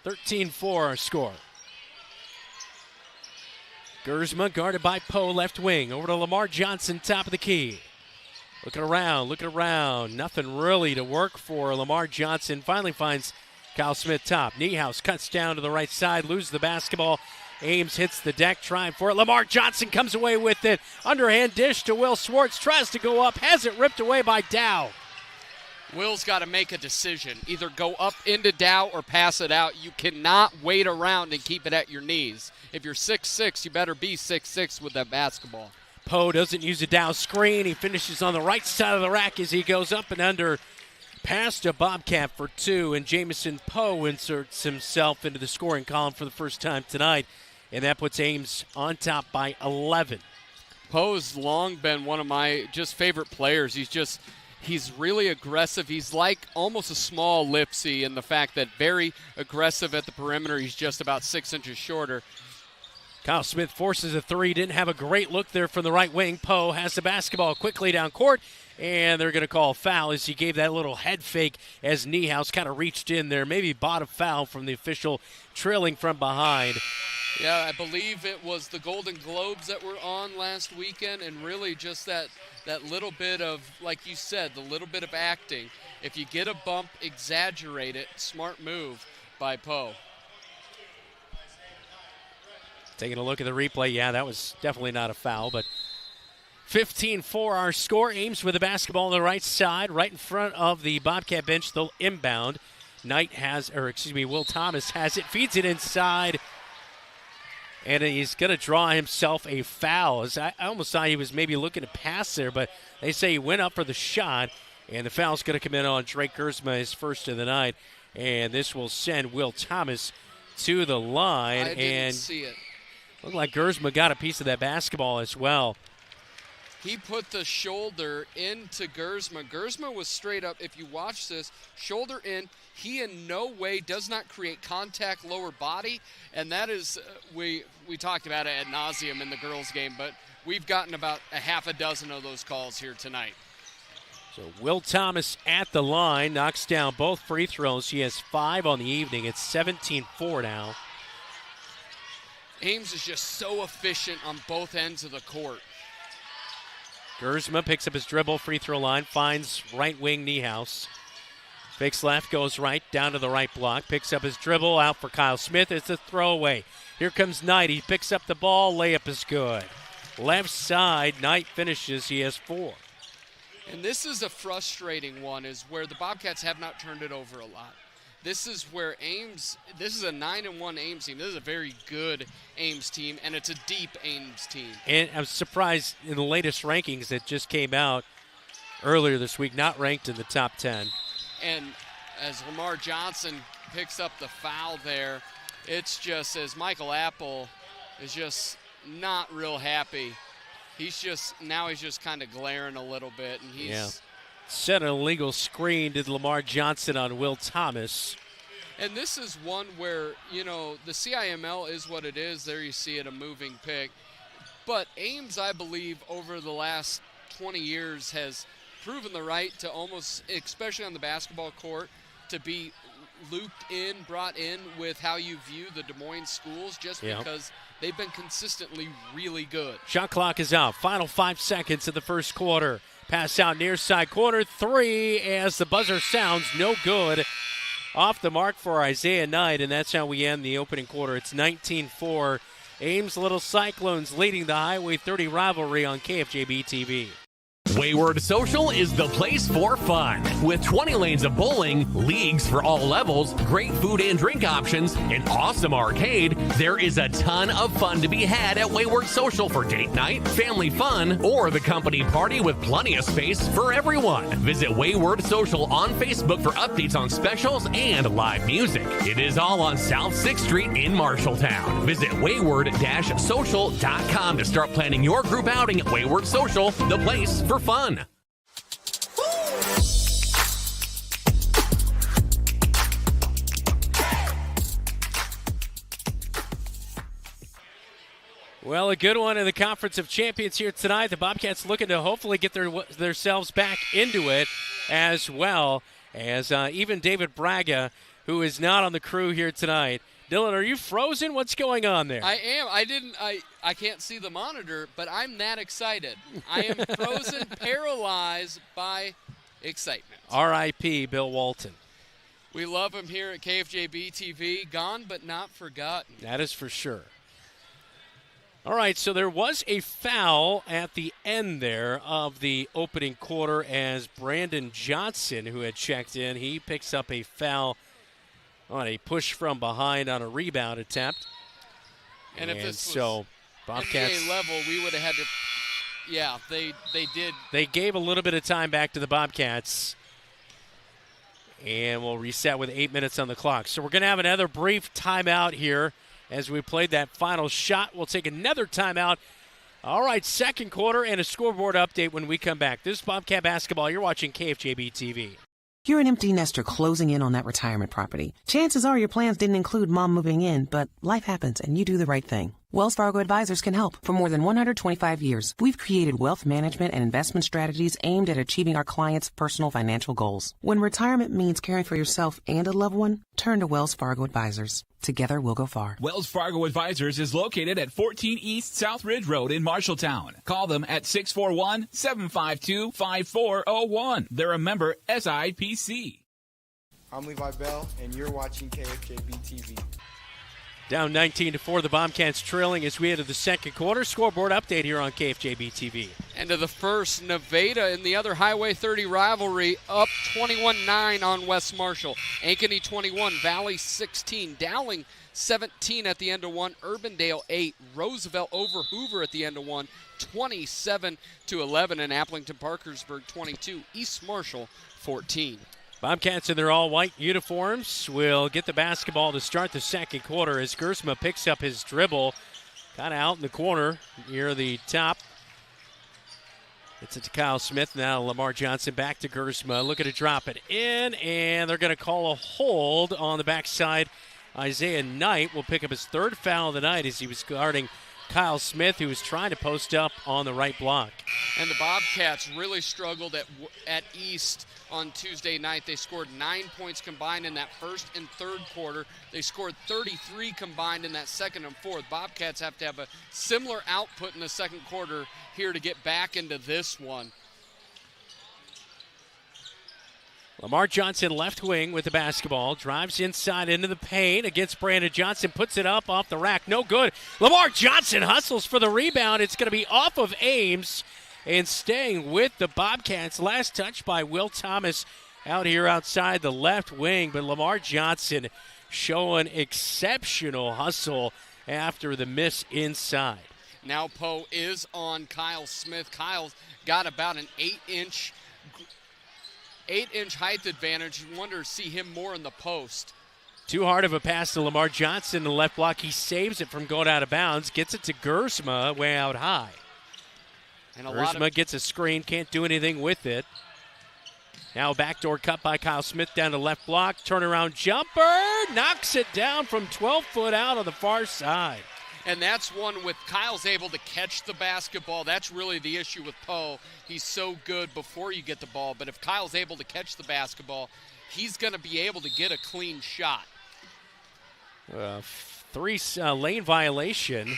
13-4 our score. Gersma guarded by Poe, left wing. Over to Lamar Johnson, top of the key. Looking around. Nothing really to work for Lamar Johnson. Finally finds Kyle Smith top. Niehaus cuts down to the right side, loses the basketball. Ames hits the deck, trying for it. Lamar Johnson comes away with it. Underhand dish to Will Swartz. Tries to go up, has it ripped away by Dow. Will's got to make a decision. Either go up into Dow or pass it out. You cannot wait around and keep it at your knees. If you're 6'6", you better be 6'6" with that basketball. Poe doesn't use a Dow screen. He finishes on the right side of the rack as he goes up and under. Past a Bobcat for 2, and Jameson Poe inserts himself into the scoring column for the first time tonight, and that puts Ames on top by 11. Poe's long been one of my just favorite players. He's really aggressive. He's like almost a small Lipsey in the fact that very aggressive at the perimeter. He's just about 6 inches shorter. Kyle Smith forces a 3. Didn't have a great look there from the right wing. Poe has the basketball quickly down court, and they're going to call a foul as he gave that little head fake as Niehaus kind of reached in there. Maybe bought a foul from the official trailing from behind. Yeah, I believe it was the Golden Globes that were on last weekend, and really just that little bit of, like you said, the little bit of acting. If you get a bump, exaggerate it. Smart move by Poe. Taking a look at the replay, yeah, that was definitely not a foul, but 15-4 our score. Ames with the basketball on the right side, right in front of the Bobcat bench. They'll inbound. Will Thomas has it, feeds it inside, and he's going to draw himself a foul. I almost thought he was maybe looking to pass there, but they say he went up for the shot, and the foul's going to come in on Drake Gersma, his first of the night, and this will send Will Thomas to the line. I didn't see it. Looked like Gersma got a piece of that basketball as well. He put the shoulder into Gersma. Gersma was straight up. If you watch this, shoulder in. He in no way does not create contact lower body, and that is, we talked about it ad nauseum in the girls' game, but we've gotten about a half a dozen of those calls here tonight. So Will Thomas at the line, knocks down both free throws. He has 5 on the evening. It's 17-4 now. Ames is just so efficient on both ends of the court. Gersma picks up his dribble, free throw line, finds right wing Niehaus. Fakes left, goes right, down to the right block, picks up his dribble, out for Kyle Smith. It's a throwaway. Here comes Knight. He picks up the ball, layup is good. Left side, Knight finishes, he has 4. And this is a frustrating one, is where the Bobcats have not turned it over a lot. This is where Ames, this is a 9-1 Ames team. This is a very good Ames team, and it's a deep Ames team. And I'm surprised in the latest rankings that just came out earlier this week, not ranked in the top 10. And as Lamar Johnson picks up the foul there, it's just as Michael Apple is just not real happy. He's just kind of glaring a little bit, and he's set an illegal screen to Lamar Johnson on Will Thomas. And this is one where, the CIML is what it is. There you see it, a moving pick. But Ames, I believe, over the last 20 years has proven the right to almost, especially on the basketball court, to be looped in, brought in with how you view the Des Moines schools, just because they've been consistently really good. Shot clock is out. Final 5 seconds of the first quarter. Pass out near side corner, 3 as the buzzer sounds, no good. Off the mark for Isaiah Knight, and that's how we end the opening quarter. It's 19-4. Ames Little Cyclones leading the Highway 30 rivalry on KFJB-TV. Wayward Social is the place for fun. With 20 lanes of bowling, leagues for all levels, great food and drink options, an awesome arcade, there is a ton of fun to be had at Wayward Social for date night, family fun, or the company party with plenty of space for everyone. Visit Wayward Social on Facebook for updates on specials and live music. It is all on South 6th Street in Marshalltown. Visit wayward-social.com to start planning your group outing at Wayward Social, the place for fun. Well, a good one in the Conference of Champions here tonight. The Bobcats looking to hopefully get themselves back into it, as well as even David Braga, who is not on the crew here tonight. Dylan, are you frozen? What's going on there? I am. I can't see the monitor, but I'm that excited. I am frozen, paralyzed by excitement. R.I.P. Bill Walton. We love him here at KFJB-TV. Gone but not forgotten. That is for sure. All right, so there was a foul at the end there of the opening quarter as Brandon Johnson, who had checked in, he picks up a foul on a push from behind on a rebound attempt. And if this was Bobcats NBA level, we would have had to. Yeah, they did. They gave a little bit of time back to the Bobcats. And we'll reset with 8 minutes on the clock. So we're going to have another brief timeout here as we played that final shot. We'll take another timeout. All right, second quarter and a scoreboard update when we come back. This is Bobcat Basketball. You're watching KFJB-TV. You're an empty nester closing in on that retirement property. Chances are your plans didn't include mom moving in, but life happens and you do the right thing. Wells Fargo Advisors can help. For more than 125 years, we've created wealth management and investment strategies aimed at achieving our clients' personal financial goals. When retirement means caring for yourself and a loved one, turn to Wells Fargo Advisors. Together, we'll go far. Wells Fargo Advisors is located at 14 East South Ridge Road in Marshalltown. Call them at 641-752-5401. They're a member SIPC. I'm Levi Bell, and you're watching KFJB-TV. Down 19-4, the Bobcats trailing as we enter the second quarter. Scoreboard update here on KFJB-TV. End of the first, Nevada in the other Highway 30 rivalry up 21-9 on West Marshall. Ankeny 21, Valley 16, Dowling 17 at the end of one, Urbandale 8, Roosevelt over Hoover at the end of one, 27-11, and Applington Parkersburg 22, East Marshall 14. Bobcats in their all-white uniforms will get the basketball to start the second quarter as Gersma picks up his dribble. Kind of out in the corner near the top. It's it to Kyle Smith. Now Lamar Johnson back to Gersma. Looking to drop it in, and they're going to call a hold on the backside. Isaiah Knight will pick up his third foul of the night as he was guarding Kyle Smith, who was trying to post up on the right block. And the Bobcats really struggled at East on Tuesday night. They scored 9 points combined in that first and third quarter. They scored 33 combined in that second and fourth. Bobcats have to have a similar output in the second quarter here to get back into this one. Lamar Johnson, left wing with the basketball, drives inside into the paint against Brandon Johnson, puts it up off the rack, no good. Lamar Johnson hustles for the rebound. It's going to be off of Ames and staying with the Bobcats. Last touch by Will Thomas out here outside the left wing, but Lamar Johnson showing exceptional hustle after the miss inside. Now Poe is on Kyle Smith. Kyle's got about an 8-inch height advantage. You wonder to see him more in the post. Too hard of a pass to Lamar Johnson in the left block. He saves it from going out of bounds. Gets it to Gersma way out high. And Gersma gets a screen. Can't do anything with it. Now a backdoor cut by Kyle Smith down to left block. Turnaround jumper. Knocks it down from 12 foot out on the far side. And that's one with Kyle's able to catch the basketball. That's really the issue with Poe. He's so good before you get the ball. But if Kyle's able to catch the basketball, he's going to be able to get a clean shot. Three lane violation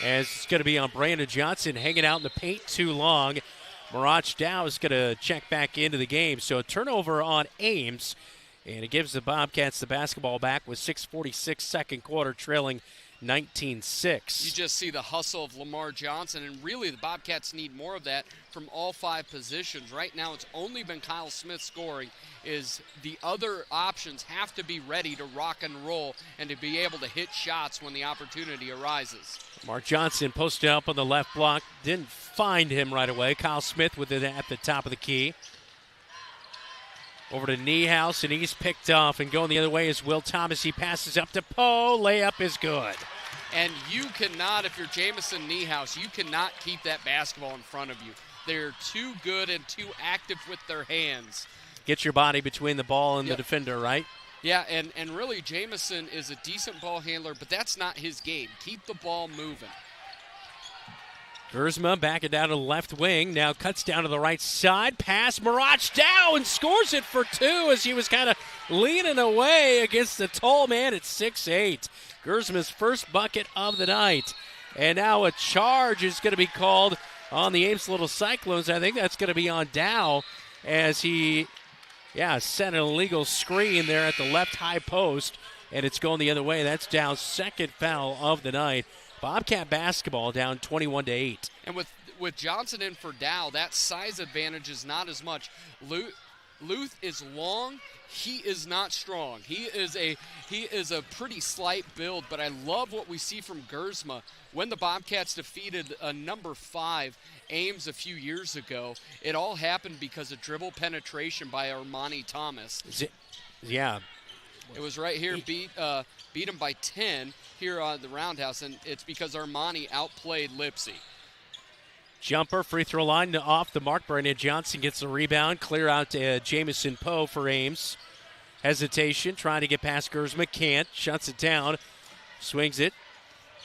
as it's going to be on Brandon Johnson hanging out in the paint too long. Mirage Dow is going to check back into the game. So a turnover on Ames, and it gives the Bobcats the basketball back with 6:46 second quarter, trailing 19-6. You just see the hustle of Lamar Johnson, and really the Bobcats need more of that from all five positions. Right now it's only been Kyle Smith scoring. Is the other options have to be ready to rock and roll and to be able to hit shots when the opportunity arises. Lamar Johnson posted up on the left block. Didn't find him right away. Kyle Smith with it at the top of the key. Over to Niehaus, and he's picked off, and going the other way is Will Thomas. He passes up to Poe. Layup is good. And you cannot, if you're Jamison Niehaus, you cannot keep that basketball in front of you. They're too good and too active with their hands. Get your body between the ball and the defender, right? Yeah, and really Jamison is a decent ball handler, but that's not his game. Keep the ball moving. Gersma back it down to the left wing. Now cuts down to the right side. Pass, Mirage down and scores it for two as he was kind of leaning away against the tall man at 6'8". Gersma's first bucket of the night. And now a charge is going to be called on the Ames Little Cyclones. I think that's going to be on Dow as he, set an illegal screen there at the left high post. And it's going the other way. That's Dow's second foul of the night. Bobcat basketball down 21-8. And with Johnson in for Dow, that size advantage is not as much. Luth is long. He is not strong. He is a pretty slight build, but I love what we see from Gersma. When the Bobcats defeated number 5 Ames a few years ago, it all happened because of dribble penetration by Armani Thomas. Yeah. It was right here, beat him by 10 here on the Roundhouse, and it's because Armani outplayed Lipsy. Jumper, free throw line off the mark. Brandon Johnson gets the rebound. Clear out to Jamison Poe for Ames. Hesitation, trying to get past Gersma. Can't. Shuts it down. Swings it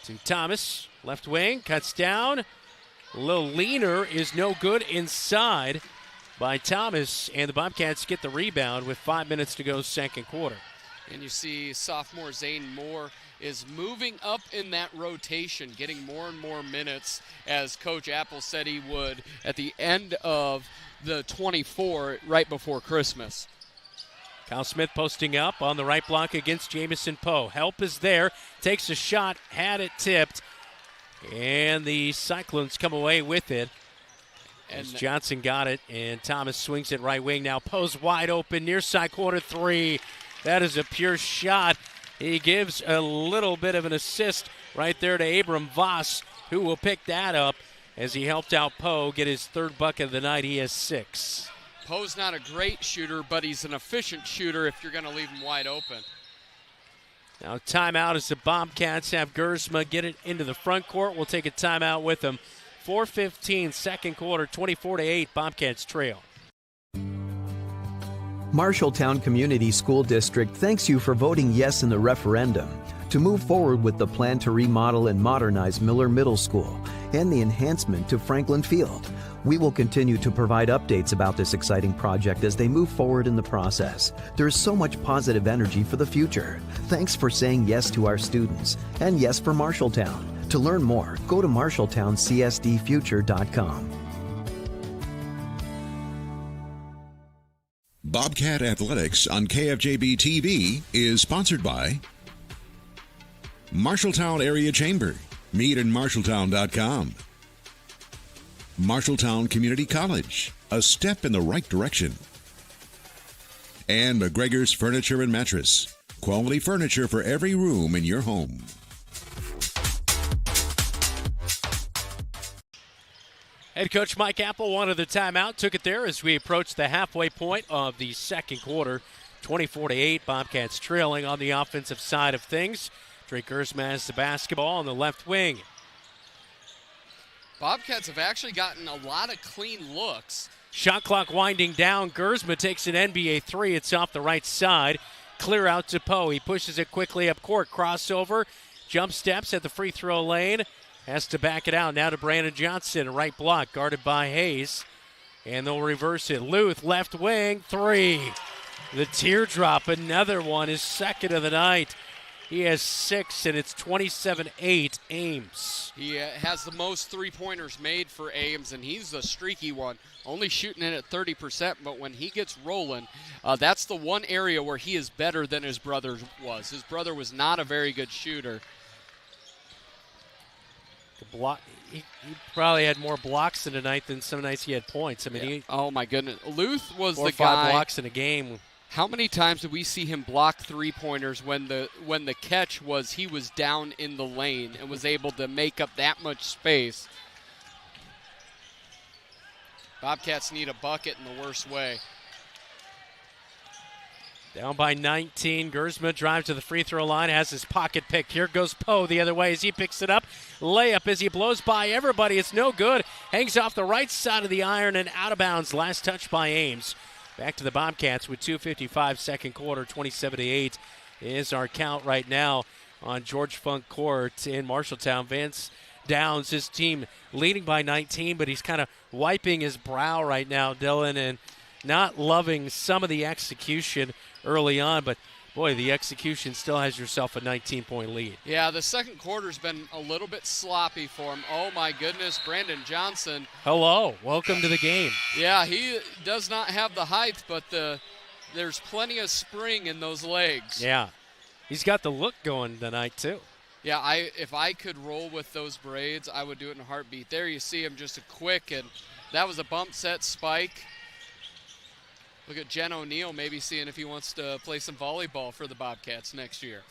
To Thomas, left wing, cuts down. A little leaner is no good inside by Thomas, and the Bobcats get the rebound with 5 minutes to go second quarter. And you see sophomore Zane Moore is moving up in that rotation, getting more and more minutes, as Coach Apple said he would at the end of the 24 right before Christmas. Kyle Smith posting up on the right block against Jamison Poe. Help is there, takes a shot, had it tipped, and the Cyclones come away with it. As Johnson got it, and Thomas swings it right wing. Now Poe's wide open, near side corner three. That is a pure shot. He gives a little bit of an assist right there to Abram Voss, who will pick that up as he helped out Poe get his third bucket of the night. He has 6. Poe's not a great shooter, but he's an efficient shooter if you're going to leave him wide open. Now timeout as the Bobcats have Gersma get it into the front court. We'll take a timeout with them. 4:15 second quarter, 24-8, Bobcats trail. Marshalltown Community School District thanks you for voting yes in the referendum to move forward with the plan to remodel and modernize Miller Middle School and the enhancement to Franklin Field. We will continue to provide updates about this exciting project as they move forward in the process. There is so much positive energy for the future. Thanks for saying yes to our students and yes for Marshalltown. To learn more, go to marshalltowncsdfuture.com. Bobcat Athletics on KFJB-TV is sponsored by Marshalltown Area Chamber. Meet in Marshalltown.com. Marshalltown Community College, a step in the right direction. And McGregor's Furniture and Mattress, quality furniture for every room in your home. Head coach Mike Apple wanted the timeout, took it there as we approach the halfway point of the second quarter. 24-8, Bobcats trailing on the offensive side of things. Drake Gersma has the basketball on the left wing. Bobcats have actually gotten a lot of clean looks. Shot clock winding down. Gersma takes an NBA three. It's off the right side. Clear out to Poe. He pushes it quickly up court. Crossover. Jump steps at the free throw lane. Has to back it out. Now to Brandon Johnson. Right block guarded by Hayes. And they'll reverse it. Luth, left wing, three. The teardrop, another one, his second of the night. He has 6, and it's 27-8, Ames. He has the most three-pointers made for Ames, and he's the streaky one, only shooting it at 30%, but when he gets rolling, that's the one area where he is better than his brother was. His brother was not a very good shooter. He probably had more blocks in a night than some nights he had points. I mean, oh, my goodness. Luth was 4 the or 5 guy. blocks in a game. How many times did we see him block three-pointers when the catch was he was down in the lane and was able to make up that much space? Bobcats need a bucket in the worst way. Down by 19, Gersma drives to the free throw line, has his pocket picked. Here goes Poe the other way as he picks it up. Layup as he blows by everybody. It's no good. Hangs off the right side of the iron and out of bounds. Last touch by Ames. Back to the Bobcats with 2:55 second quarter, 27-8 is our count right now on George Funk Court in Marshalltown. Vance Downs, his team leading by 19, but he's kind of wiping his brow right now, Dylan, and not loving some of the execution early on, but boy, the execution still has yourself a 19-point lead. Yeah, the second quarter's been a little bit sloppy for him. Oh, my goodness, Brandon Johnson. Hello, welcome to the game. Yeah, he does not have the height, but there's plenty of spring in those legs. Yeah, he's got the look going tonight, too. Yeah, if I could roll with those braids, I would do it in a heartbeat. There you see him, just a quick, and that was a bump set spike. Look at Jen O'Neill maybe seeing if he wants to play some volleyball for the Bobcats next year.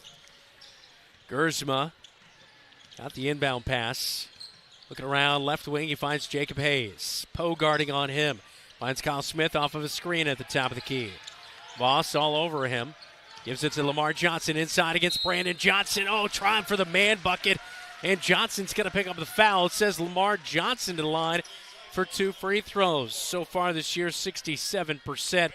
Gersma got the inbound pass. Looking around, left wing, he finds Jacob Hayes. Poe guarding on him. Finds Kyle Smith off of a screen at the top of the key. Voss all over him. Gives it to Lamar Johnson inside against Brandon Johnson. Oh, trying for the man bucket. And Johnson's going to pick up the foul. It says Lamar Johnson to the line for 2 free throws. So far this year, 67%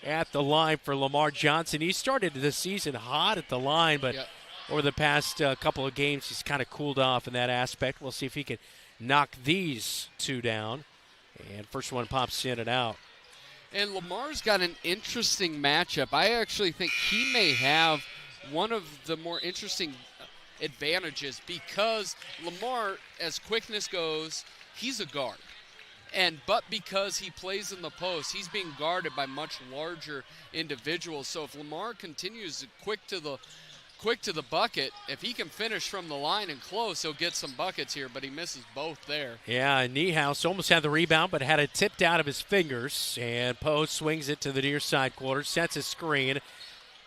at the line for Lamar Johnson. He started the season hot at the line, but over the past couple of games, he's kind of cooled off in that aspect. We'll see if he can knock these two down. And first one pops in and out. And Lamar's got an interesting matchup. I actually think he may have one of the more interesting advantages because Lamar, as quickness goes, he's a guard. But because he plays in the post, he's being guarded by much larger individuals. So if Lamar continues quick to the bucket, if he can finish from the line and close, he'll get some buckets here, but he misses both there. Yeah, Niehaus almost had the rebound, but had it tipped out of his fingers. And Poe swings it to the near side quarter, sets a screen.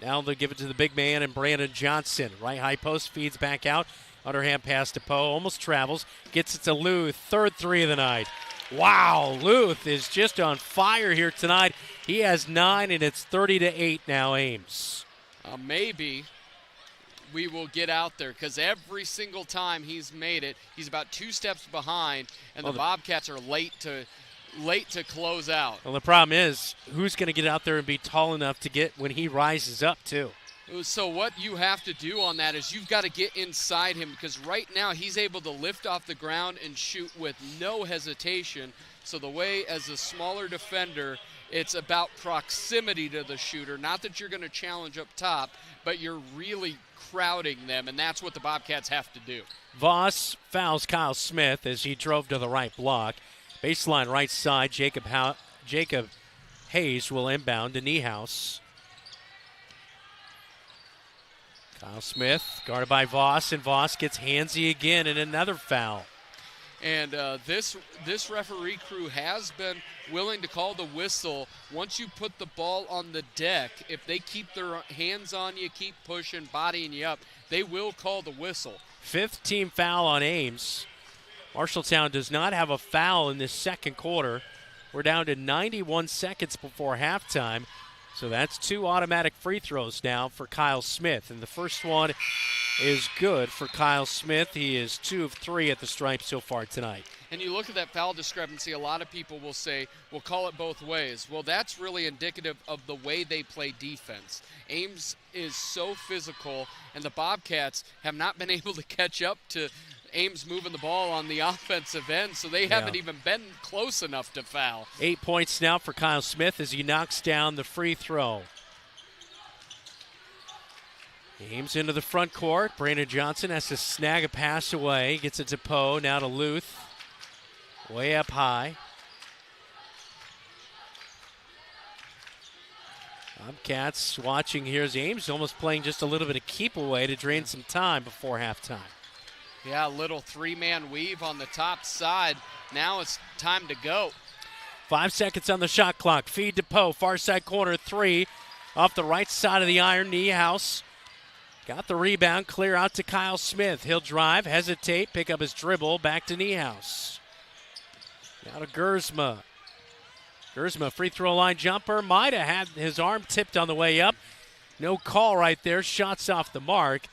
Now they'll give it to the big man and Brandon Johnson. Right high post, feeds back out. Underhand pass to Poe, almost travels. Gets it to Luth, third three of the night. Wow, Luth is just on fire here tonight. He has 9, and it's 30-8 now, Ames. Maybe we will get out there because every single time he's made it, he's about 2 steps behind, and the Bobcats are late to close out. Well, the problem is, who's going to get out there and be tall enough to get when he rises up, too? So what you have to do on that is you've got to get inside him because right now he's able to lift off the ground and shoot with no hesitation. So the way as a smaller defender, it's about proximity to the shooter. Not that you're going to challenge up top, but you're really crowding them, and that's what the Bobcats have to do. Voss fouls Kyle Smith as he drove to the right block. Baseline right side, Jacob Hayes will inbound to Niehaus. Kyle Smith guarded by Voss, and Voss gets handsy again and another foul. And this referee crew has been willing to call the whistle once you put the ball on the deck. If they keep their hands on you, keep pushing, bodying you up, they will call the whistle. 5th team foul on Ames. Marshalltown does not have a foul in this second quarter. We're down to 91 seconds before halftime. So that's 2 automatic free throws now for Kyle Smith. And the first one is good for Kyle Smith. He is 2 of 3 at the stripe so far tonight. And you look at that foul discrepancy, a lot of people will say, we'll call it both ways. Well, that's really indicative of the way they play defense. Ames is so physical, and the Bobcats have not been able to catch up to Ames moving the ball on the offensive end, so they haven't even been close enough to foul. 8 points now for Kyle Smith as he knocks down the free throw. Ames into the front court. Brandon Johnson has to snag a pass away. Gets it to Poe, now to Luth. Way up high. Bobcats watching here as Ames almost playing just a little bit of keep away to drain some time before halftime. Yeah, a little 3-man weave on the top side. Now it's time to go. 5 seconds on the shot clock. Feed to Poe, far side corner, 3. Off the right side of the iron, Niehaus. Got the rebound, clear out to Kyle Smith. He'll drive, hesitate, pick up his dribble, back to Niehaus. Now to Gersma. Gersma, free throw line jumper. Might have had his arm tipped on the way up. No call right there. Shots off the mark.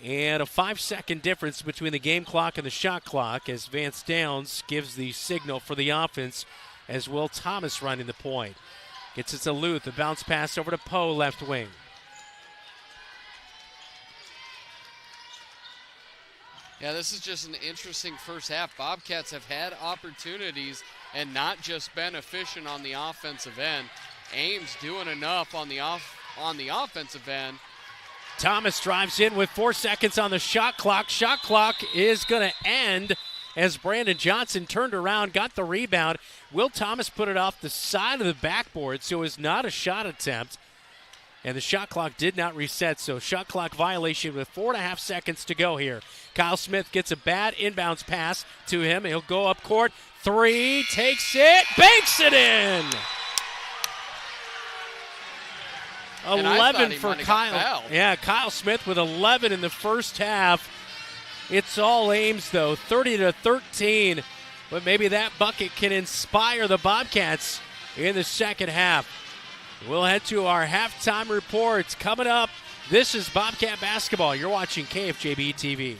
And a 5-second difference between the game clock and the shot clock as Vance Downs gives the signal for the offense as Will Thomas running the point. Gets it to Luth. A bounce pass over to Poe, left wing. Yeah, this is just an interesting first half. Bobcats have had opportunities and not just been efficient on the offensive end. Ames doing enough on the offensive end. Thomas drives in with 4 seconds on the shot clock. Shot clock is going to end as Brandon Johnson turned around, got the rebound. Will Thomas put it off the side of the backboard, so it was not a shot attempt. And the shot clock did not reset, so shot clock violation with 4.5 seconds to go here. Kyle Smith gets a bad inbounds pass to him. He'll go up court. 3, takes it, banks it in. 11 for Kyle. Yeah, Kyle Smith with 11 in the first half. It's all Ames, though, 30-13. But maybe that bucket can inspire the Bobcats in the second half. We'll head to our halftime reports coming up. This is Bobcat Basketball. You're watching KFJB-TV.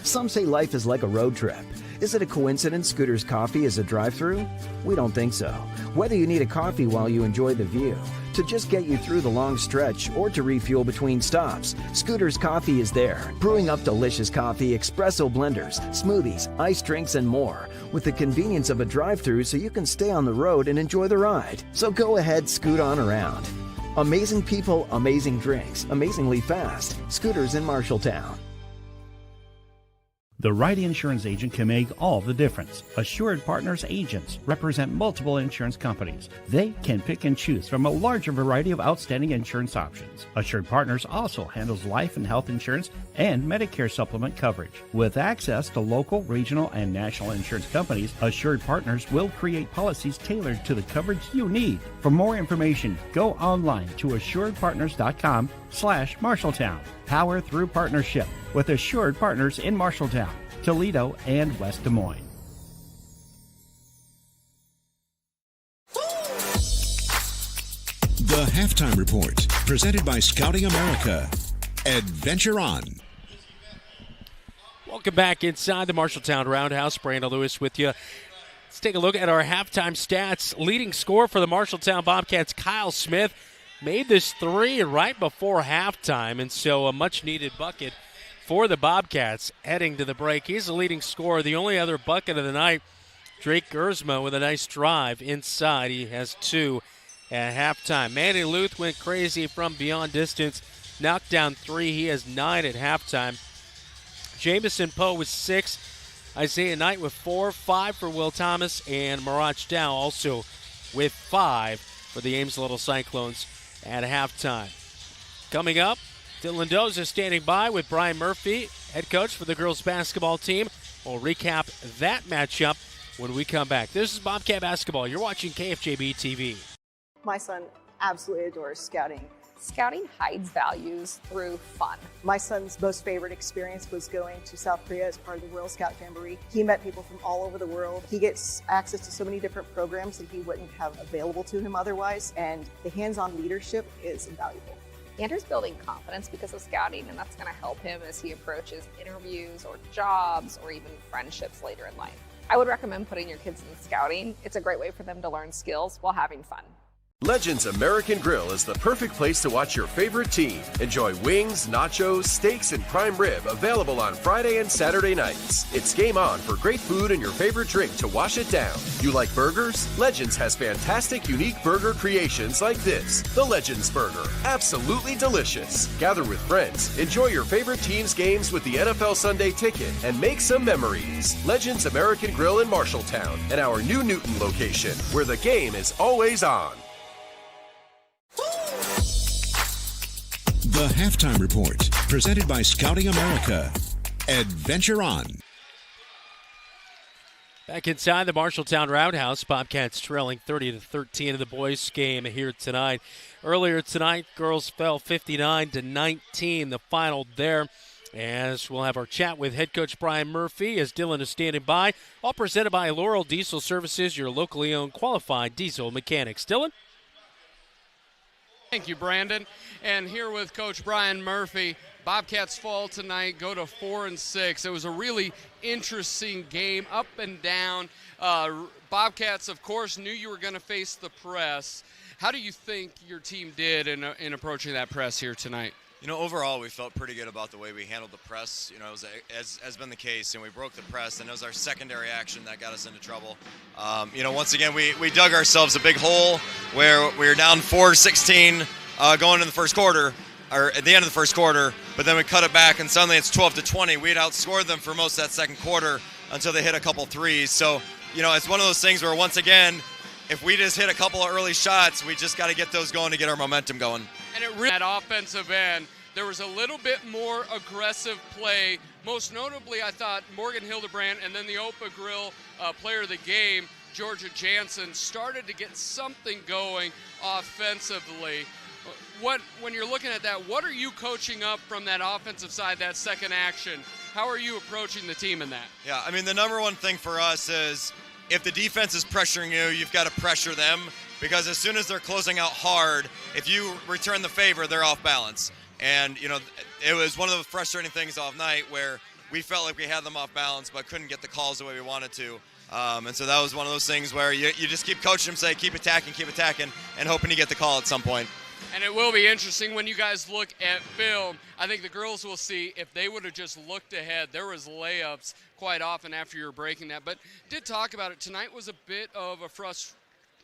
Some say life is like a road trip. Is it a coincidence Scooter's Coffee is a drive-thru? We don't think so. Whether you need a coffee while you enjoy the view, to just get you through the long stretch, or to refuel between stops, Scooter's Coffee is there, brewing up delicious coffee, espresso blenders, smoothies, iced drinks, and more, with the convenience of a drive-thru so you can stay on the road and enjoy the ride. So go ahead, scoot on around. Amazing people, amazing drinks, amazingly fast. Scooters in Marshalltown. The right insurance agent can make all the difference. Assured Partners agents represent multiple insurance companies. They can pick and choose from a larger variety of outstanding insurance options. Assured Partners also handles life and health insurance and Medicare supplement coverage. With access to local, regional, and national insurance companies, Assured Partners will create policies tailored to the coverage you need. For more information, go online to assuredpartners.com/Marshalltown. Power through partnership with Assured Partners in Marshalltown, Toledo, and West Des Moines. The Halftime Report, presented by Scouting America. Adventure on. Welcome back inside the Marshalltown Roundhouse. Brandon Lewis with you. Let's take a look at our halftime stats. Leading scorer for the Marshalltown Bobcats, Kyle Smith, made this three right before halftime, and so a much-needed bucket for the Bobcats heading to the break. He's the leading scorer. The only other bucket of the night, Drake Gersma with a nice drive inside. He has two at halftime. Manny Luth went crazy from beyond distance, knocked down three. He has 9 at halftime. Jamison Poe with 6. Isaiah Knight with 4. 5 for Will Thomas, and Marach Dow also with 5 for the Ames Little Cyclones at halftime. Coming up, Dylan Doza standing by with Brian Murphy, head coach for the girls basketball team. We'll recap that matchup when we come back. This is Bobcat Basketball. You're watching KFJB-TV. My son absolutely adores scouting. Scouting hides values through fun. My son's most favorite experience was going to South Korea as part of the World Scout Jamboree. He met people from all over the world. He gets access to so many different programs that he wouldn't have available to him otherwise, and the hands-on leadership is invaluable. Andrew's building confidence because of scouting, and that's going to help him as he approaches interviews or jobs or even friendships later in life. I would recommend putting your kids in scouting. It's a great way for them to learn skills while having fun. Legends American Grill is the perfect place to watch your favorite team. Enjoy wings, nachos, steaks, and prime rib available on Friday and Saturday nights. It's game on for great food and your favorite drink to wash it down. You like burgers? Legends has fantastic, unique burger creations like this. The Legends Burger. Absolutely delicious. Gather with friends, enjoy your favorite team's games with the NFL Sunday Ticket, and make some memories. Legends American Grill in Marshalltown and our new Newton location, where the game is always on. The Halftime Report, presented by Scouting America. Adventure on. Back inside the Marshalltown Roundhouse, Bobcats trailing 30-13 in the boys' game here tonight. Earlier tonight, girls fell 59-19, the final there. As we'll have our chat with head coach Brian Murphy as Dylan is standing by. All presented by Laurel Diesel Services, your locally owned qualified diesel mechanics. Dylan? Thank you, Brandon. And here with Coach Brian Murphy, Bobcats fall tonight, go to 4-6. It was a really interesting game, up and down. Bobcats, of course, knew you were going to face the press. How do you think your team did in approaching that press here tonight? You know, overall, we felt pretty good about the way we handled the press. You know, it was as been the case, and we broke the press, and it was our secondary action that got us into trouble. You know, once again, we dug ourselves a big hole where we were down 4-16 going in the first quarter, or at the end of the first quarter, but then we cut it back, and suddenly it's 12-20. We had outscored them for most of that second quarter until they hit a couple threes. So, you know, it's one of those things where, once again, if we just hit a couple of early shots, we just got to get those going to get our momentum going. And it really, at offensive end, there was a little bit more aggressive play. Most notably, I thought Morgan Hildebrand and then the Opa Grill player of the game, Georgia Jansen, started to get something going offensively. When you're looking at that, what are you coaching up from that offensive side, that second action? How are you approaching the team in that? Yeah, I mean, the number one thing for us is if the defense is pressuring you, you've got to pressure them, because as soon as they're closing out hard, if you return the favor, they're off balance. And, you know, it was one of the frustrating things off night where we felt like we had them off balance, but couldn't get the calls the way we wanted to. And so that was one of those things where you just keep coaching them, say, keep attacking, and hoping to get the call at some point. And it will be interesting when you guys look at film. I think the girls will see if they would have just looked ahead. There was layups quite often after you were breaking that. But did talk about it. Tonight was a bit of a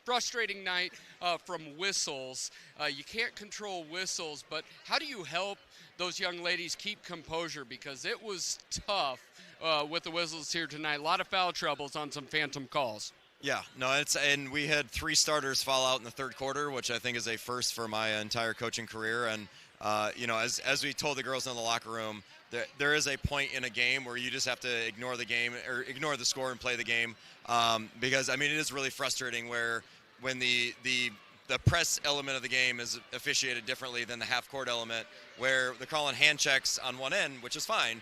frustrating night from whistles. You can't control whistles, but how do you help those young ladies keep composure? Because it was tough with the whistles here tonight. A lot of foul troubles on some phantom calls. Yeah, no, and we had 3 starters fall out in the third quarter, which I think is a first for my entire coaching career. And as we told the girls in the locker room, there is a point in a game where you just have to ignore the game or ignore the score and play the game, because it is really frustrating when the press element of the game is officiated differently than the half court element, where they're calling hand checks on one end, which is fine,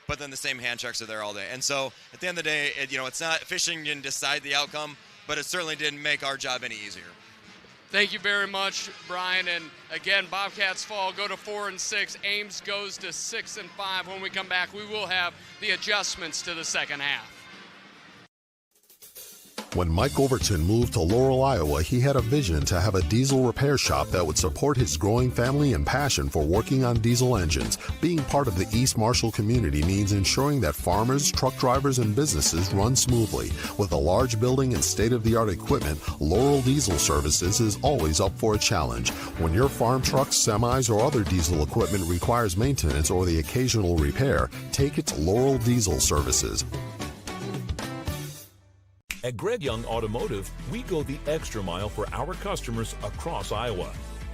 but then the same hand checks are there all day. And so at the end of the day, it's not officiating didn't decide the outcome, but it certainly didn't make our job any easier. Thank you very much, Brian. And again, Bobcats fall, go to 4-6. Ames goes to 6-5. When we come back, we will have the adjustments to the second half. When Mike Overton moved to Laurel, Iowa, he had a vision to have a diesel repair shop that would support his growing family and passion for working on diesel engines. Being part of the East Marshall community means ensuring that farmers, truck drivers, and businesses run smoothly. With a large building and state-of-the-art equipment, Laurel Diesel Services is always up for a challenge. When your farm trucks, semis, or other diesel equipment requires maintenance or the occasional repair, take it to Laurel Diesel Services. At Greg Young Automotive, we go the extra mile for our customers across Iowa.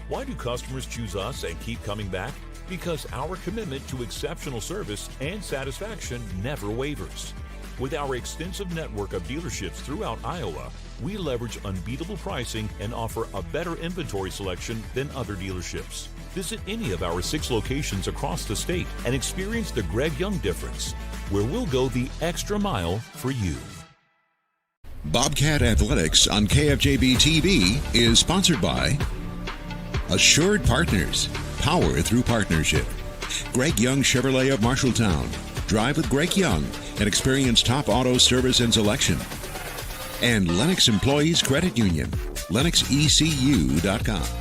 Why do customers choose us and keep coming back? Because our commitment to exceptional service and satisfaction never wavers. With our extensive network of dealerships throughout Iowa, we leverage unbeatable pricing and offer a better inventory selection than other dealerships. Visit any of our 6 locations across the state and experience the Greg Young difference, where we'll go the extra mile for you. Bobcat Athletics on KFJB-TV is sponsored by Assured Partners, power through partnership. Greg Young Chevrolet of Marshalltown. Drive with Greg Young and experience top auto service and selection. And Lennox Employees Credit Union, LennoxECU.com.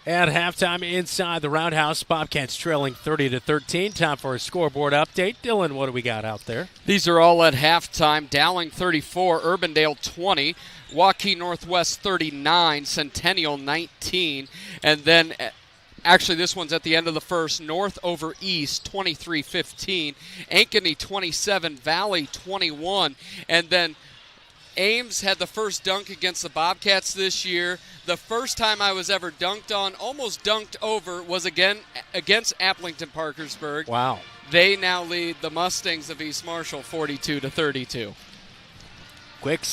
At halftime inside the Roundhouse, Bobcats trailing 30-13. Time for a scoreboard update. Dylan, what do we got out there? These are all at halftime. Dowling 34, Urbandale 20, Waukee Northwest 39, Centennial 19, and then actually this one's at the end of the first, North over East 23-15, Ankeny 27, Valley 21, and then Ames had the first dunk against the Bobcats this year. The first time I was ever dunked on, almost dunked over, was again against Applington Parkersburg. Wow. They now lead the Mustangs of East Marshall 42-32. Quick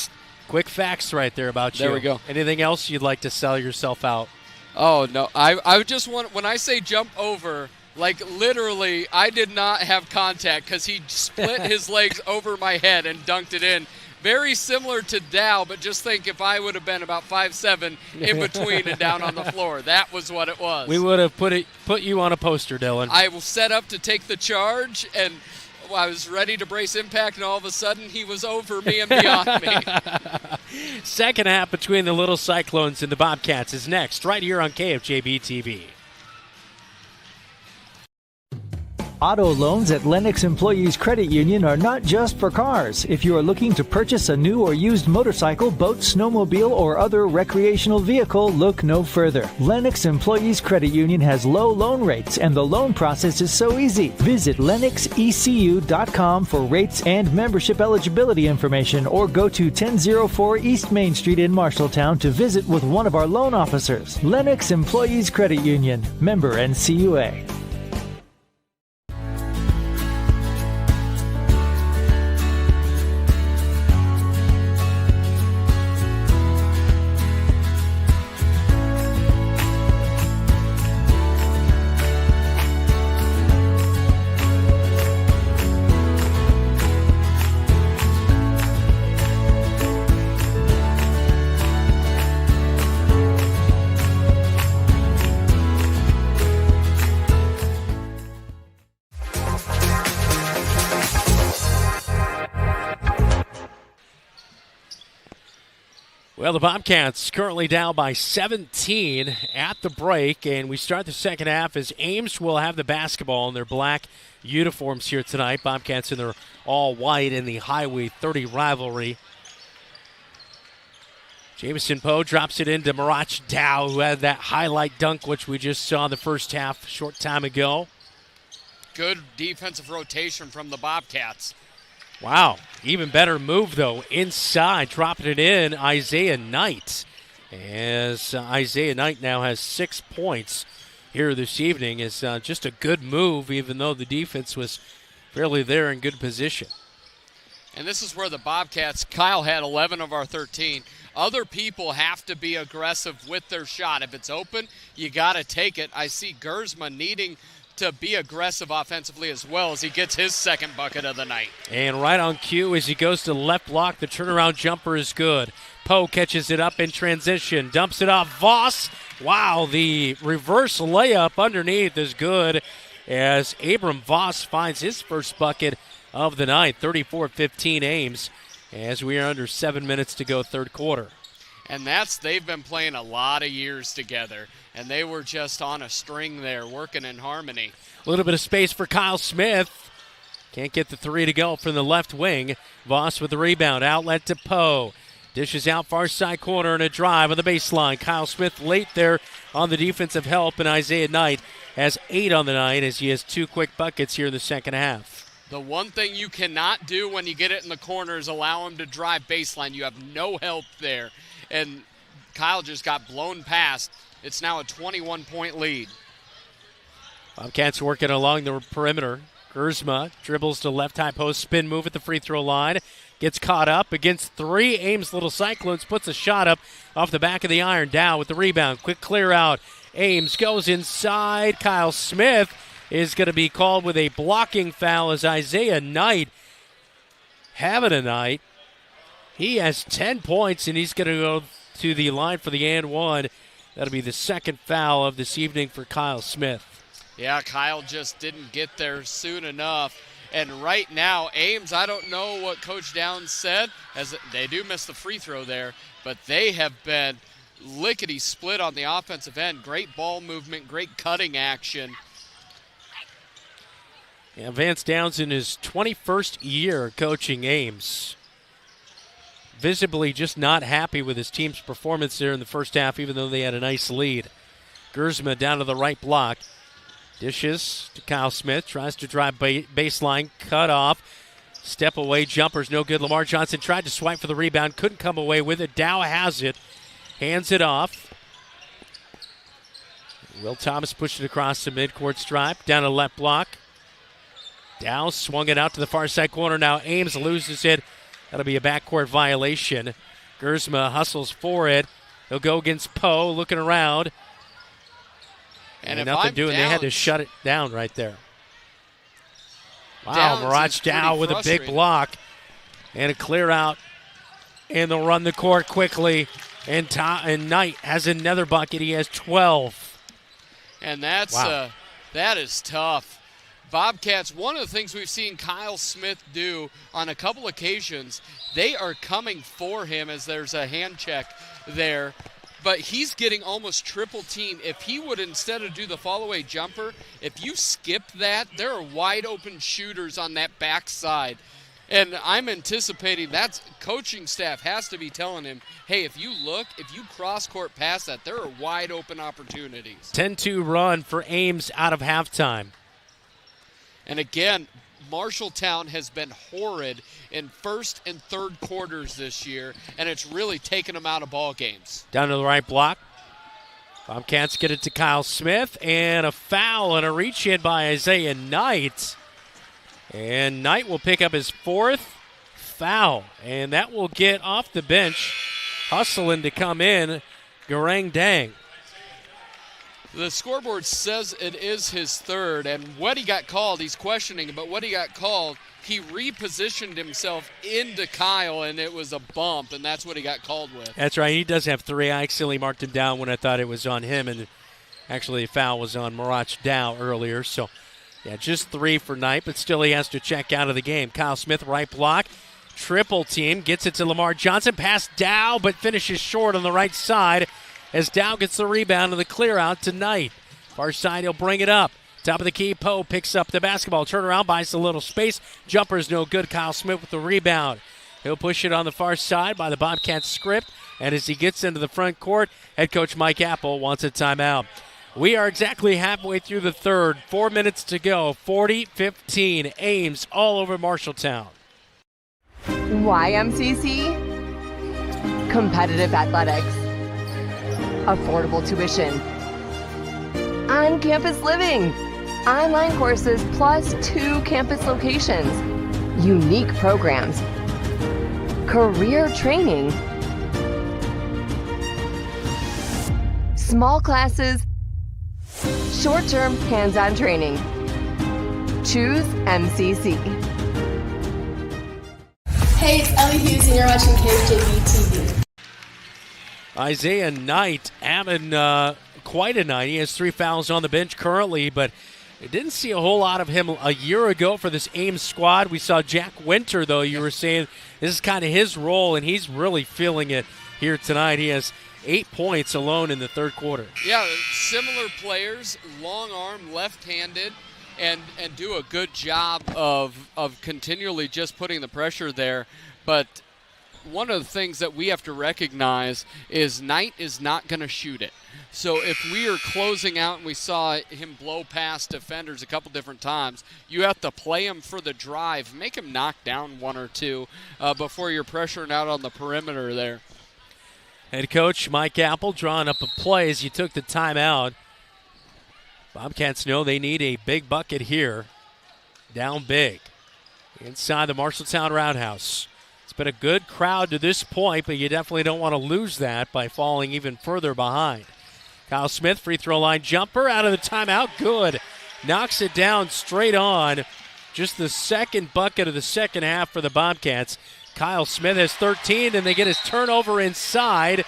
facts right there about you. There we go. Anything else you'd like to sell yourself out? Oh, no. I just want, when I say jump over, like literally, I did not have contact because he split his legs over my head and dunked it in. Very similar to Dow, but just think if I would have been about 5'7" in between and down on the floor. That was what it was. We would have put you on a poster, Dylan. I was set up to take the charge, and I was ready to brace impact, and all of a sudden he was over me and beyond me. Second half between the Little Cyclones and the Bobcats is next, right here on KFJB-TV. Auto loans at Lennox Employees Credit Union are not just for cars. If you are looking to purchase a new or used motorcycle, boat, snowmobile, or other recreational vehicle, look no further. Lennox Employees Credit Union has low loan rates, and the loan process is so easy. Visit LennoxECU.com for rates and membership eligibility information, or go to 1004 East Main Street in Marshalltown to visit with one of our loan officers. Lennox Employees Credit Union, member NCUA. Well, the Bobcats currently down by 17 at the break, and we start the second half as Ames will have the basketball in their black uniforms here tonight. Bobcats in their all white in the Highway 30 rivalry. Jamison Poe drops it into Marshalltown, who had that highlight dunk, which we just saw in the first half a short time ago. Good defensive rotation from the Bobcats. Wow, even better move, though, inside, dropping it in, Isaiah Knight. As Isaiah Knight now has 6 points here this evening. It's just a good move, even though the defense was fairly there in good position. And this is where the Bobcats, Kyle had 11 of our 13. Other people have to be aggressive with their shot. If it's open, you got to take it. I see Gersma needing to be aggressive offensively as well as he gets his second bucket of the night. And right on cue as he goes to the left block, the turnaround jumper is good. Poe catches it up in transition, dumps it off Voss. Wow, the reverse layup underneath is good as Abram Voss finds his first bucket of the night. 34-15 Ames as we are under 7 minutes to go third quarter. And they've been playing a lot of years together, and they were just on a string there, working in harmony. A little bit of space for Kyle Smith. Can't get the three to go from the left wing. Voss with the rebound, outlet to Poe. Dishes out far side corner and a drive on the baseline. Kyle Smith late there on the defensive help, and Isaiah Knight has 8 on the night as he has 2 quick buckets here in the second half. The one thing you cannot do when you get it in the corner is allow him to drive baseline. You have no help there. And Kyle just got blown past. It's now a 21-point lead. Bobcats working along the perimeter. Gersma dribbles to left high post, spin move at the free throw line. Gets caught up against 3. Ames Little Cyclones puts a shot up off the back of the iron. Dow with the rebound. Quick clear out. Ames goes inside. Kyle Smith is going to be called with a blocking foul as Isaiah Knight having a night. He has 10 points, and he's going to go to the line for the and one. That'll be the second foul of this evening for Kyle Smith. Yeah, Kyle just didn't get there soon enough. And right now, Ames, I don't know what Coach Downs said, as they do miss the free throw there, but they have been lickety-split on the offensive end. Great ball movement, great cutting action. Yeah, Vance Downs in his 21st year coaching Ames. Visibly just not happy with his team's performance there in the first half, even though they had a nice lead. Gersma down to the right block. Dishes to Kyle Smith. Tries to drive baseline. Cut off. Step away. Jumper's no good. Lamar Johnson tried to swipe for the rebound. Couldn't come away with it. Dow has it. Hands it off. Will Thomas pushed it across the midcourt stripe. Down to left block. Dow swung it out to the far side corner. Now Ames loses it. That'll be a backcourt violation. Gersma hustles for it. He'll go against Poe, looking around. And nothing doing. They had to shut it down right there. Wow, Marshalltown with a big block. And a clear out. And they'll run the court quickly. And Knight has another bucket. He has 12. And that is tough. Bobcats, one of the things we've seen Kyle Smith do on a couple occasions, they are coming for him as there's a hand check there. But he's getting almost triple teamed. If he would, instead of do the fall-away jumper, if you skip that, there are wide open shooters on that backside. And I'm anticipating that coaching staff has to be telling him, hey, if you cross-court past that, there are wide open opportunities. 10-2 run for Ames out of halftime. And again, Marshalltown has been horrid in first and third quarters this year, and it's really taken them out of ball games. Down to the right block. Bobcats get it to Kyle Smith, and a foul and a reach-in by Isaiah Knight. And Knight will pick up his 4th foul, and that will get off the bench, hustling to come in, Garang Dang. The scoreboard says it is his 3rd, and what he got called, he's questioning, but what he got called, he repositioned himself into Kyle, and it was a bump, and that's what he got called with. That's right. He does have 3. I accidentally marked him down when I thought it was on him, and actually the foul was on Marshalltown earlier. So, yeah, just 3 for Knight, but still he has to check out of the game. Kyle Smith, right block. triple team. Gets it to Lamar Johnson. Pass Dow, but finishes short on the right side as Dow gets the rebound and the clear out to Knight. Far side, he'll bring it up. Top of the key, Poe picks up the basketball. Turnaround, buys a little space. Jumper's no good. Kyle Smith with the rebound. He'll push it on the far side by the Bobcats script. And as he gets into the front court, head coach Mike Apple wants a timeout. We are exactly halfway through the third. 4 minutes to go. 40-15. Ames all over Marshalltown. YMCC. Competitive athletics. Affordable tuition. On-campus living. Online courses plus 2 campus locations. Unique programs. Career training. Small classes. Short-term hands-on training. Choose MCC. Hey, it's Ellie Hughes and you're watching KFJB-TV. Isaiah Knight having quite a night. He has 3 fouls on the bench currently, but I didn't see a whole lot of him a year ago for this Ames squad. We saw Jack Winter, though. You were saying this is kind of his role, and he's really feeling it here tonight. He has 8 points alone in the third quarter. Yeah, similar players, long arm, left-handed, and do a good job of continually just putting the pressure there. But one of the things that we have to recognize is Knight is not going to shoot it. So if we are closing out and we saw him blow past defenders a couple different times, you have to play him for the drive. Make him knock down 1 or 2 before you're pressuring out on the perimeter there. Head coach Mike Apple drawing up a play as you took the timeout. Bobcats know they need a big bucket here. Down big. Inside the Marshalltown Roundhouse. It's been a good crowd to this point, but you definitely don't want to lose that by falling even further behind. Kyle Smith, free throw line jumper out of the timeout. Good. Knocks it down straight on. Just the second bucket of the second half for the Bobcats. Kyle Smith has 13, and they get his turnover inside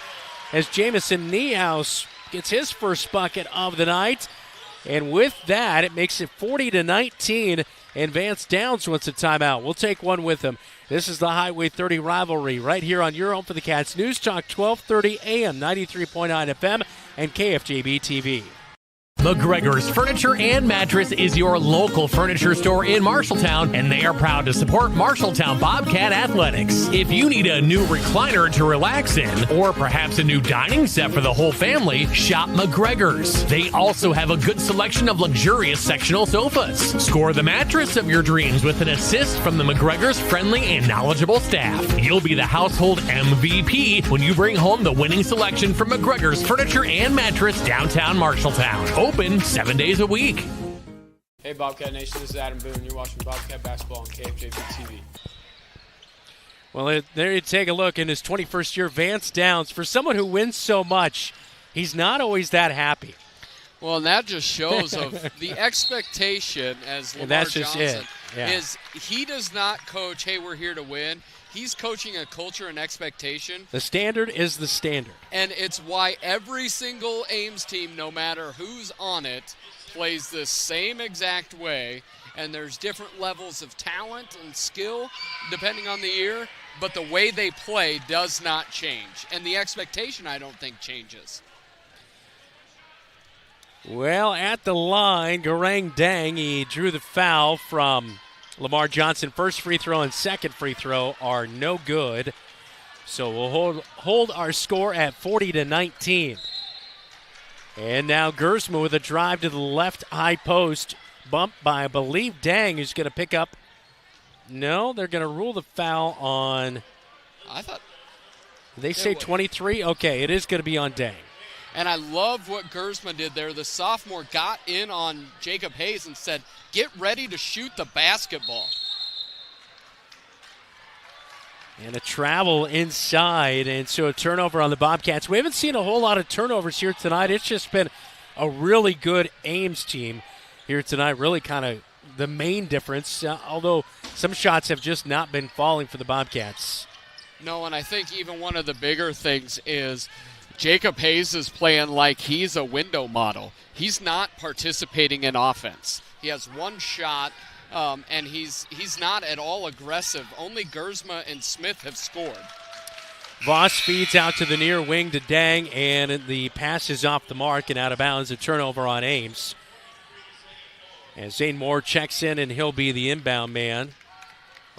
as Jamison Niehaus gets his first bucket of the night. And with that, it makes it 40-19, and Vance Downs wants a timeout. We'll take one with him. This is the Highway 30 rivalry right here on your home for the Cats. News Talk 1230 AM, 93.9 FM, and KFJB-TV. McGregor's Furniture and Mattress is your local furniture store in Marshalltown, and they are proud to support Marshalltown Bobcat Athletics. If you need a new recliner to relax in, or perhaps a new dining set for the whole family, shop McGregor's. They also have a good selection of luxurious sectional sofas. Score the mattress of your dreams with an assist from the McGregor's friendly and knowledgeable staff. You'll be the household MVP when you bring home the winning selection from McGregor's Furniture and Mattress downtown Marshalltown. Open 7 days a week. Hey Bobcat Nation, this is Adam Boone. You're watching Bobcat Basketball on KFJB-TV. Well, there you take a look. In his 21st year, Vance Downs, for someone who wins so much, he's not always that happy. Well, and that just shows of the expectation as Lamar Johnson is he does not coach, hey, we're here to win. He's coaching a culture and expectation. The standard is the standard. And it's why every single Ames team, no matter who's on it, plays the same exact way. And there's different levels of talent and skill depending on the year, but the way they play does not change. And the expectation, I don't think, changes. Well, at the line, Garang Dang, he drew the foul from Lamar Johnson. First free throw and second free throw are no good. So we'll hold our score at 40-19. And now Gersma with a drive to the left high post. Bumped by, I believe, Dang, who's going to pick up. No, they're going to rule the foul on. I thought. They say 23? Okay, it is going to be on Dang. And I love what Gersma did there. The sophomore got in on Jacob Hayes and said, get ready to shoot the basketball. And a travel inside, and so a turnover on the Bobcats. We haven't seen a whole lot of turnovers here tonight. It's just been a really good Ames team here tonight. Really kind of the main difference, although some shots have just not been falling for the Bobcats. No, and I think even one of the bigger things is Jacob Hayes is playing like he's a window model. He's not participating in offense. He has one shot, and he's not at all aggressive. Only Gersma and Smith have scored. Voss feeds out to the near wing to Dang, and the pass is off the mark and out of bounds. A turnover on Ames. And Zane Moore checks in, and he'll be the inbound man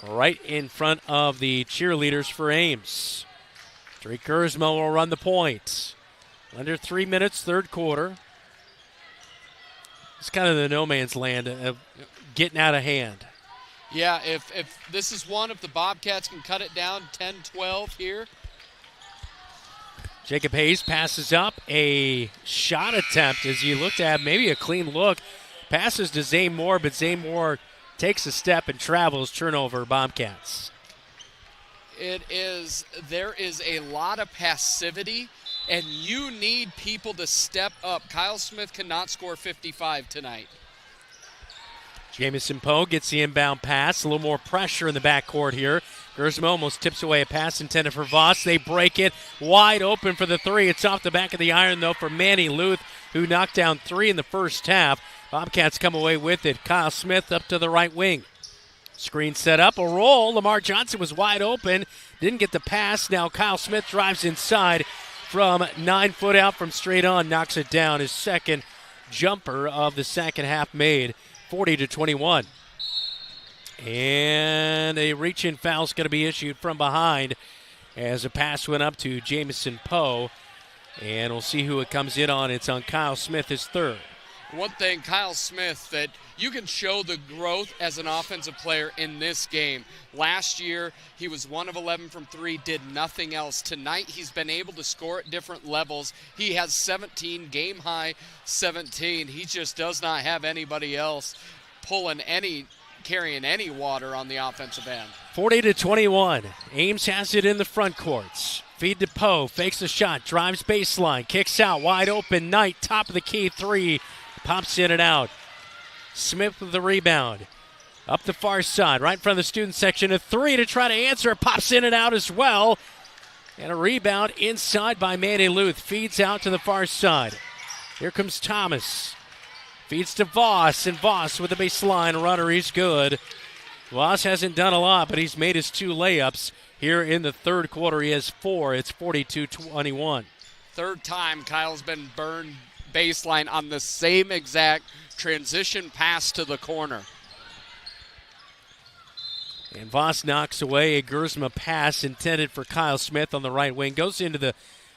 right in front of the cheerleaders for Ames. Drake Gersma will run the point. Under 3 minutes, third quarter. It's kind of the no man's land of getting out of hand. Yeah, if this is one, if the Bobcats can cut it down 10-12 here. Jacob Hayes passes up a shot attempt as you looked at maybe a clean look. Passes to Zane Moore, but Zane Moore takes a step and travels. Turnover, Bobcats. There is a lot of passivity, and you need people to step up. Kyle Smith cannot score 55 tonight. Jamison Poe gets the inbound pass. A little more pressure in the backcourt here. Gersma almost tips away a pass intended for Voss. They break it wide open for the three. It's off the back of the iron, though, for Manny Luth, who knocked down 3 in the first half. Bobcats come away with it. Kyle Smith up to the right wing. Screen set up, a roll. Lamar Johnson was wide open. Didn't get the pass. Now Kyle Smith drives inside from 9 foot out from straight on. Knocks it down. His second jumper of the second half made. 40-21. And a reach-in foul is going to be issued from behind as a pass went up to Jamison Poe. And we'll see who it comes in on. It's on Kyle Smith, his third. One thing, Kyle Smith, that you can show the growth as an offensive player in this game. Last year, he was 1 of 11 from 3, did nothing else. Tonight, he's been able to score at different levels. He has 17, game-high 17. He just does not have anybody else carrying any water on the offensive end. 40-21. Ames has it in the front courts. Feed to Poe, fakes the shot, drives baseline, kicks out, wide open. Knight, top of the key, 3. Pops in and out. Smith with the rebound. Up the far side, right in front of the student section. A 3 to try to answer. Pops in and out as well. And a rebound inside by Manny Luth. Feeds out to the far side. Here comes Thomas. Feeds to Voss, and Voss with the baseline runner. He's good. Voss hasn't done a lot, but he's made his 2 layups here in the third quarter. He has 4. It's 42-21. Third time Kyle's been burned baseline on the same exact transition pass to the corner. And Voss knocks away a Gersma pass intended for Kyle Smith on the right wing. Goes into the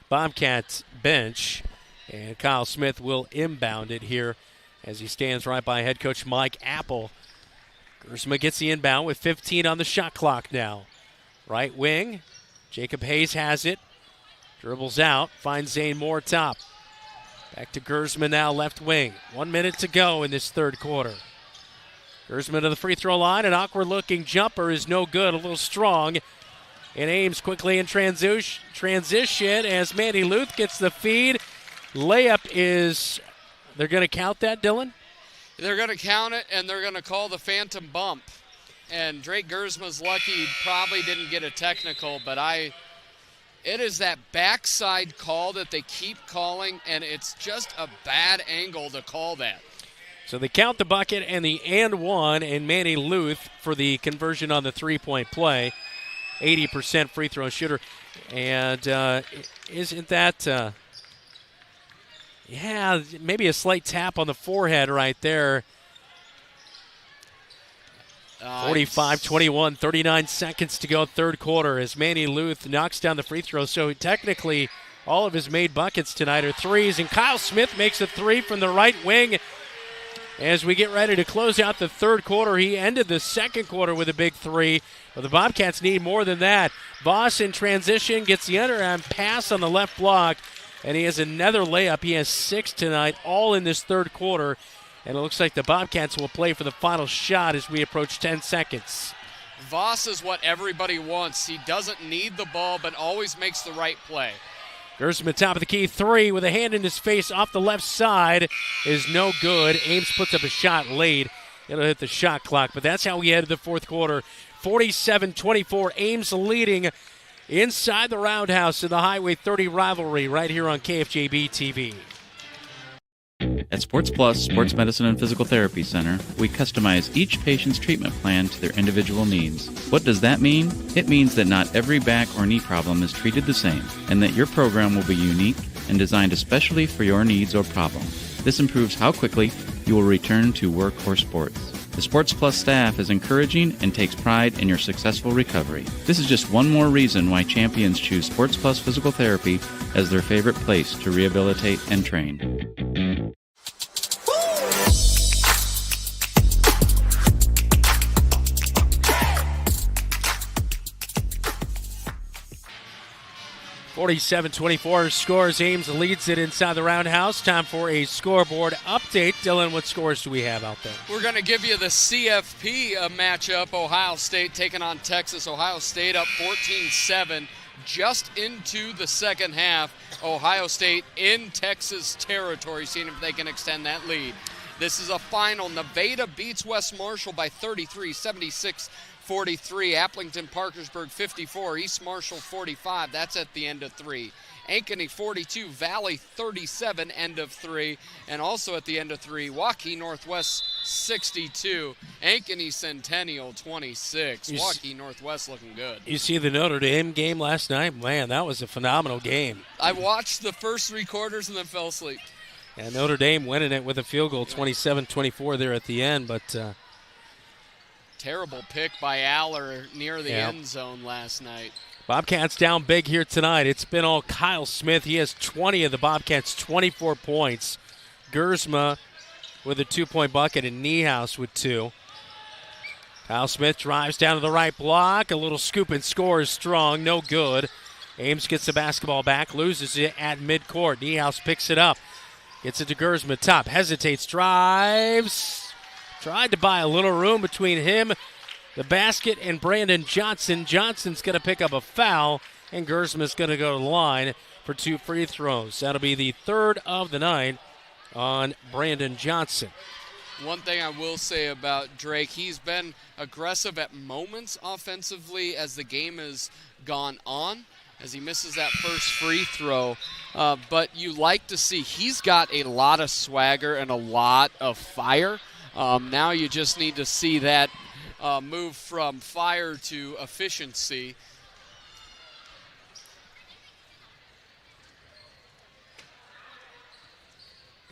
Bobcats bench, and Kyle Smith will inbound it here as he stands right by head coach Mike Apple. Gersma gets the inbound with 15 on the shot clock now. Right wing, Jacob Hayes has it. Dribbles out, finds Zane Moore top. Back to Gersma now, left wing. 1 minute to go in this third quarter. Gersma to the free throw line. An awkward-looking jumper is no good, a little strong. And Ames quickly in transition as Manny Luth gets the feed. Layup is, they're going to count that, Dylan? They're going to count it, and they're going to call the phantom bump. And Drake Gersma's lucky he probably didn't get a technical, but it is that backside call that they keep calling, and it's just a bad angle to call that. So they count the bucket and the and one, and Manny Luth for the conversion on the three-point play. 80% free throw shooter. And isn't that, maybe a slight tap on the forehead right there. 45-21, 39 seconds to go, third quarter, as Manny Luth knocks down the free throw. So technically, all of his made buckets tonight are threes, and Kyle Smith makes a 3 from the right wing. As we get ready to close out the third quarter, he ended the second quarter with a big 3, but the Bobcats need more than that. Voss in transition gets the underhand pass on the left block, and he has another layup. He has 6 tonight, all in this third quarter. And it looks like the Bobcats will play for the final shot as we approach 10 seconds. Voss is what everybody wants. He doesn't need the ball, but always makes the right play. Gersma top of the key, 3 with a hand in his face off the left side is no good. Ames puts up a shot late. It'll hit the shot clock, but that's how we head to the fourth quarter. 47-24, Ames leading inside the Roundhouse in the Highway 30 rivalry right here on KFJB-TV. At Sports Plus Sports Medicine and Physical Therapy Center, we customize each patient's treatment plan to their individual needs. What does that mean? It means that not every back or knee problem is treated the same, and that your program will be unique and designed especially for your needs or problem. This improves how quickly you will return to work or sports. The Sports Plus staff is encouraging and takes pride in your successful recovery. This is just one more reason why champions choose Sports Plus Physical Therapy as their favorite place to rehabilitate and train. 47-24 scores. Ames leads it inside the roundhouse. Time for a scoreboard update. Dylan, what scores do we have out there? We're going to give you the CFP matchup. Ohio State taking on Texas. Ohio State up 14-7 just into the second half. Ohio State in Texas territory, seeing if they can extend that lead. This is a final. Nevada beats West Marshall by 33, 76-43. Applington Parkersburg 54, East Marshall 45. That's at the end of 3. Ankeny 42, Valley 37, end of 3. And also at the end of 3, Waukee Northwest 62, Ankeny Centennial 26. Waukee Northwest looking good. You see the Notre Dame game last night? Man, that was a phenomenal game. I watched the first 3 quarters and then fell asleep. And Notre Dame winning it with a field goal, 27-24 there at the end, but terrible pick by Aller near the end zone last night. Bobcats down big here tonight. It's been all Kyle Smith. He has 20 of the Bobcats' 24 points. Gersma with a 2-point bucket and Niehaus with 2. Kyle Smith drives down to the right block. A little scoop and scores strong. No good. Ames gets the basketball back, loses it at midcourt. Niehaus picks it up. Gets it to Gersma, top, hesitates, drives. Tried to buy a little room between him, the basket, and Brandon Johnson. Johnson's going to pick up a foul, and Gersma's going to go to the line for 2 free throws. That'll be the 3rd of the night on Brandon Johnson. One thing I will say about Drake, he's been aggressive at moments offensively as the game has gone on, as he misses that first free throw. But you like to see he's got a lot of swagger and a lot of fire. Now you just need to see that move from fire to efficiency.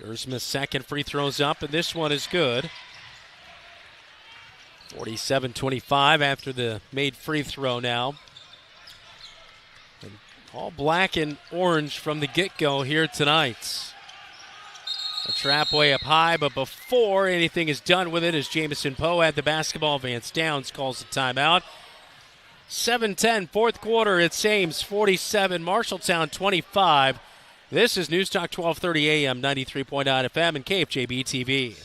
Gersma's second free throw's up, and this one is good. 47-25 after the made free throw now. And all black and orange from the get-go here tonight. A trap way up high, but before anything is done with it, as Jamison Poe had the basketball, Vance Downs calls a timeout. 7-10, fourth quarter, it's Ames 47, Marshalltown 25. This is News Talk 1230 AM, 93.9 FM, and KFJB-TV.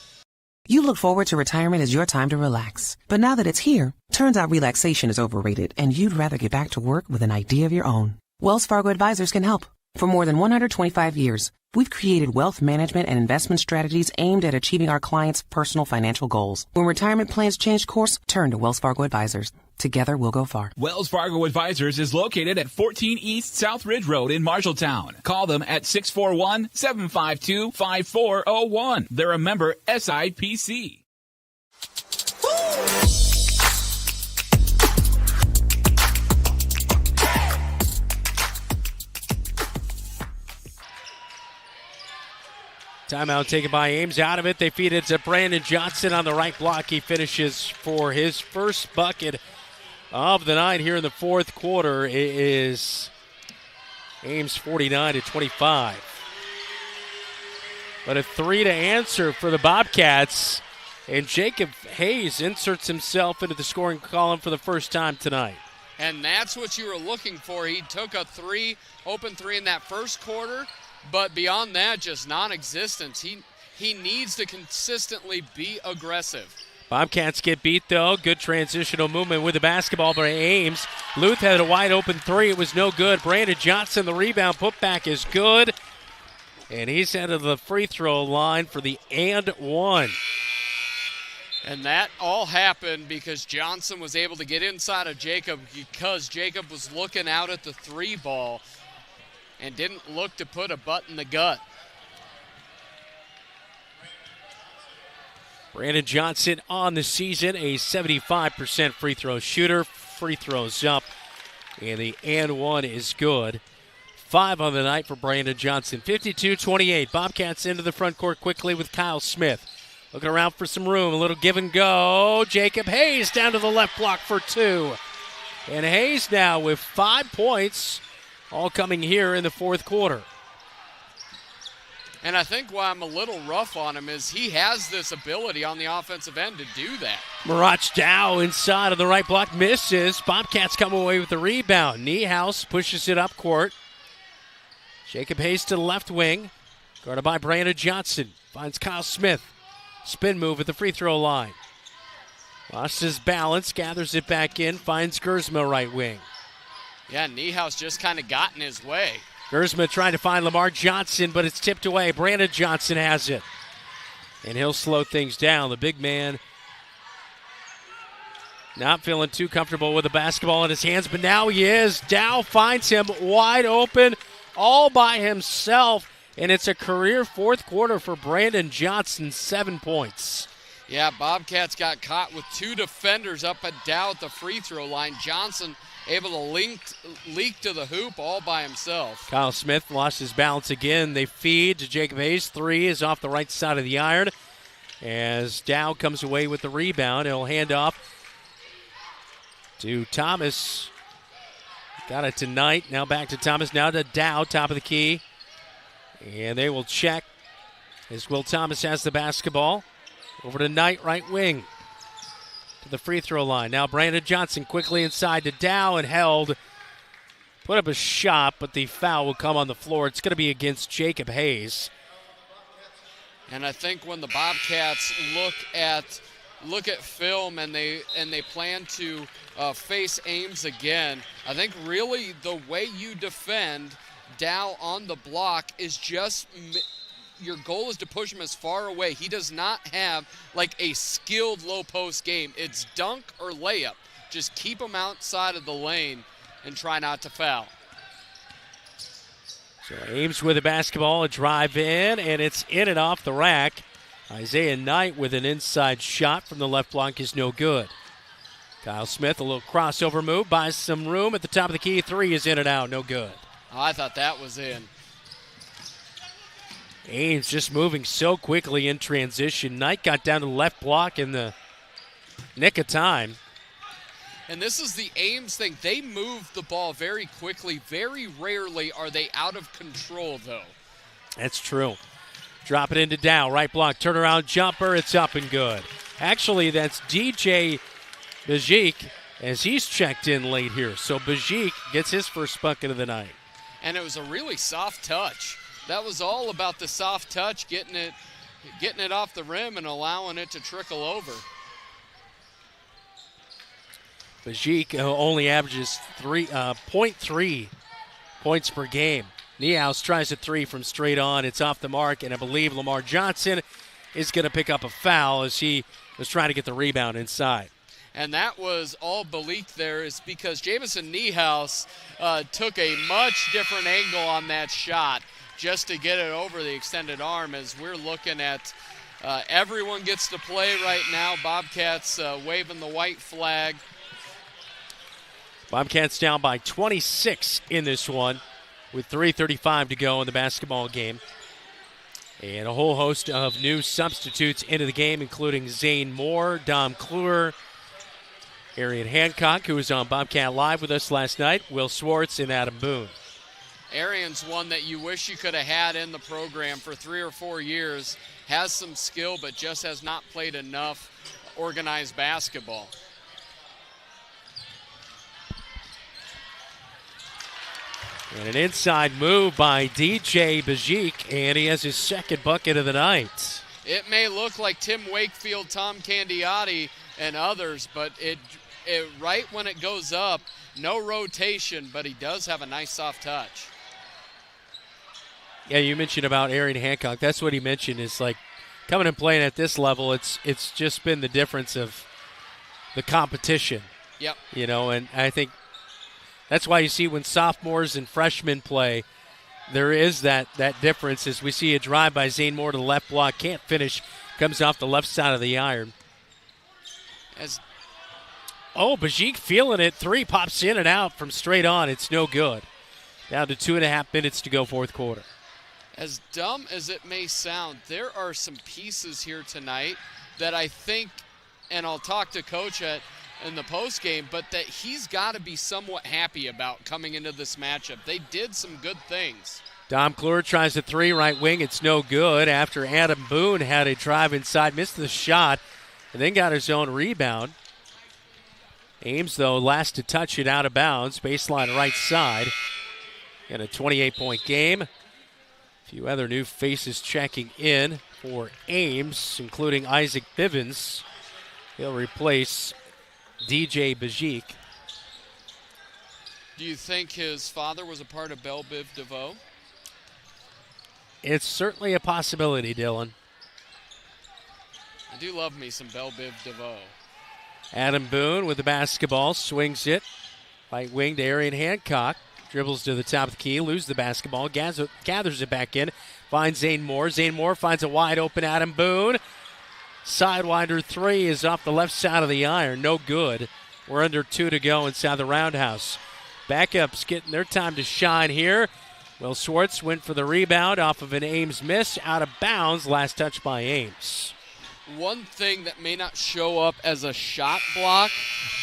You look forward to retirement as your time to relax. But now that it's here, turns out relaxation is overrated, and you'd rather get back to work with an idea of your own. Wells Fargo Advisors can help. For more than 125 years, we've created wealth management and investment strategies aimed at achieving our clients' personal financial goals. When retirement plans change course, turn to Wells Fargo Advisors. Together, we'll go far. Wells Fargo Advisors is located at 14 East South Ridge Road in Marshalltown. Call them at 641-752-5401. They're a member SIPC. Timeout taken by Ames. Out of it, they feed it to Brandon Johnson on the right block. He finishes for his first bucket of the night here in the fourth quarter. It is Ames 49-25. But a 3 to answer for the Bobcats, and Jacob Hayes inserts himself into the scoring column for the first time tonight. And that's what you were looking for. He took a open three in that first quarter. But beyond that, just non-existence. He needs to consistently be aggressive. Bobcats get beat, though. Good transitional movement with the basketball by Ames. Luth had a wide-open 3. It was no good. Brandon Johnson, the rebound putback is good. And he's headed to the free throw line for the and one. And that all happened because Johnson was able to get inside of Jacob because Jacob was looking out at the 3 ball and didn't look to put a butt in the gut. Brandon Johnson on the season, a 75% free throw shooter. Free throws up, and the and one is good. 5 on the night for Brandon Johnson. 52-28. Bobcats into the front court quickly with Kyle Smith. Looking around for some room. A little give and go. Jacob Hayes down to the left block for 2. And Hayes now with 5 points, all coming here in the fourth quarter. And I think why I'm a little rough on him is he has this ability on the offensive end to do that. Marach Dow inside of the right block misses. Bobcats come away with the rebound. Niehaus pushes it up court. Jacob Hayes to the left wing. Guarded by Brandon Johnson. Finds Kyle Smith. Spin move at the free throw line. Lost his balance, gathers it back in, finds Gersma right wing. Yeah, Niehaus just kind of got in his way. Gersma trying to find Lamar Johnson, but it's tipped away. Brandon Johnson has it. And he'll slow things down. The big man not feeling too comfortable with the basketball in his hands, but now he is. Dow finds him wide open, all by himself, and it's a career fourth quarter for Brandon Johnson, 7 points. Yeah, Bobcats got caught with 2 defenders up at Dow at the free throw line. Johnson able to leak to the hoop all by himself. Kyle Smith lost his balance again. They feed to Jacob Hayes. 3 is off the right side of the iron as Dow comes away with the rebound. He'll hand off to Thomas. Got it to Knight. Now back to Thomas. Now to Dow, top of the key. And they will check as Will Thomas has the basketball. Over to Knight, right wing. To the free throw line. Now Brandon Johnson quickly inside to Dow and held. Put up a shot, but the foul will come on the floor. It's going to be against Jacob Hayes. And I think when the Bobcats look at film and they plan to face Ames again, I think really the way you defend Dow on the block is just your goal is to push him as far away. He does not have like a skilled low post game. It's dunk or layup. Just keep him outside of the lane and try not to foul. So Ames with the basketball, a drive in, and it's in and off the rack. Isaiah Knight with an inside shot from the left block is no good. Kyle Smith, a little crossover move, buys some room at the top of the key. 3 is in and out, no good. Oh, I thought that was in. Ames just moving so quickly in transition. Knight got down to the left block in the nick of time. And this is the Ames thing. They move the ball very quickly. Very rarely are they out of control, though. That's true. Drop it into Dow. Right block. Turnaround jumper. It's up and good. Actually, that's DJ Bajik as he's checked in late here. So Bajik gets his first bucket of the night. And it was a really soft touch. That was all about the soft touch, getting it off the rim and allowing it to trickle over. Bajik only averages 0.3 points per game. Niehaus tries a 3 from straight on. It's off the mark, and I believe Lamar Johnson is going to pick up a foul as he was trying to get the rebound inside. And that was all Balik there is because Jamison Niehaus took a much different angle on that shot just to get it over the extended arm as we're looking at everyone gets to play right now. Bobcats waving the white flag. Bobcats down by 26 in this one with 3:35 to go in the basketball game. And a whole host of new substitutes into the game, including Zane Moore, Dom Kluwer, Arian Hancock, who was on Bobcat Live with us last night, Will Swartz, and Adam Boone. Arian's one that you wish you could have had in the program for 3 or 4 years. Has some skill, but just has not played enough organized basketball. And an inside move by DJ Bajik, and he has his second bucket of the night. It may look like Tim Wakefield, Tom Candiotti, and others, but it right when it goes up, no rotation, but he does have a nice soft touch. Yeah, you mentioned about Arian Hancock. That's what he mentioned is like coming and playing at this level, it's just been the difference of the competition. Yep. You know, and I think that's why you see when sophomores and freshmen play, there is that difference as we see a drive by Zane Moore to the left block, can't finish, Comes off the left side of the iron. Bajik feeling it. 3 pops in and out from straight on. It's no good. Down to 2.5 minutes to go fourth quarter. As dumb as it may sound, there are some pieces here tonight that I think, and I'll talk to Coach in the postgame, but that he's got to be somewhat happy about coming into this matchup. They did some good things. Dom Kluwer tries a 3 right wing. It's no good after Adam Boone had a drive inside, missed the shot, and then got his own rebound. Ames, though, last to touch it out of bounds. Baseline right side. In a 28-point game. A few other new faces checking in for Ames, including Isaac Bivens. He'll replace DJ Bajik. Do you think his father was a part of Belle Biv DeVoe? It's certainly a possibility, Dylan. I do love me some Belle Biv DeVoe. Adam Boone with the basketball, swings it. Right wing to Arian Hancock. Dribbles to the top of the key, loses the basketball, gathers it back in, finds Zane Moore. Zane Moore finds a wide open Adam Boone. Sidewinder 3 is off the left side of the iron, no good. We're under 2 to go inside the roundhouse. Backups getting their time to shine here. Will Schwartz went for the rebound off of an Ames miss, out of bounds, last touch by Ames. One thing that may not show up as a shot block,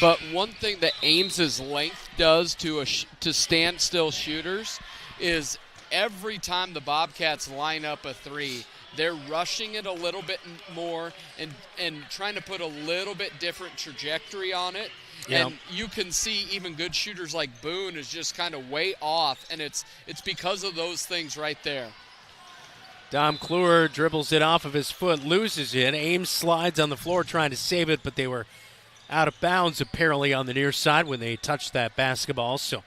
but one thing that Ames's length does to standstill shooters is every time the Bobcats line up a 3, they're rushing it a little bit more and trying to put a little bit different trajectory on it. Yep. And you can see even good shooters like Boone is just kind of way off, and it's because of those things right there. Dom Kluwer dribbles it off of his foot, loses it. Ames slides on the floor trying to save it, but they were out of bounds apparently on the near side when they touched that basketball. So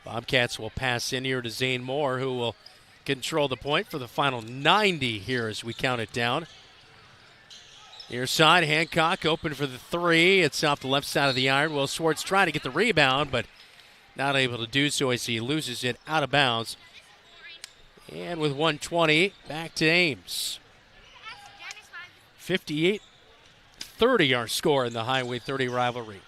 Bobcats will pass in here to Zane Moore, who will control the point for the final 90 here as we count it down. Near side, Hancock open for the 3. It's off the left side of the iron. Will Schwartz trying to get the rebound, but not able to do so as he loses it out of bounds. And with 1:20, back to Ames. 58-30 our score in the Highway 30 rivalry.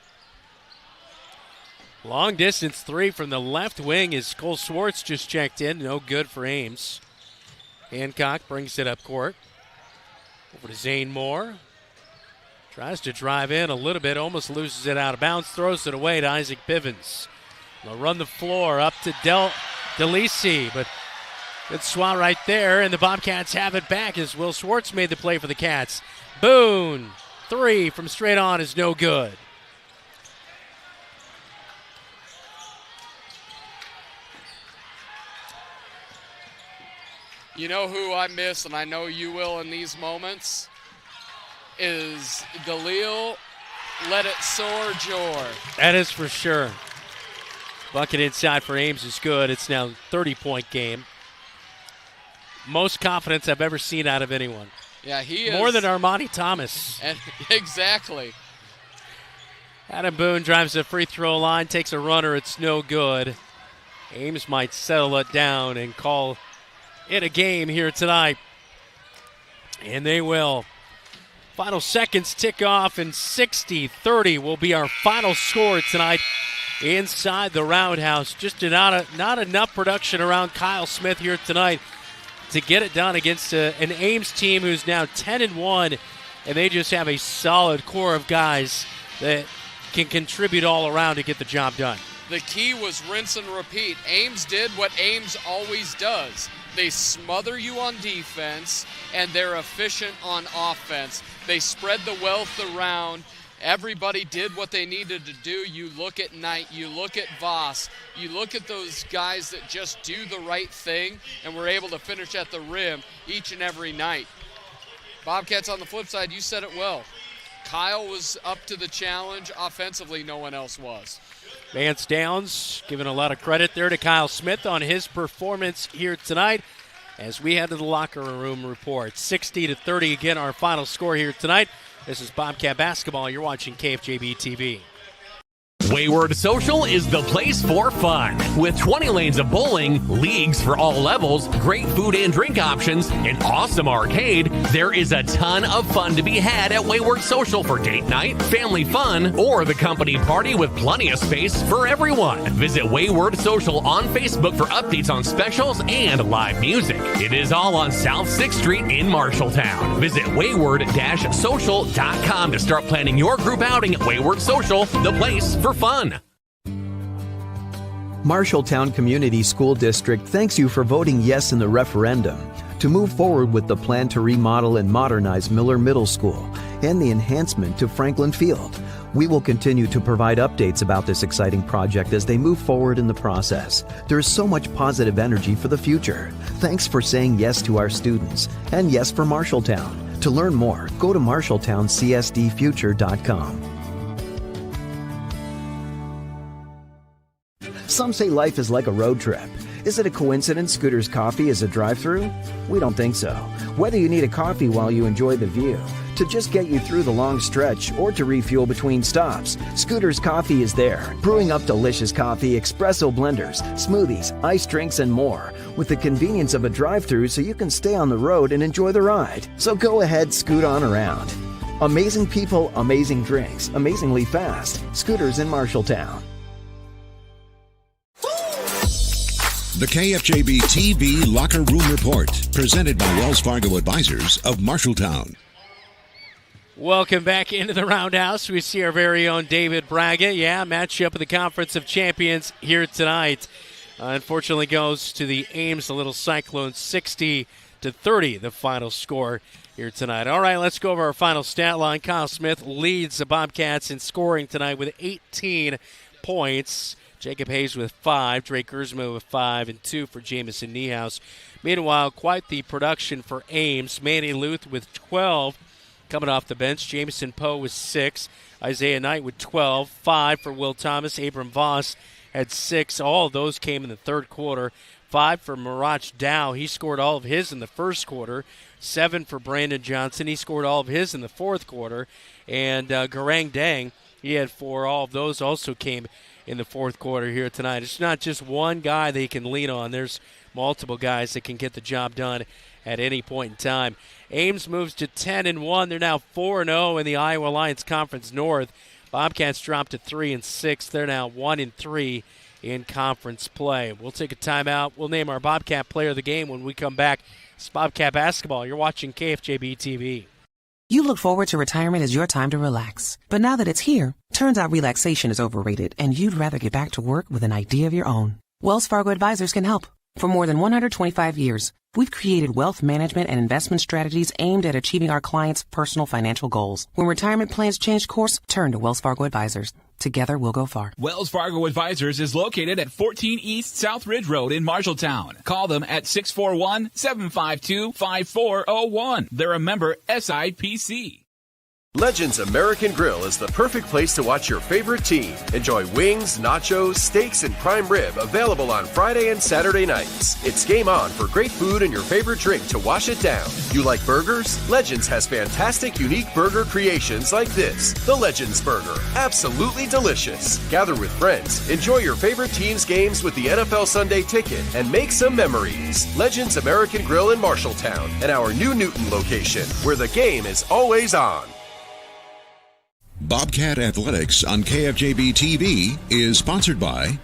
Long distance 3 from the left wing as Cole Schwartz just checked in. No good for Ames. Hancock brings it up court. Over to Zane Moore. Tries to drive in a little bit, almost loses it out of bounds, throws it away to Isaac Bivens. They'll run the floor up to DeLisi, but good swat right there, and the Bobcats have it back as Will Schwartz made the play for the Cats. Boone, 3 from straight on is no good. You know who I miss, and I know you will in these moments, is Galil Let It Soar Jor. That is for sure. Bucket inside for Ames is good. It's now a 30-point game. Most confidence I've ever seen out of anyone. Yeah, he is. More than Armani Thomas. And, exactly. Adam Boone drives the free throw line, takes a runner. It's no good. Ames might settle it down and call it a game here tonight. And they will. Final seconds tick off, and 60-30 will be our final score tonight inside the roundhouse. Just not enough production around Kyle Smith here tonight to get it done against an Ames team who's now 10-1, and they just have a solid core of guys that can contribute all around to get the job done. The key was rinse and repeat. Ames did what Ames always does. They smother you on defense, and they're efficient on offense. They spread the wealth around. Everybody did what they needed to do. You look at Knight, you look at Voss, you look at those guys that just do the right thing and were able to finish at the rim each and every night. Bobcats on the flip side, you said it well. Kyle was up to the challenge. Offensively, no one else was. Vance Downs giving a lot of credit there to Kyle Smith on his performance here tonight as we head to the locker room report. 60-30 again, our final score here tonight. This is Bobcat Basketball. You're watching KFJB-TV. Wayward Social is the place for fun. With 20 lanes of bowling, leagues for all levels, great food and drink options, an awesome arcade, there is a ton of fun to be had at Wayward Social for date night, family fun, or the company party with plenty of space for everyone. Visit Wayward Social on Facebook for updates on specials and live music. It is all on South 6th Street in Marshalltown. Visit wayward-social.com to start planning your group outing at Wayward Social, the place for fun. Marshalltown Community School District thanks you for voting yes in the referendum to move forward with the plan to remodel and modernize Miller Middle School and the enhancement to Franklin Field. We will continue to provide updates about this exciting project as they move forward in the process. There is so much positive energy for the future. Thanks for saying yes to our students and yes for Marshalltown. To learn more, go to marshalltowncsdfuture.com. Some say life is like a road trip. Is it a coincidence Scooter's Coffee is a drive-thru? We don't think so. Whether you need a coffee while you enjoy the view, to just get you through the long stretch, or to refuel between stops, Scooter's Coffee is there, brewing up delicious coffee, espresso blenders, smoothies, iced drinks, and more, with the convenience of a drive-thru so you can stay on the road and enjoy the ride. So go ahead, scoot on around. Amazing people, amazing drinks, amazingly fast. Scooters in Marshalltown. The KFJB-TV Locker Room Report, presented by Wells Fargo Advisors of Marshalltown. Welcome back into the Roundhouse. We see our very own David Braga. Yeah, matchup of the Conference of Champions here tonight. Unfortunately goes to the Ames, the little Cyclones, 60-30, the final score here tonight. All right, let's go over our final stat line. Kyle Smith leads the Bobcats in scoring tonight with 18 points. Jacob Hayes with 5, Drake Gersma with 5, and 2 for Jamison Niehaus. Meanwhile, quite the production for Ames. Manny Luth with 12 coming off the bench. Jameson Poe with 6, Isaiah Knight with 12, 5 for Will Thomas. Abram Voss had 6. All of those came in the third quarter. 5 for Marach Dow. He scored all of his in the first quarter. 7 for Brandon Johnson. He scored all of his in the fourth quarter. And Garang Dang, he had 4. All of those also came in the fourth quarter here tonight. It's not just one guy they can lean on. There's multiple guys that can get the job done at any point in time. Ames moves to 10-1. They're now 4-0 in the Iowa Alliance Conference North. Bobcats dropped to 3-6. They're now 1-3 in conference play. We'll take a timeout. We'll name our Bobcat player of the game when we come back. It's Bobcat basketball. You're watching KFJB-TV. You look forward to retirement as your time to relax. But now that it's here, turns out relaxation is overrated and you'd rather get back to work with an idea of your own. Wells Fargo Advisors can help. For more than 125 years, we've created wealth management and investment strategies aimed at achieving our clients' personal financial goals. When retirement plans change course, turn to Wells Fargo Advisors. Together, we'll go far. Wells Fargo Advisors is located at 14 East South Ridge Road in Marshalltown. Call them at 641-752-5401. They're a member SIPC. Legends American Grill is the perfect place to watch your favorite team. Enjoy wings, nachos, steaks, and prime rib available on Friday and Saturday nights. It's game on for great food and your favorite drink to wash it down. You like burgers? Legends has fantastic, unique burger creations like this. The Legends Burger. Absolutely delicious. Gather with friends, enjoy your favorite team's games with the NFL Sunday Ticket, and make some memories. Legends American Grill in Marshalltown and our new Newton location, where the game is always on. Bobcat Athletics on KFJB-TV is sponsored by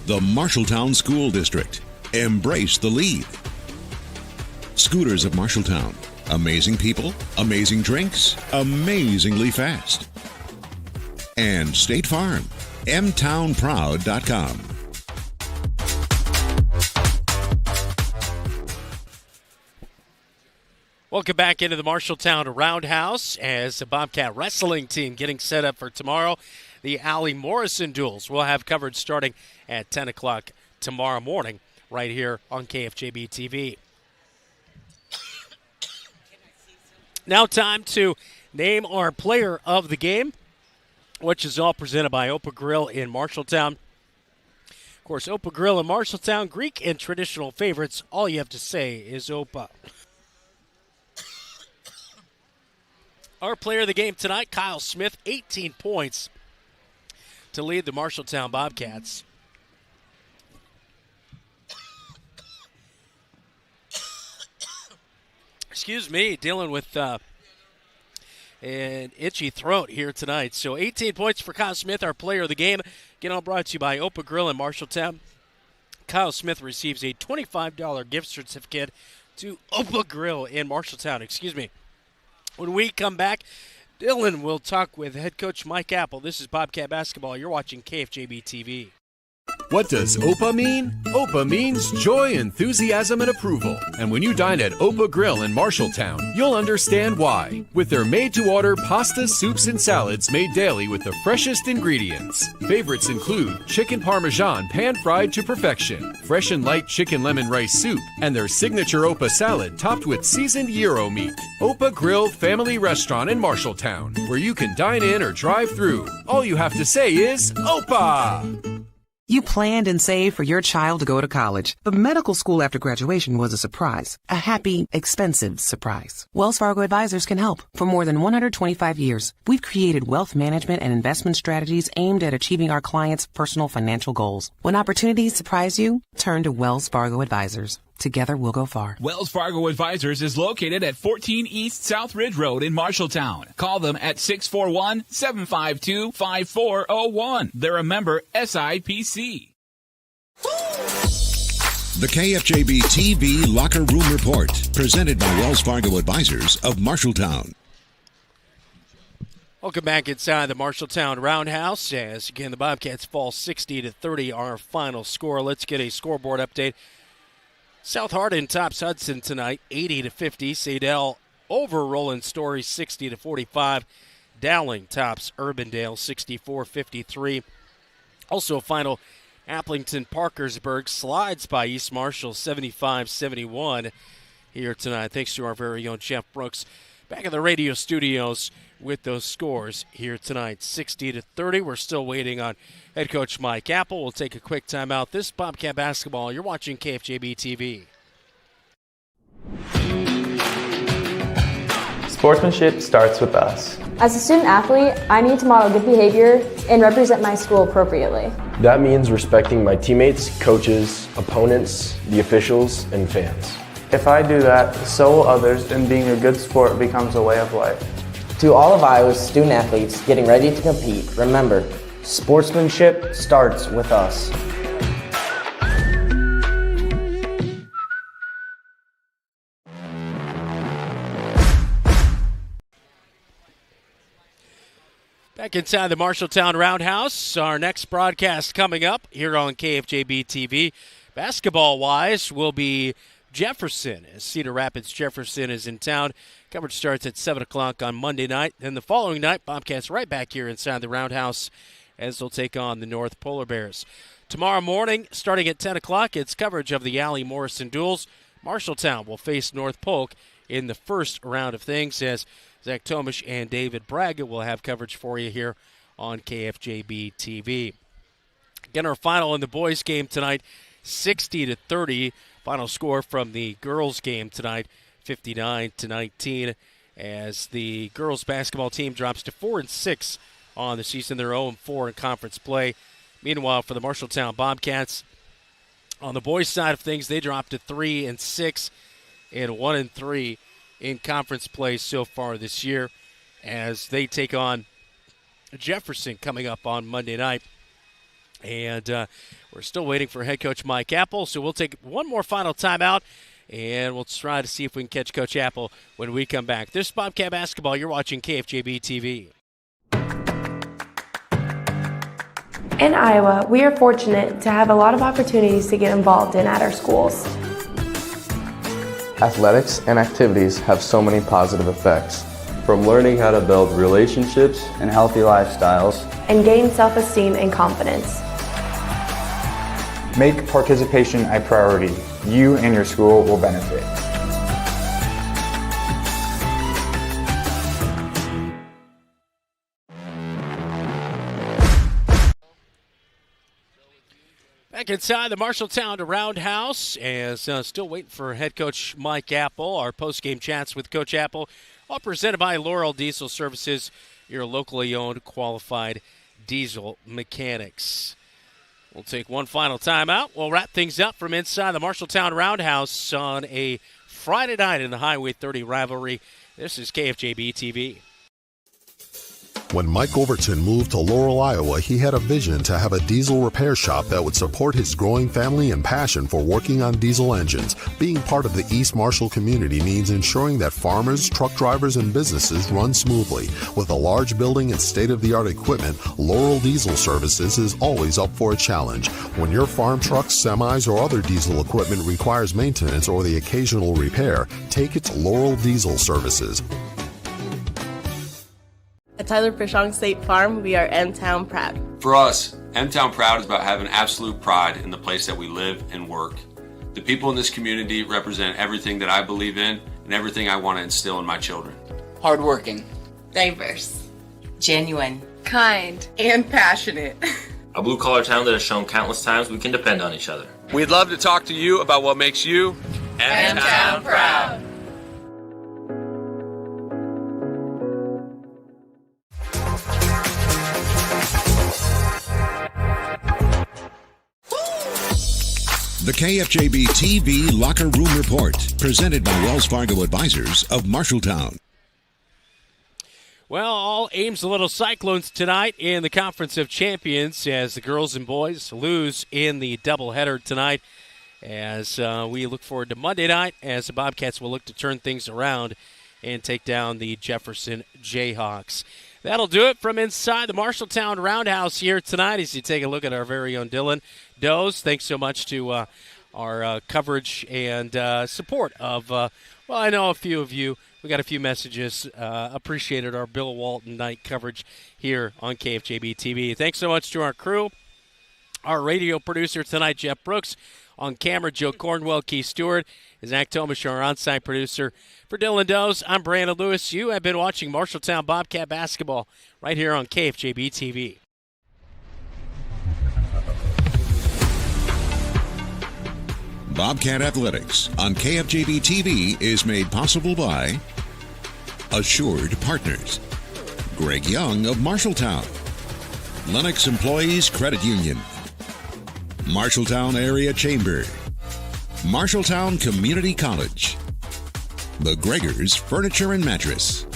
the Marshalltown School District. Embrace the lead. Scooters of Marshalltown. Amazing people, amazing drinks, amazingly fast. And State Farm. mtownproud.com. Welcome back into the Marshalltown Roundhouse as the Bobcat wrestling team getting set up for tomorrow. The Allie Morrison duels will have coverage starting at 10 o'clock tomorrow morning right here on KFJB-TV. Now time to name our player of the game, which is all presented by Opa Grill in Marshalltown. Of course, Opa Grill in Marshalltown, Greek and traditional favorites. All you have to say is Opa. Our player of the game tonight, Kyle Smith, 18 points to lead the Marshalltown Bobcats. Excuse me, dealing with an itchy throat here tonight. So 18 points for Kyle Smith, our player of the game. Again, all brought to you by Opa Grill in Marshalltown. Kyle Smith receives a $25 gift certificate to Opa Grill in Marshalltown. Excuse me. When we come back, Dylan will talk with head coach Mike Apple. This is Bobcat Basketball. You're watching KFJB-TV. What does OPA mean? OPA means joy, enthusiasm, and approval. And when you dine at OPA Grill in Marshalltown, you'll understand why. With their made-to-order pasta, soups, and salads made daily with the freshest ingredients. Favorites include chicken parmesan pan-fried to perfection, fresh and light chicken lemon rice soup, and their signature OPA salad topped with seasoned gyro meat. OPA Grill Family Restaurant in Marshalltown, where you can dine in or drive through. All you have to say is OPA! You planned and saved for your child to go to college, but medical school after graduation was a surprise. A happy, expensive surprise. Wells Fargo Advisors can help. For more than 125 years, we've created wealth management and investment strategies aimed at achieving our clients' personal financial goals. When opportunities surprise you, turn to Wells Fargo Advisors. Together we'll go far. Wells Fargo Advisors is located at 14 East South Ridge Road in Marshalltown. Call them at 641-752-5401. They're a member SIPC. The KFJB-TV Locker Room Report, presented by Wells Fargo Advisors of Marshalltown. Welcome back inside the Marshalltown Roundhouse. As again, the Bobcats fall 60-30, our final score. Let's get a scoreboard update. South Hardin tops Hudson tonight, 80-50. Sadell over Roland Story, 60-45. Dowling tops Urbandale, 64-53. Also, final Applington Parkersburg slides by East Marshall, 75-71 here tonight. Thanks to our very own Jeff Brooks back in the radio studios with those scores here tonight, 60-30. We're still waiting on head coach Mike Apple. We'll take a quick timeout. This is Bobcat Basketball. You're watching KFJB-TV. Sportsmanship starts with us. As a student athlete, I need to model good behavior and represent my school appropriately. That means respecting my teammates, coaches, opponents, the officials, and fans. If I do that, so will others, and being a good sport becomes a way of life. To all of Iowa's student athletes getting ready to compete, remember, sportsmanship starts with us. Back inside the Marshalltown Roundhouse, our next broadcast coming up here on KFJB-TV. Basketball-wise will be Jefferson, as Cedar Rapids Jefferson is in town. Coverage starts at 7 o'clock on Monday night. Then the following night, Bobcats right back here inside the Roundhouse as they'll take on the North Polar Bears. Tomorrow morning, starting at 10 o'clock, it's coverage of the Allie Morrison duels. Marshalltown will face North Polk in the first round of things, as Zach Tomish and David Braga will have coverage for you here on KFJB-TV. Again, our final in the boys' game tonight, 60-30. Final score from the girls' game tonight, 59-19, as the girls' basketball team drops to 4-6 on the season. They're 0-4 in conference play. Meanwhile, for the Marshalltown Bobcats, on the boys' side of things, they dropped to 3-6 and 1-3 in conference play so far this year, as they take on Jefferson coming up on Monday night. And we're still waiting for head coach Mike Apple, so we'll take one more final timeout, and we'll try to see if we can catch Coach Apple when we come back. This is Bobcat Basketball. You're watching KFJB-TV. In Iowa, we are fortunate to have a lot of opportunities to get involved in at our schools. Athletics and activities have so many positive effects. From learning how to build relationships and healthy lifestyles, and gain self-esteem and confidence. Make participation a priority. You and your school will benefit. Back inside the Marshalltown Roundhouse, as still waiting for head coach Mike Apple. Our post-game chats with Coach Apple, all presented by Laurel Diesel Services, your locally owned, qualified Diesel Mechanics. We'll take one final timeout. We'll wrap things up from inside the Marshalltown Roundhouse on a Friday night in the Highway 30 rivalry. This is KFJB-TV. When Mike Overton moved to Laurel, Iowa, he had a vision to have a diesel repair shop that would support his growing family and passion for working on diesel engines. Being part of the East Marshall community means ensuring that farmers, truck drivers, and businesses run smoothly. With a large building and state-of-the-art equipment, Laurel Diesel Services is always up for a challenge. When your farm trucks, semis, or other diesel equipment requires maintenance or the occasional repair, take it to Laurel Diesel Services. At Tyler Prishong State Farm, we are M-Town proud. For us, M-Town proud is about having absolute pride in the place that we live and work. The people in this community represent everything that I believe in and everything I want to instill in my children. Hardworking, diverse, genuine, kind, and passionate. A blue-collar town that has shown countless times we can depend on each other. We'd love to talk to you about what makes you M-Town proud. The KFJB-TV Locker Room Report, presented by Wells Fargo Advisors of Marshalltown. Well, all Ames Little Cyclones tonight in the Conference of Champions as the girls and boys lose in the doubleheader tonight. As we look forward to Monday night as the Bobcats will look to turn things around and take down the Jefferson Jayhawks. That'll do it from inside the Marshalltown Roundhouse here tonight as you take a look at our very own Dylan Doze. Thanks so much to our coverage and support of, I know a few of you. We got a few messages. Appreciated our Bill Walton night coverage here on KFJB-TV. Thanks so much to our crew. Our radio producer tonight, Jeff Brooks. On camera, Joe Cornwell, Keith Stewart. Zach Tomish, our on-site producer. For Dylan Doze, I'm Brandon Lewis. You have been watching Marshalltown Bobcat basketball right here on KFJB-TV. Bobcat Athletics on KFJB-TV is made possible by Assured Partners, Greg Young of Marshalltown, Lennox Employees Credit Union, Marshalltown Area Chamber, Marshalltown Community College, The Gregors Furniture and Mattress,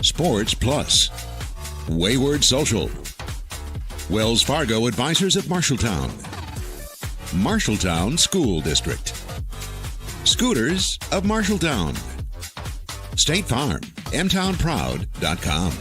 Sports Plus, Wayward Social, Wells Fargo Advisors of Marshalltown, Marshalltown School District, Scooters of Marshalltown, State Farm, mtownproud.com.